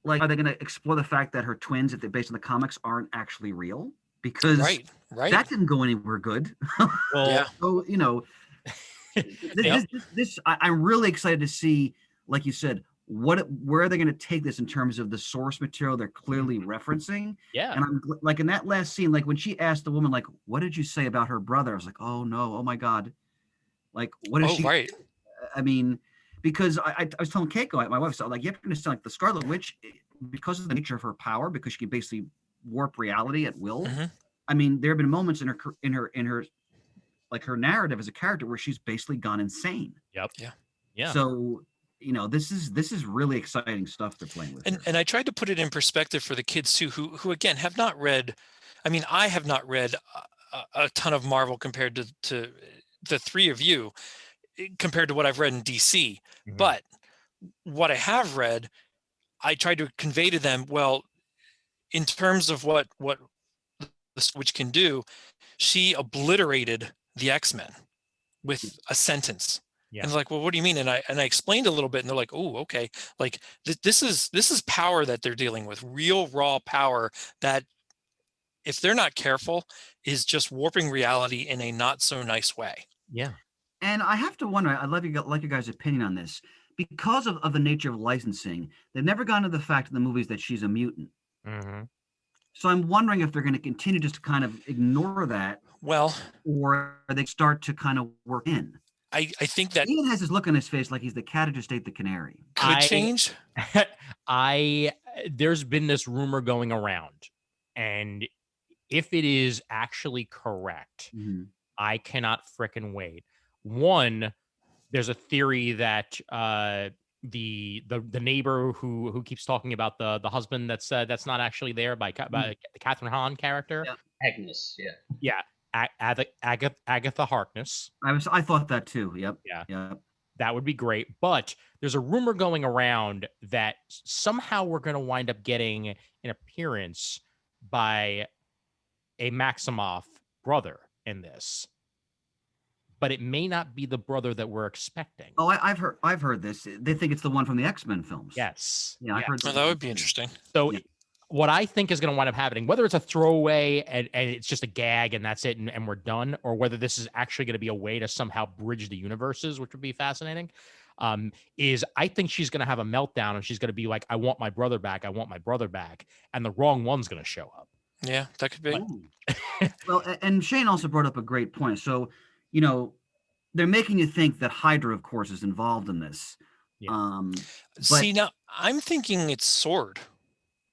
like, are they going to explore the fact that her twins, if they're based on the comics, aren't actually real? Because that didn't go anywhere good. Well, So I'm really excited to see, like you said, where are they going to take this in terms of the source material they're clearly referencing? Yeah. And I'm like, in that last scene, like when she asked the woman, like, what did you say about her brother? I was like, oh no, oh my God. Like, what is she? Right. I mean, because I was telling Keiko, my wife, so like, you have to understand, like the Scarlet Witch, because of the nature of her power, because she can basically warp reality at will. I mean, there have been moments in her like her narrative as a character where she's basically gone insane. Yep. Yeah. So, this is really exciting stuff they're playing with. And I tried to put it in perspective for the kids too, who again have not read. I mean, I have not read a ton of Marvel compared to the three of you, compared to what I've read in DC. But what I have read, I tried to convey to them, well, in terms of what the Witch can do, she obliterated the X-Men with a sentence. Yeah. And they're like, well, what do you mean? And I explained a little bit, and they're like, oh, okay. Like this is power that they're dealing with, real raw power that, if they're not careful, is just warping reality in a not so nice way. Yeah. And I have to wonder, I'd like your guys' opinion on this. Because of the nature of licensing, they've never gone to the fact in the movies that she's a mutant. So I'm wondering if they're going to continue just to kind of ignore that. Well, or they start to kind of work in. I think that Ian has this look on his face like he's the cat who just ate the canary. Could change. There's been this rumor going around, and if it is actually correct, I cannot frickin' wait. One, there's a theory that the neighbor who keeps talking about the husband that's not actually there by the Catherine Hahn character. Yeah. Agnes, Yeah, Agatha Harkness. I thought that too. Yep. Yeah. Yep. That would be great. But there's a rumor going around that somehow we're going to wind up getting an appearance by a Maximoff brother in this. But it may not be the brother that we're expecting. Oh, I've heard this. They think it's the one from the X-Men films. Yes. Yeah, I've heard Oh, that would be interesting. So Yeah. what I think is going to wind up happening, whether it's a throwaway and it's just a gag and that's it and we're done, or whether this is actually going to be a way to somehow bridge the universes, which would be fascinating, is I think she's going to have a meltdown and she's going to be like, I want my brother back. I want my brother back. And the wrong one's going to show up. Yeah, that could be. Well, and Shane also brought up a great point. So, they're making you think that Hydra, of course, is involved in this. Yeah. See, now I'm thinking it's Sword.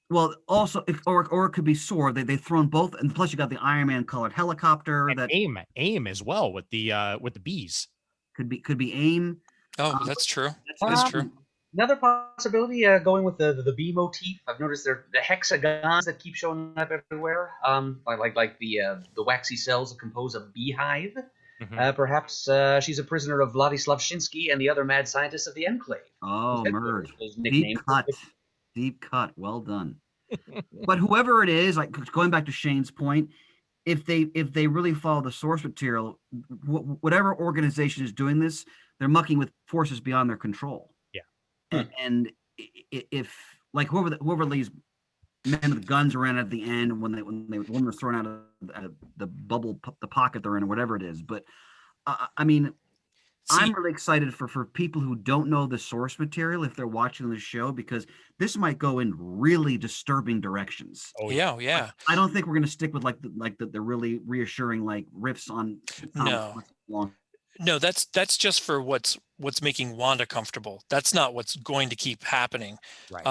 Well, also, or it could be Sword. They've thrown both, and plus you got the Iron Man colored helicopter. And that AIM as well with the bees. could be AIM. Oh, that's true. That's true. Another possibility, going with the bee motif. I've noticed the hexagons that keep showing up everywhere. Like the waxy cells that compose a beehive. Mhm. Perhaps she's a prisoner of Vladislav Shinsky and the other mad scientists of the Enclave. Oh, His Murd. headquarters, Deep cut. Well done. But whoever it is, like going back to Shane's point, if they really follow the source material, whatever organization is doing this, they're mucking with forces beyond their control. Yeah. And if like whoever these men with guns around at the end when one was thrown out of the bubble, the pocket they're in, or whatever it is. But I mean, I'm really excited for people who don't know the source material if they're watching the show, because this might go in really disturbing directions. Oh Yeah. I don't think we're going to stick with the really reassuring like riffs on No, that's just for what's making Wanda comfortable. That's not what's going to keep happening. Right.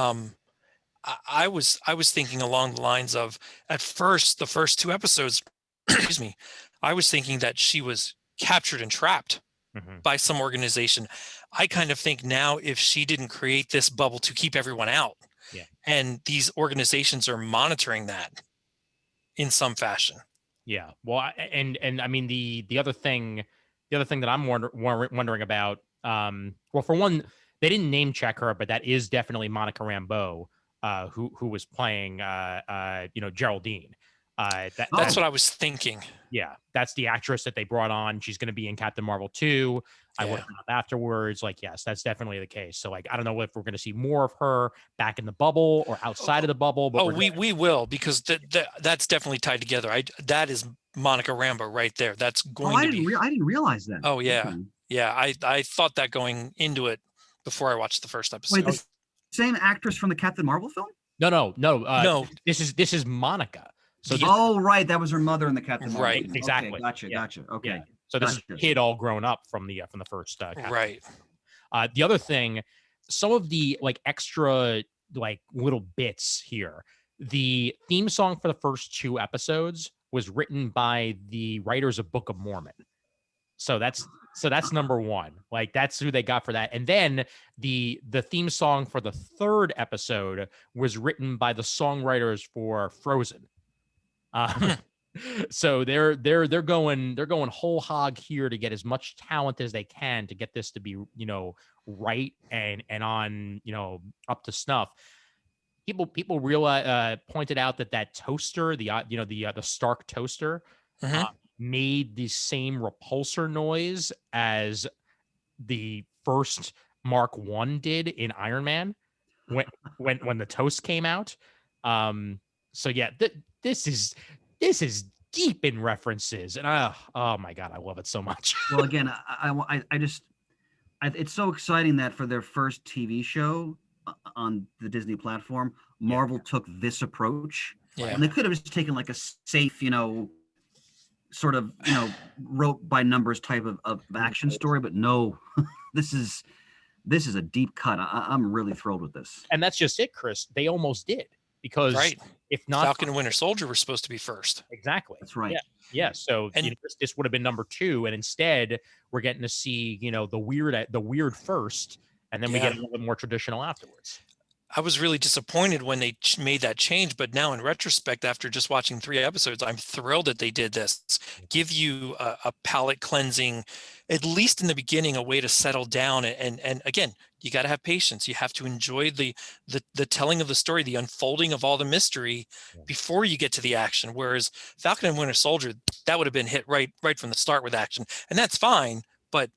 I was thinking along the lines of, at first, the first 2 episodes, excuse me, I was thinking that she was captured and trapped by some organization. I kind of think now, if she didn't create this bubble to keep everyone out, and these organizations are monitoring that in some fashion. Yeah. Well, and I mean the other thing that I'm wondering about, well, for one, they didn't name check her, but that is definitely Monica Rambeau, who was playing Geraldine. That's what I was thinking. Yeah, that's the actress that they brought on. She's going to be in Captain Marvel 2. I looked it up afterwards. Like, yes, that's definitely the case. So, like, I don't know if we're going to see more of her back in the bubble or outside of the bubble. But we will, because that's definitely tied together. That is Monica Rambeau right there. That's going to be. I didn't realize that. Oh yeah, yeah. I thought that going into it before I watched the first episode. Wait, the same actress from the Captain Marvel film? No. No. This is Monica. So right, that was her mother in the Captain Marvel. Right, film. exactly. Okay, gotcha. Okay. Yeah. So this is a kid all grown up from the first. Right. The other thing, some of the like extra like little bits here. The theme song for the first 2 episodes was written by the writers of Book of Mormon. So that's number 1. Like, that's who they got for that. And then the theme song for the 3rd episode was written by the songwriters for Frozen. So they're going whole hog here to get as much talent as they can to get this to be right and on up to snuff. People realize pointed out that toaster, the Stark toaster, made the same repulsor noise as the first Mark I did in Iron Man when the toast came out. So yeah, this is deep in references, and oh my god, I love it so much. Well, again, it's so exciting that for their first TV show on the Disney platform, Marvel took this approach. Yeah. And they could have just taken like a safe, sort of, wrote by numbers type of action story, but no, this is a deep cut. I'm really thrilled with this. And that's just it, Chris. They almost did. because Right. if not, Falcon and Winter Soldier were supposed to be first. exactly. That's right. Yeah. So And- this would have been number 2, and instead we're getting to see the weird first, and then we get a little bit more traditional afterwards. I was really disappointed when they made that change, but now in retrospect, after just watching 3 episodes, I'm thrilled that they did this. Give you a palate cleansing, at least in the beginning, a way to settle down. And again, you got to have patience. You have to enjoy the telling of the story, the unfolding of all the mystery before you get to the action. Whereas Falcon and Winter Soldier, that would have been hit right from the start with action, and that's fine. But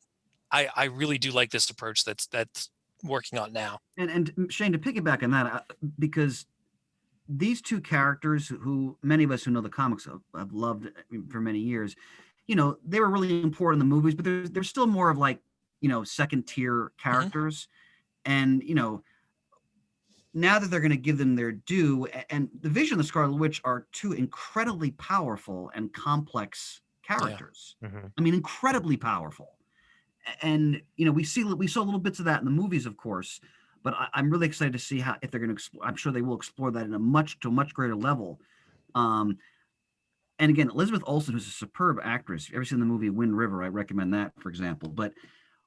I really do like this approach that's working on now. And Shane, to piggyback on that, because these two characters, who many of us who know the comics have loved for many years, they were really important in the movies, but they're still more of like, second tier characters. And, now that they're going to give them their due, and the Vision and the Scarlet Witch are two incredibly powerful and complex characters. I mean, incredibly powerful. And we saw little bits of that in the movies, of course, but I'm really excited to see if they're going to explore. I'm sure they will explore that to a much greater level. And again, Elizabeth Olsen, who's a superb actress. If you've ever seen the movie Wind River, I recommend that, for example. But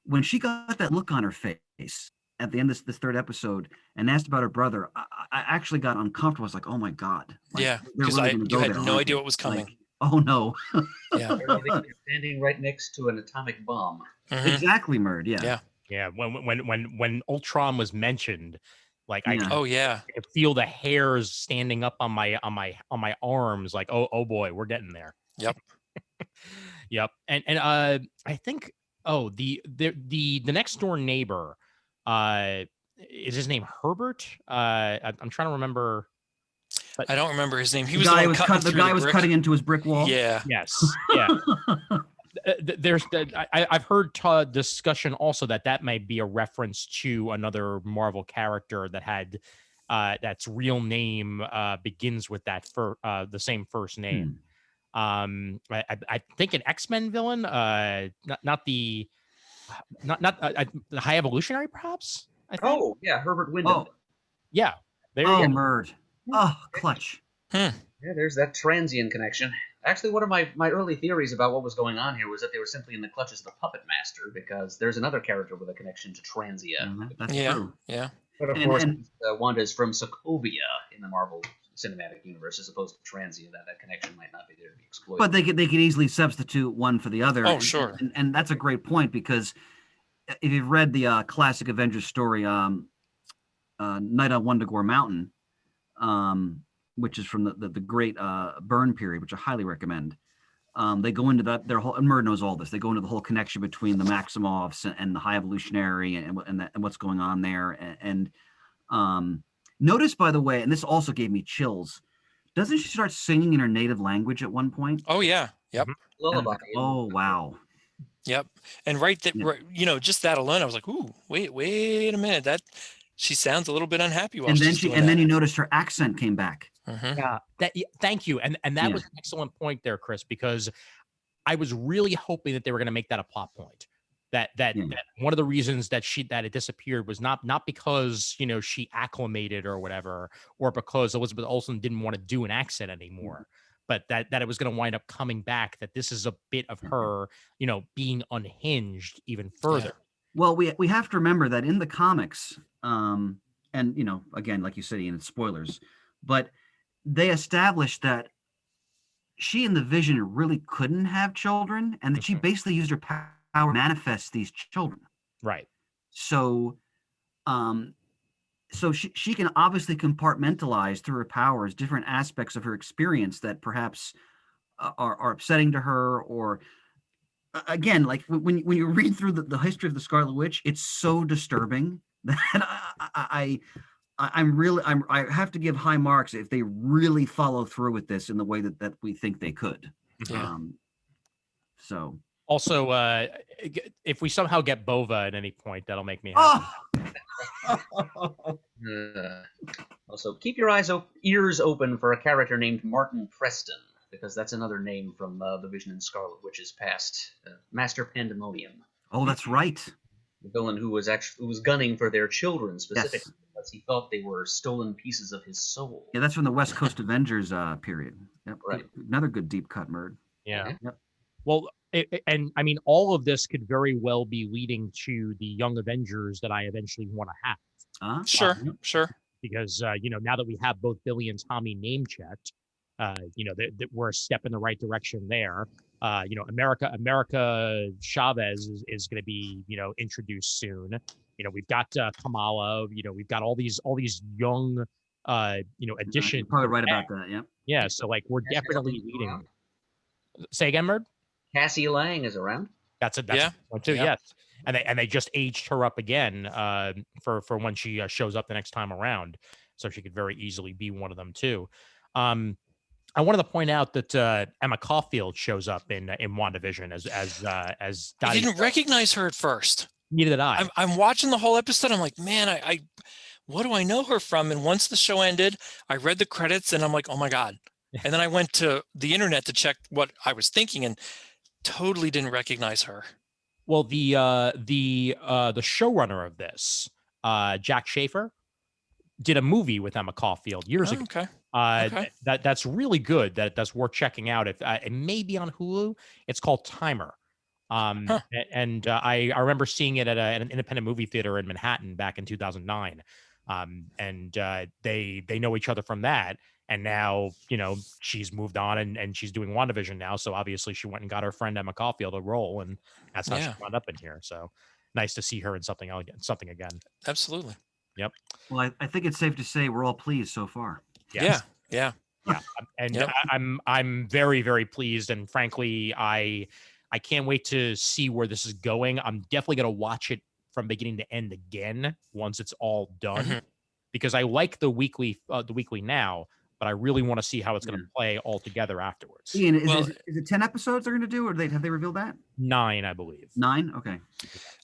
when she got that look on her face at the end of this 3rd episode and asked about her brother, I actually got uncomfortable. I was like, oh my God. Yeah, because you had no idea what was coming. Like, oh no. Yeah. They're standing right next to an atomic bomb. Exactly, Murd. Yeah. Yeah. When Ultron was mentioned, like I could feel the hairs standing up on my arms. Like, oh boy, we're getting there. Yep. Yep. And I think the next door neighbor, is his name Herbert? I'm trying to remember. I don't remember his name. He was the guy was cutting into his brick wall. Yeah. Yes. Yeah. I've heard discussion also that may be a reference to another Marvel character that had that's real name begins with the same first name. I think an X-Men villain, not the High Evolutionary, perhaps. I think. Oh yeah, Herbert Wyndham. Yeah, there you go. Murd. Oh, clutch. Yeah, there's that transient connection. Actually, one of my early theories about what was going on here was that they were simply in the clutches of the Puppet Master, because there's another character with a connection to Transia. That's true. Yeah. But of course, Wanda is from Sokovia in the Marvel Cinematic Universe, as opposed to Transia. That connection might not be there to be exploited. But they could easily substitute one for the other. Oh, sure. And that's a great point, because if you've read the classic Avengers story, Night on Wundagore Mountain, which is from the great Byrne period, which I highly recommend. They go into that, their whole, and Murd knows all this. They go into the whole connection between the Maximoffs and the High Evolutionary and what's going on there. And notice, by the way, and this also gave me chills, doesn't she start singing in her native language at one point? Oh yeah. Yep. Lullaby. Oh wow. Yep. And just that alone, I was like, ooh, wait a minute. That she sounds a little bit unhappy while she's doing that. Then you noticed her accent came back. Yeah. Thank you. And that was an excellent point there, Chris, because I was really hoping that they were going to make that a plot point. That one of the reasons that it disappeared was not because she acclimated or whatever, or because Elizabeth Olsen didn't want to do an accent anymore, but that it was going to wind up coming back. That this is a bit of her, being unhinged even further. Yeah. Well, we have to remember that in the comics, and again, like you said, Ian, it's spoilers, but they established that she and the Vision really couldn't have children, and that she basically used her power to manifest these children. Right. So, she can obviously compartmentalize through her powers different aspects of her experience that perhaps are upsetting to her, or again, like when you read through the history of the Scarlet Witch, it's so disturbing that I have to give high marks if they really follow through with this in the way that we think they could. Yeah. So also, if we somehow get Bova at any point, that'll make me happy. Also, keep your ears open for a character named Martin Preston, because that's another name from the Vision and Scarlet Witch's past. Master Pandemonium. Oh, that's right. The villain who was gunning for their children specifically. Yes. because he thought they were stolen pieces of his soul. Yeah, that's from the West Coast Avengers period. Yep. Right. Another good deep cut Murd. Yeah. Yeah. Yep. Well, and I mean, all of this could very well be leading to the Young Avengers that I eventually want to have. Sure, Yep. sure. Because now that we have both Billy and Tommy name checked, that we're a step in the right direction there. America Chavez is going to be introduced soon. We've got Kamala. We've got all these young additions. You're probably right about that. Yeah. Yeah, so like we're definitely leading. Say again, Murd? Cassie Lang is around. That's Yeah. one too. Yep. Yes, and they just aged her up again for when she shows up the next time around, so she could very easily be one of them too. I wanted to point out that Emma Caulfield shows up in WandaVision as I Dottie. didn't recognize her at first. Neither did I. I'm watching the whole episode. I'm like, man, I what do I know her from? And once the show ended, I read the credits and I'm like, oh my God. And then I went to the internet to check what I was thinking and totally didn't recognize her. Well, the showrunner of this, Jack Schaefer, did a movie with Emma Caulfield years ago. Okay. Okay. That's really good. That's worth checking out. If it may be on Hulu, it's called Timer. Huh. And I remember seeing it at an independent movie theater in Manhattan back in 2009. And they know each other from that. And now, she's moved on and she's doing WandaVision now. So obviously she went and got her friend Emma Caulfield a role, and that's how she wound up in here. So nice to see her in something again. Absolutely. Yep. Well, I think it's safe to say we're all pleased so far. Yes. Yeah. And Yep. I'm very, very pleased. And frankly, I can't wait to see where this is going. I'm definitely going to watch it from beginning to end again once it's all done, Mhm. because I like the weekly now, but I really want to see how it's going to play all together afterwards. Ian, Well- is it 10 episodes they're going to do, or have they revealed that? 9, I believe. 9? Okay.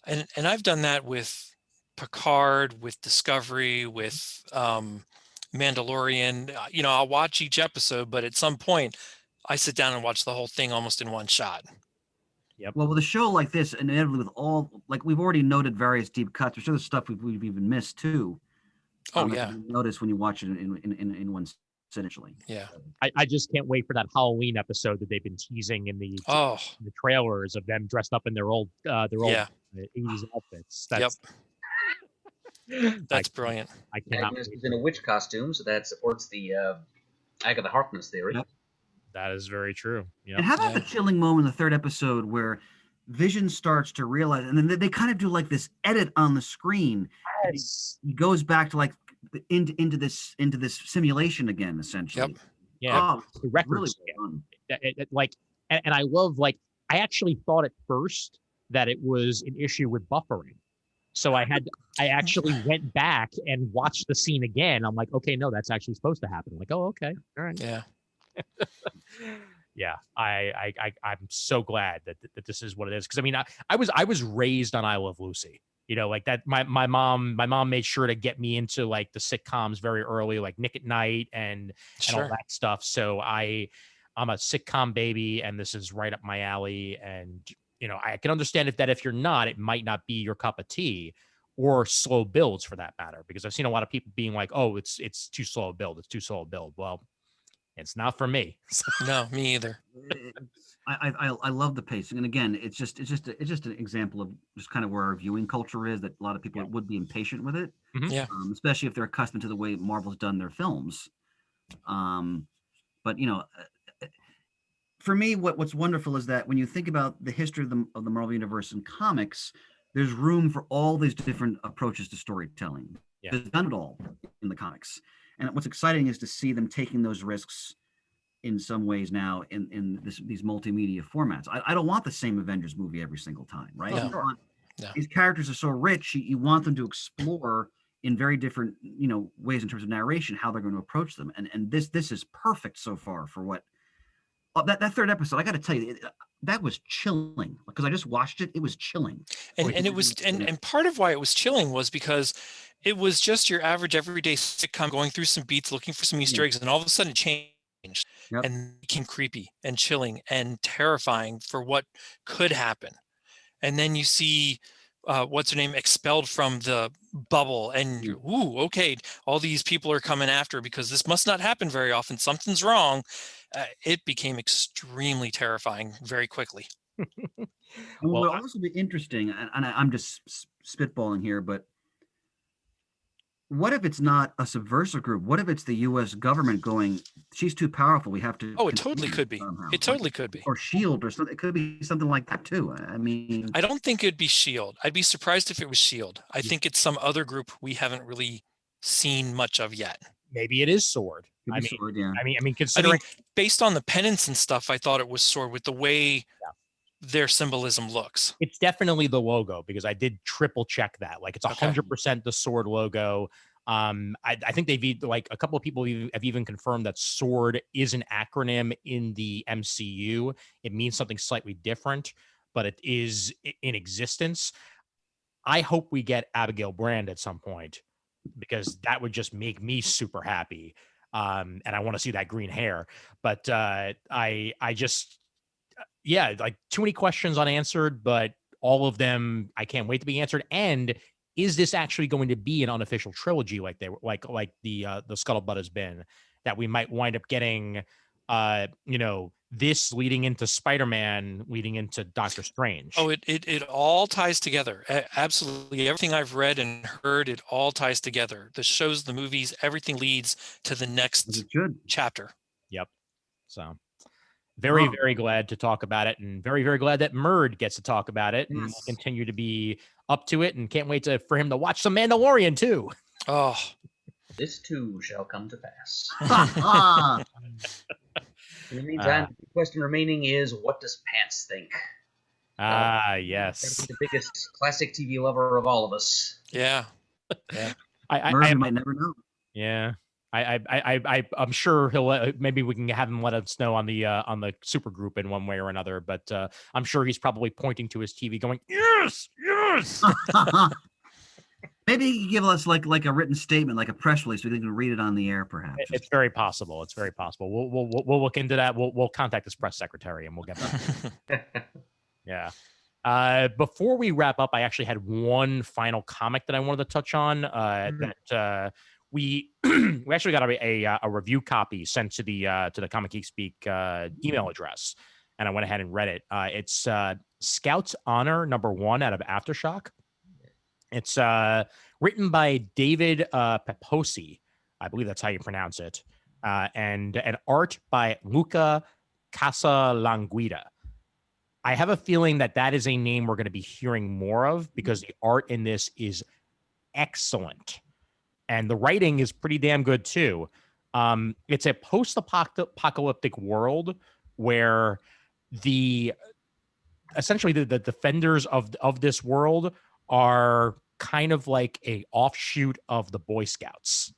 And I've done that with Picard, with Discovery, with Mandalorian. I'll watch each episode, but at some point I sit down and watch the whole thing almost in one shot. Well, with a show like this, and inevitably with all, like we've already noted various deep cuts, there's other stuff we've even missed too. Oh, that yeah. you notice when you watch it in one essentially. Yeah. I just can't wait for that Halloween episode that they've been teasing in the trailers of them dressed up in their old Yeah. 80s outfits. That's brilliant. I cannot. Agnes is in a witch costume, so that supports the Agatha Harkness theory. Yep. That is very true. Yeah. And how about the chilling moment in the third episode where Vision starts to realize, and then they kind of do like this edit on the screen. Yes. He goes back to like into this simulation again, essentially. Yep. Yeah. Oh, The record really scale. well done. And I love, I actually thought at first that it was an issue with buffering. So I actually went back and watched the scene again. I'm like, okay, no, that's actually supposed to happen. I'm like, oh, okay. All right. Yeah. Yeah. I'm so glad that this is what it is. Cause I mean, I was raised on I Love Lucy, like that. My mom made sure to get me into like the sitcoms very early, like Nick at Night and all that stuff. So I'm a sitcom baby, and this is right up my alley. And I can understand if you're not, it might not be your cup of tea, or slow builds for that matter, because I've seen a lot of people being like, oh, it's too slow a build. It's too slow a build. Well, it's not for me. No, me either. I love the pacing, and again, it's just an example of just kind of where our viewing culture is. That a lot of people would be impatient with it, Yeah. Especially if they're accustomed to the way Marvel's done their films. But for me, what's wonderful is that when you think about the history of the Marvel Universe in comics, there's room for all these different approaches to storytelling. Yeah. They've done it all in the comics, and what's exciting is to see them taking those risks in some ways now in these multimedia formats. I don't want the same Avengers movie every single time, right? No. You want- No. These characters are so rich, you want them to explore in very different ways in terms of narration how they're going to approach them, and this is perfect so far for what. That third episode, I got to tell you, that was chilling because I just watched it. It was chilling, And it was and part of why it was chilling was because it was just your average everyday sitcom going through some beats, looking for some Easter eggs, and all of a sudden it changed and became creepy and chilling and terrifying for what could happen. And then you see what's her name, expelled from the bubble, and ooh, okay, all these people are coming after because this must not happen very often. Something's wrong. It became extremely terrifying very quickly. And Well, what would also be interesting, and I'm just spitballing here, but what if it's not a subversive group? What if it's the U.S. government going, she's too powerful, we have to Oh, it totally contain her could be. somehow. It totally could be. Or SHIELD or something. It could be something like that too. I mean, I don't think it'd be SHIELD. I'd be surprised if it was SHIELD. I think it's some other group we haven't really seen much of yet. maybe it is Sword. could be SWORD, yeah. I mean, considering based on the pennants and stuff, I thought it was SWORD with the way their symbolism looks. it's definitely the logo, because I did triple check that. Like, it's 100% the SWORD logo. I think they've like a couple of people have even confirmed that SWORD is an acronym in the MCU. It means something slightly different, but it is in existence. I hope we get Abigail Brand at some point, because that would just make me super happy. And I want to see that green hair. But I just, yeah, like too many questions unanswered, but all of them I can't wait to be answered. And is this actually going to be an unofficial trilogy like they were like the Scuttlebutt has been, that we might wind up getting this leading into Spider-Man, leading into Doctor Strange? Oh, it all ties together. Absolutely. Everything I've read and heard, it all ties together. The shows, the movies, everything leads to the next chapter. Yep. So very, very glad to talk about it, and very, very glad that Murd gets to talk about it, and we'll continue to be up to it, and can't wait for him to watch some Mandalorian too. Oh, this too shall come to pass. In the meantime, the question remaining is, what does Pants think? Yes. The biggest classic TV lover of all of us. Yeah. I might never know. Yeah. I'm sure he'll maybe we can have him let us know on the super group in one way or another, but I'm sure he's probably pointing to his TV going, yes. Maybe he can give us like a written statement, like a press release. We can read it on the air, perhaps. It's very possible. It's very possible. We'll look into that. We'll contact his press secretary and we'll get back. Yeah. Before we wrap up, I actually had one final comic that I wanted to touch on. That we actually got a review copy sent to the Comic Geek Speak email address, and I went ahead and read it. It's Scout's Honor #1 out of Aftershock. It's written by David Peposi, I believe that's how you pronounce it, and art by Luca Casalanguida. I have a feeling that is a name we're going to be hearing more of, because the art in this is excellent. And the writing is pretty damn good too. It's a post-apocalyptic world where essentially the defenders of this world are kind of like a offshoot of the Boy Scouts.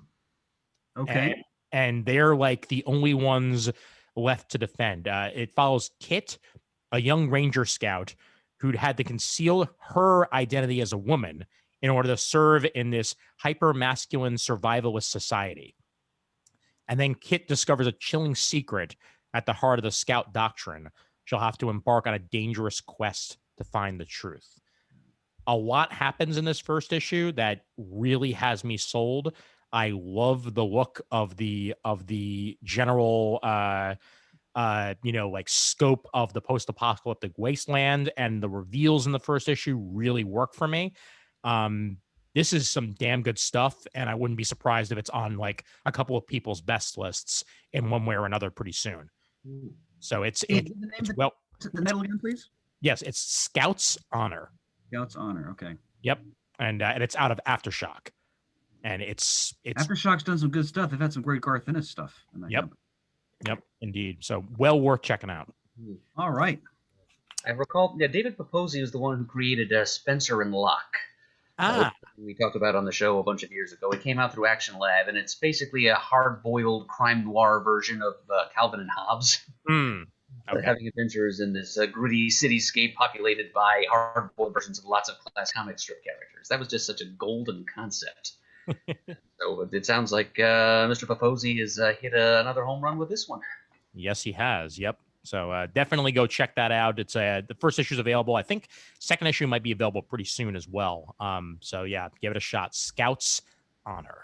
Okay. And they're like the only ones left to defend. It follows Kit, a young Ranger Scout who'd had to conceal her identity as a woman in order to serve in this hyper-masculine survivalist society. And then Kit discovers a chilling secret at the heart of the Scout doctrine. She'll have to embark on a dangerous quest to find the truth. A lot happens in this first issue that really has me sold. I love the look of the general like scope of the post-apocalyptic wasteland, and the reveals in the first issue really work for me. This is some damn good stuff, and I wouldn't be surprised if it's on like a couple of people's best lists in one way or another pretty soon. So it's well, the title again, please. Yes, it's Scout's Honor. Scout's Honor. Okay. Yep, and it's out of Aftershock, and it's Aftershock's done some good stuff. They've had some great Garth Ennis stuff. Yep, indeed. So well worth checking out. All right. I recall, David Peposi was the one who created Spencer and Locke. We talked about on the show a bunch of years ago. It came out through Action Lab, and it's basically a hard-boiled crime noir version of Calvin and Hobbes. Okay. Having adventures in this gritty cityscape populated by hard-boiled versions of lots of class comic strip characters. That was just such a golden concept. So it sounds like Mr. Peposi has hit another home run with this one. Yes, he has. Yep. So definitely go check that out. It's the first issue is available. I think second issue might be available pretty soon as well. So yeah, give it a shot. Scout's Honor.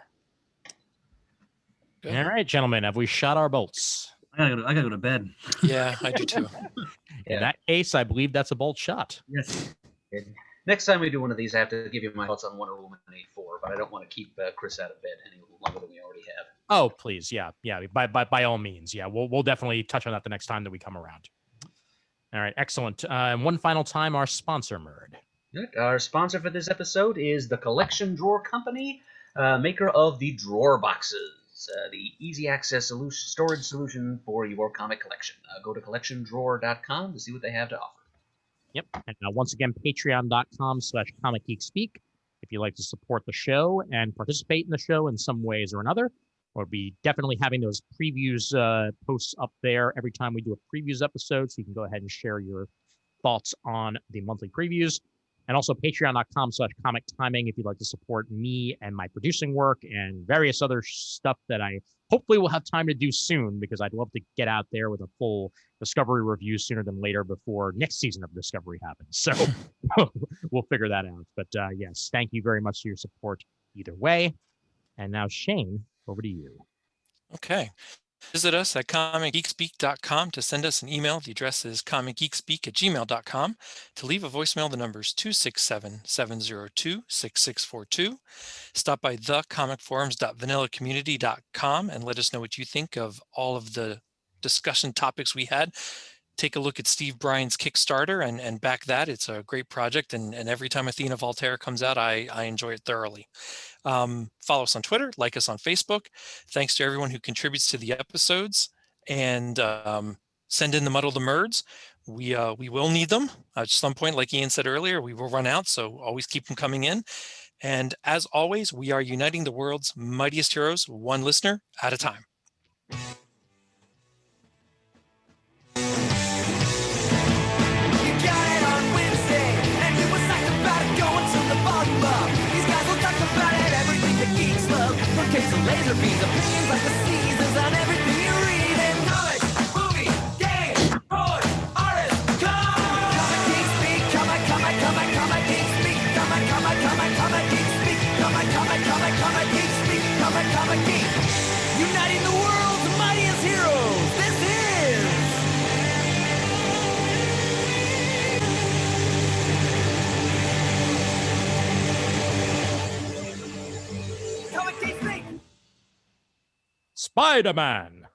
Good. All right, gentlemen, have we shot our bolts? I gotta go to bed. Yeah, I do too. In that case, I believe that's a bolt shot. Yes. Next time we do one of these, I have to give you my thoughts on Wonder Woman 84, but I don't want to keep Chris out of bed any longer than we already have. Oh, please, yeah. By all means, yeah. We'll definitely touch on that the next time that we come around. All right, excellent. And one final time, our sponsor, Murd. Our sponsor for this episode is the Collection Drawer Company, maker of the Drawer Boxes, the easy access storage solution for your comic collection. Go to collectiondrawer.com to see what they have to offer. Yep. And once again, patreon.com/comicgeekspeak. If you'd like to support the show and participate in the show in some ways or another, we'll be definitely having those previews posts up there every time we do a previews episode. So you can go ahead and share your thoughts on the monthly previews. And also patreon.com/comic timing if you'd like to support me and my producing work and various other stuff that I hopefully will have time to do soon, because I'd love to get out there with a full Discovery review sooner than later before next season of Discovery happens. So we'll figure that out. But yes, thank you very much for your support either way. And now, Shane, over to you. Okay. Visit us at comicgeekspeak.com to send us an email. The address is comicgeekspeak@gmail.com. To leave a voicemail, the number is 267-702-6642. Stop by thecomicforums.vanillacommunity.com and let us know what you think of all of the discussion topics we had. Take a look at Steve Bryant's Kickstarter and back that. It's a great project, and every time Athena Voltaire comes out, I enjoy it thoroughly. Follow us on Twitter, like us on Facebook. Thanks to everyone who contributes to the episodes, and send in the Muddle the Murds. We will need them at some point. Like Ian said earlier, we will run out, so always keep them coming in. And as always, we are uniting the world's mightiest heroes, one listener at a time. You got it on Wednesday, and you was psyched about it going to the volume up. These guys will talk about it, everything that geeks love. From tapes to laser beams, opinions like the seasons on everything you read. And comics, movies, games, toys, artists, comic geek speak, comic geek speak, comic geek speak, comic geek speak, comic geek. Uniting the world's mightiest heroes. This is Comic Geek Speak. Spider-Man.